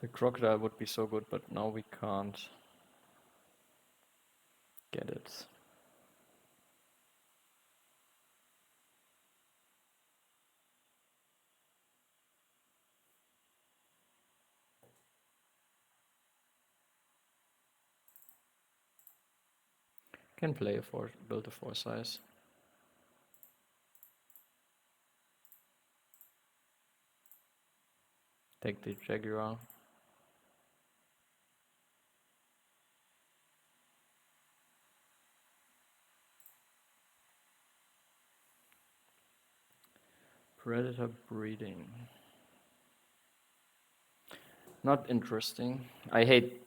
The crocodile would be so good, but now we can't get it. Can play a 4, build a 4 size. Take the Jaguar. Predator breeding. Not interesting. I hate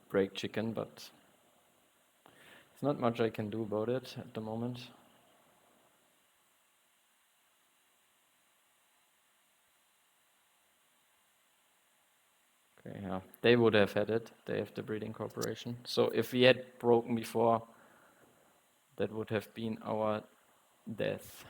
break chicken, but there's not much I can do about it at the moment. Okay, yeah, they would have had it. They have the breeding corporation. So if we had broken before, that would have been our death.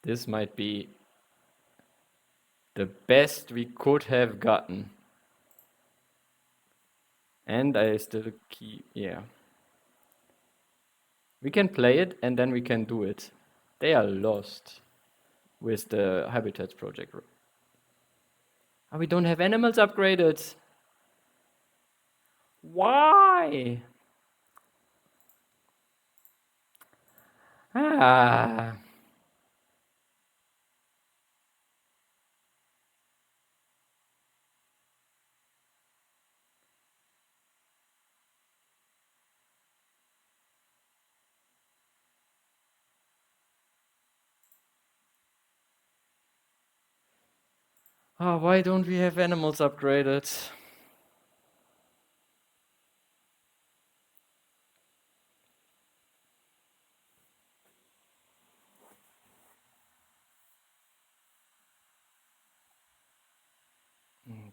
This might be the best we could have gotten. And I still keep, yeah. We can play it and then we can do it. They are lost with the Habitats project. Oh, we don't have animals upgraded. Why? Ah. Oh, why don't we have animals upgraded?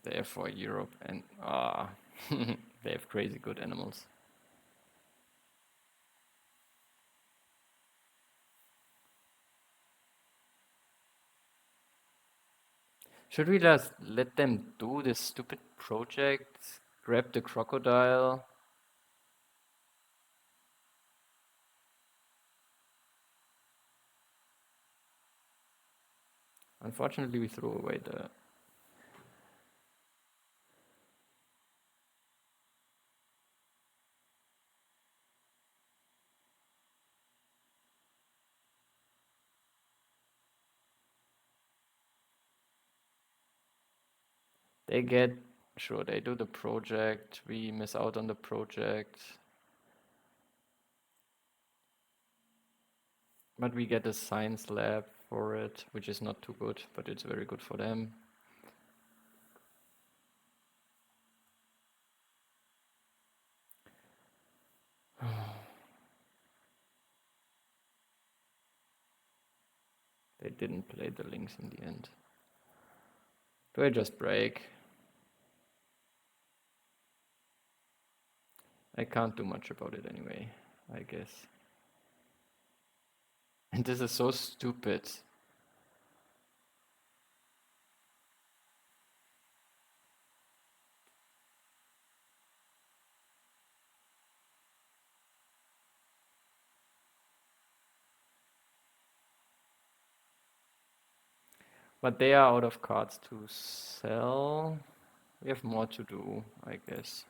They're for Europe and they have crazy good animals. Should we just let them do this stupid project? Grab the crocodile? Unfortunately, we threw away the... They get... Sure, they do the project. We miss out on the project. But we get a science lab for it, which is not too good, but it's very good for them. They didn't play the links in the end. Do I just break? I can't do much about it anyway, I guess. And this is so stupid. But they are out of cards to sell. We have more to do, I guess.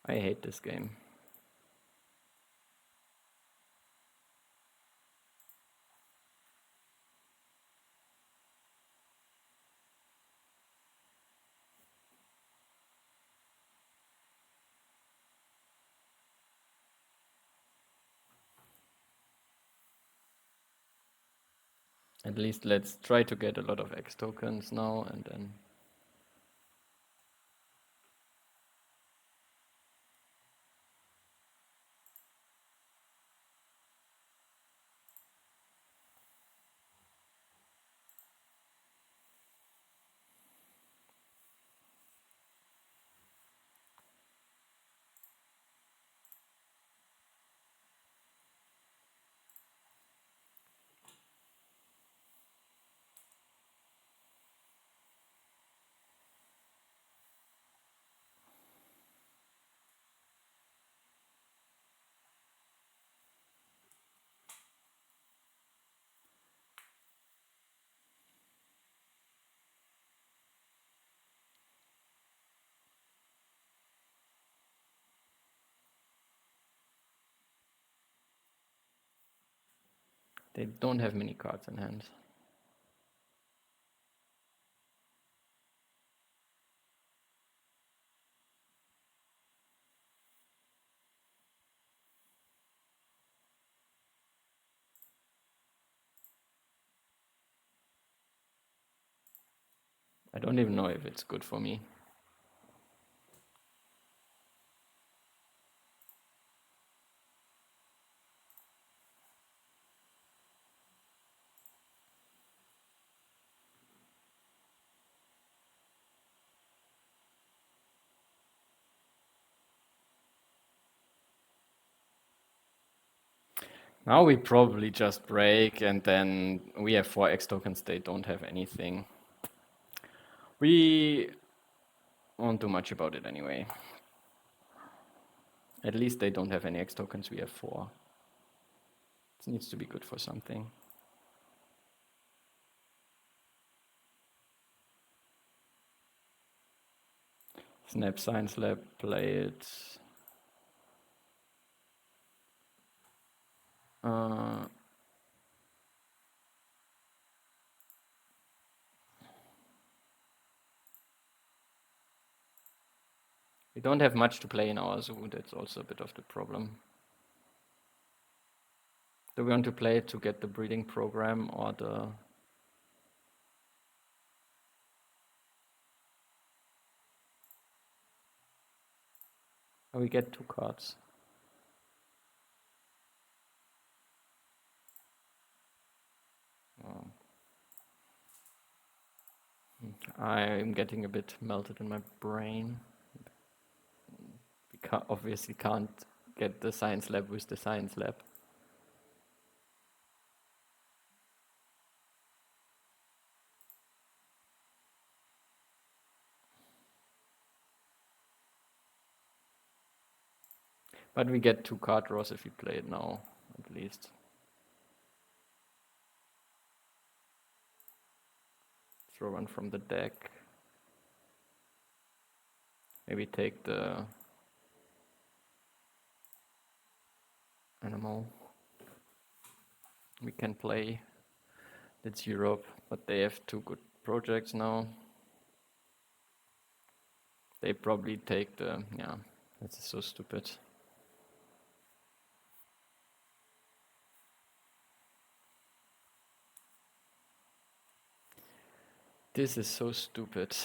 I hate this game. At least let's try to get a lot of X tokens now and then. They don't have many cards in hand. I don't even know if it's good for me. Now we probably just break, and then we have 4 X tokens, they don't have anything. We won't do much about it anyway. At least they don't have any X tokens, we have 4. It needs to be good for something. Snap Science Lab, play it. We don't have much to play in our zoo, that's also a bit of the problem. Do we want to play it to get the breeding program or the... Oh, we get 2 cards. Oh. I'm getting a bit melted in my brain. We obviously can't get the science lab with the science lab. But we get 2 card draws if we play it now, at least. Throw one from the deck. Maybe take the animal. We can play. That's Europe, but they have 2 good projects now. They probably take the... yeah, that's so stupid. This is so stupid.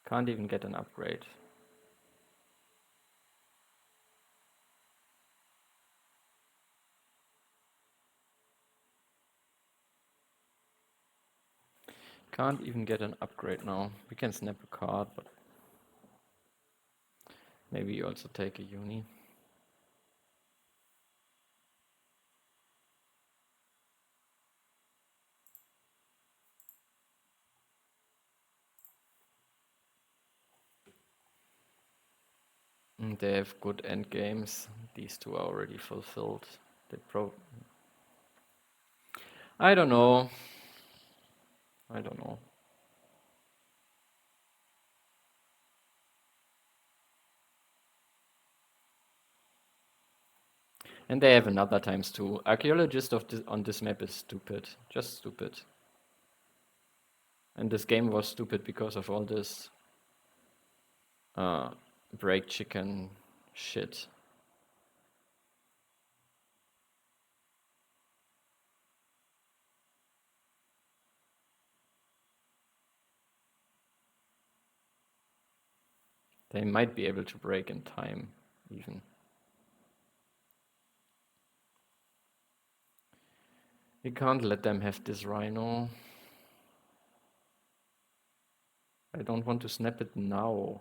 Can't even get an upgrade. Can't even get an upgrade now. We can snap a card, but maybe also take a uni. They have good end games. These 2 are already fulfilled. They I don't know. I don't know. And they have another times 2. Archeologist on this map is stupid. Just stupid. And this game was stupid because of all this break chicken shit. They might be able to break in time, even. We can't let them have this rhino. I don't want to snap it now.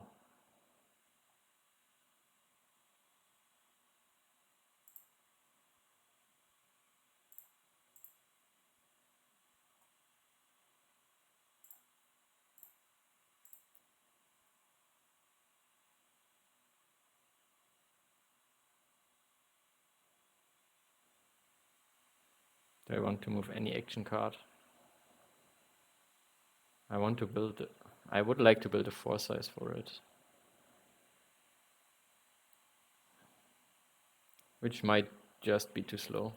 I want to move any action card. I want to build it. I would like to build a 4 size for it. Which might just be too slow.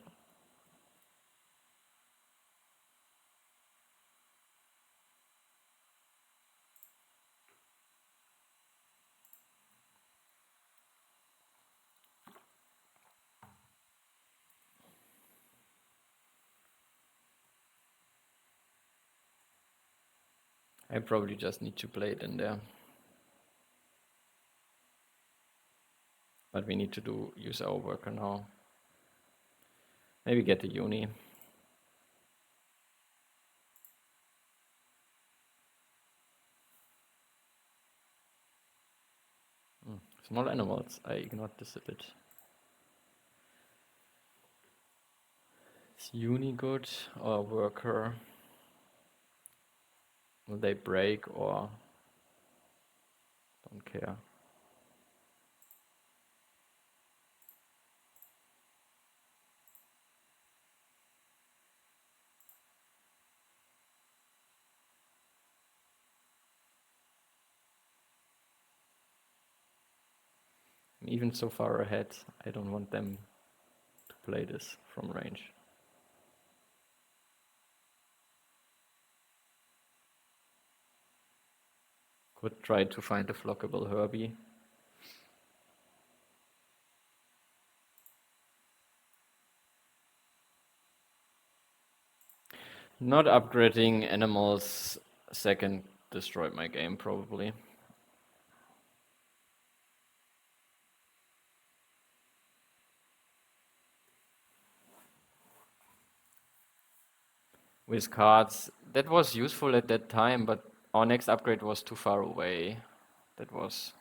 I probably just need to play it in there. But we need to use our worker now. Maybe get a uni. Small animals, I ignored this a bit. Is uni good or worker? Will they break or don't care? I'm even so far ahead, I don't want them to play this from range. Could try to find a flockable Herbie. Not upgrading animals second destroyed my game probably. With cards, that was useful at that time, but our next upgrade was too far away. That was.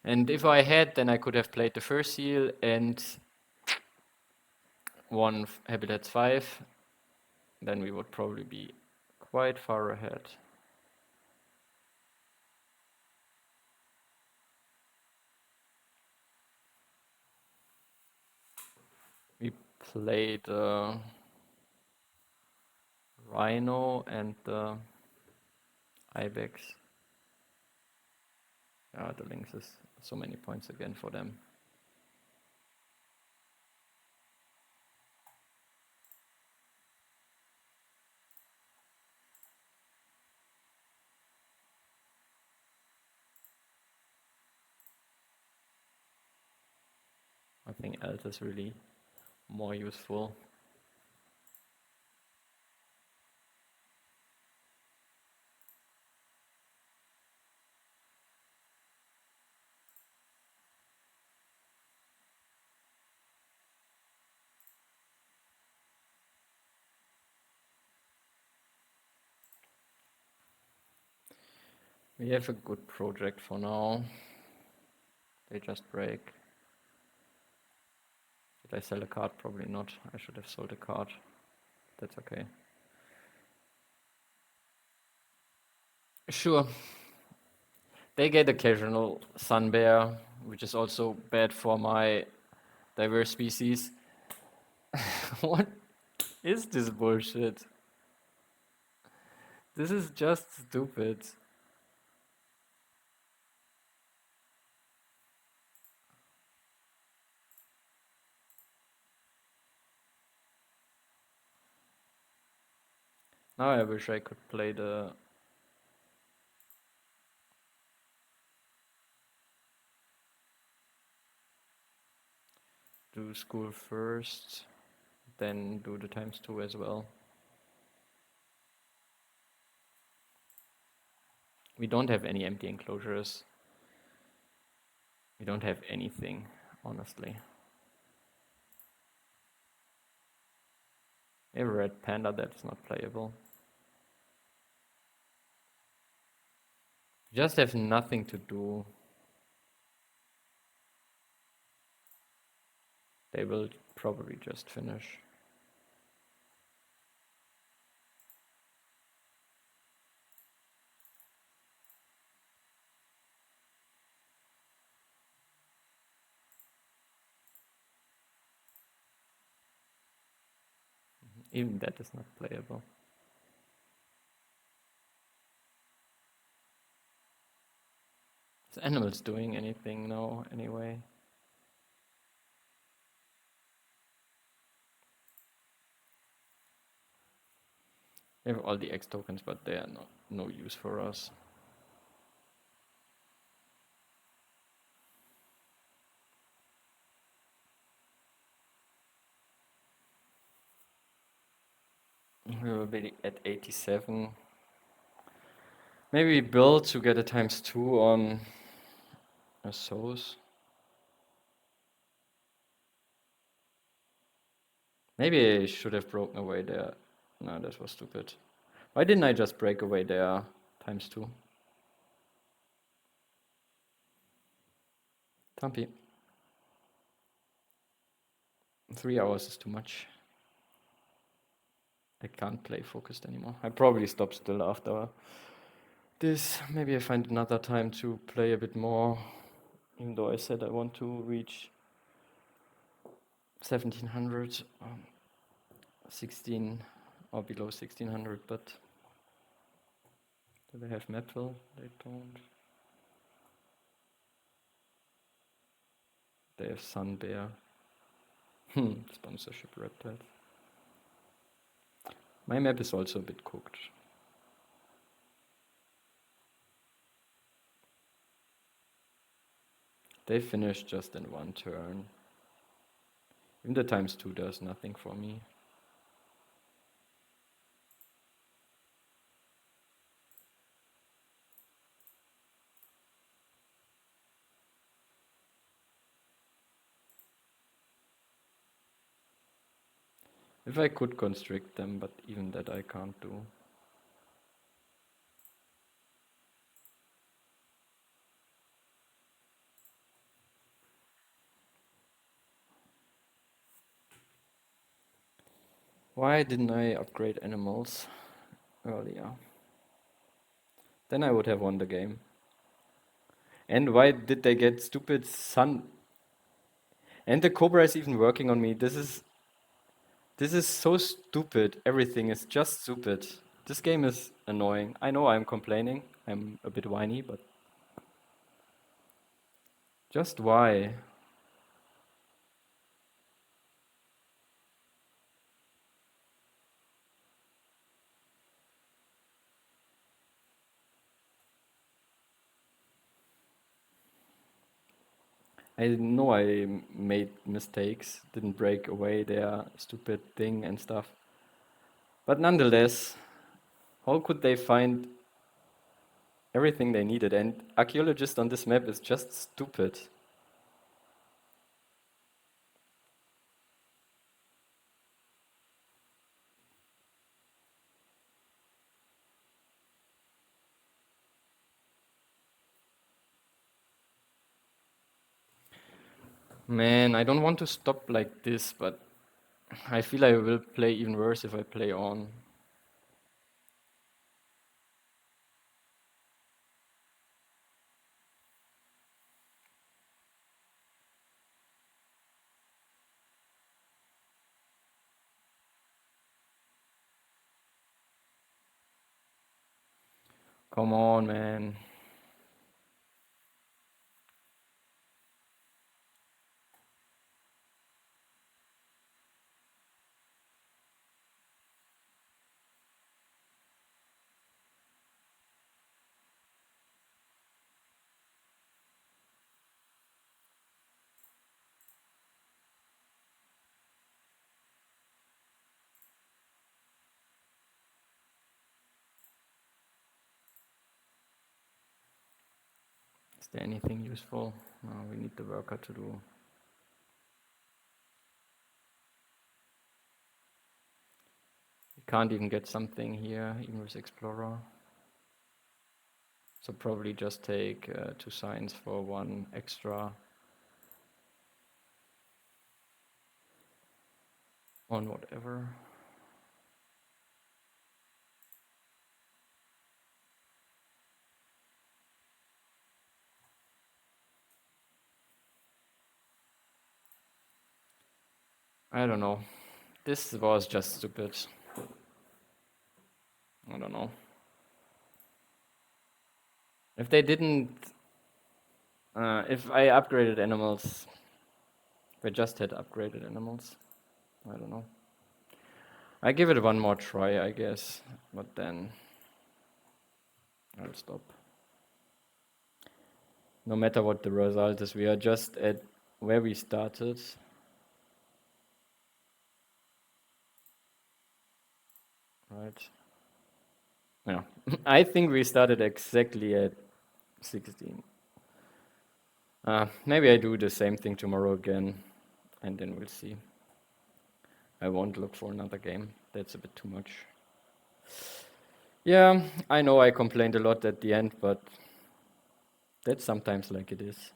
And if I had, then I could have played the first seal and won Habitats 5. Then we would probably be quite far ahead. We played Rhino and the Ibex. Yeah, the Lynx is so many points again for them. I think Alt is really more useful. We have a good project for now. They just break. Did I sell a card? Probably not. I should have sold a card. That's okay. Sure. They get occasional sun bear, which is also bad for my diverse species. What is this bullshit? This is just stupid. Now I wish I could play the do school first, then do the ×2 as well. We don't have any empty enclosures. We don't have anything, honestly. We have a red panda that's not playable. We just have nothing to do. They will probably just finish. Even that is not playable. Is animals doing anything now anyway? We have all the X tokens, but they are no use for us. We will be at 87. Maybe build to get a ×2 on a source. Maybe I should have broken away there. No, that was stupid. Why didn't I just break away there ×2? Tumpy. 3 hours is too much. I can't play focused anymore. I probably stop still after this. Maybe I find another time to play a bit more, even though I said I want to reach 1700, 16 or below 1600, but do they have metal? They don't. They have Sun Bear. Sponsorship reptile. My map is also a bit cooked. They finished just in one turn. Even the ×2 does nothing for me. If I could constrict them, but even that I can't do. Why didn't I upgrade animals earlier? Then I would have won the game. And why did they get stupid sun? And the Cobra is even working on me. This is so stupid. Everything is just stupid. This game is annoying. I know I'm complaining. I'm a bit whiny, but just why? I know I made mistakes, didn't break away their stupid thing and stuff. But nonetheless, how could they find everything they needed? And Archeologist on this map is just stupid. Man, I don't want to stop like this, but I feel I will play even worse if I play on. Come on, man. Is there anything useful? No, we need the worker to do. We can't even get something here, even with Explorer. So probably just take 2 signs for 1 extra on whatever. I don't know. This was just stupid. I don't know. If they didn't... if I upgraded animals... If I just had upgraded animals, I don't know. I give it one more try, I guess, but then I'll stop. No matter what the result is, we are just at where we started. Right. Yeah, I think we started exactly at 16. Maybe I do the same thing tomorrow again, and then we'll see. I won't look for another game. That's a bit too much. Yeah, I know I complained a lot at the end, but that's sometimes like it is.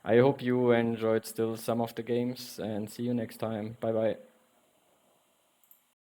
I hope you enjoyed still some of the games, and see you next time. Bye bye.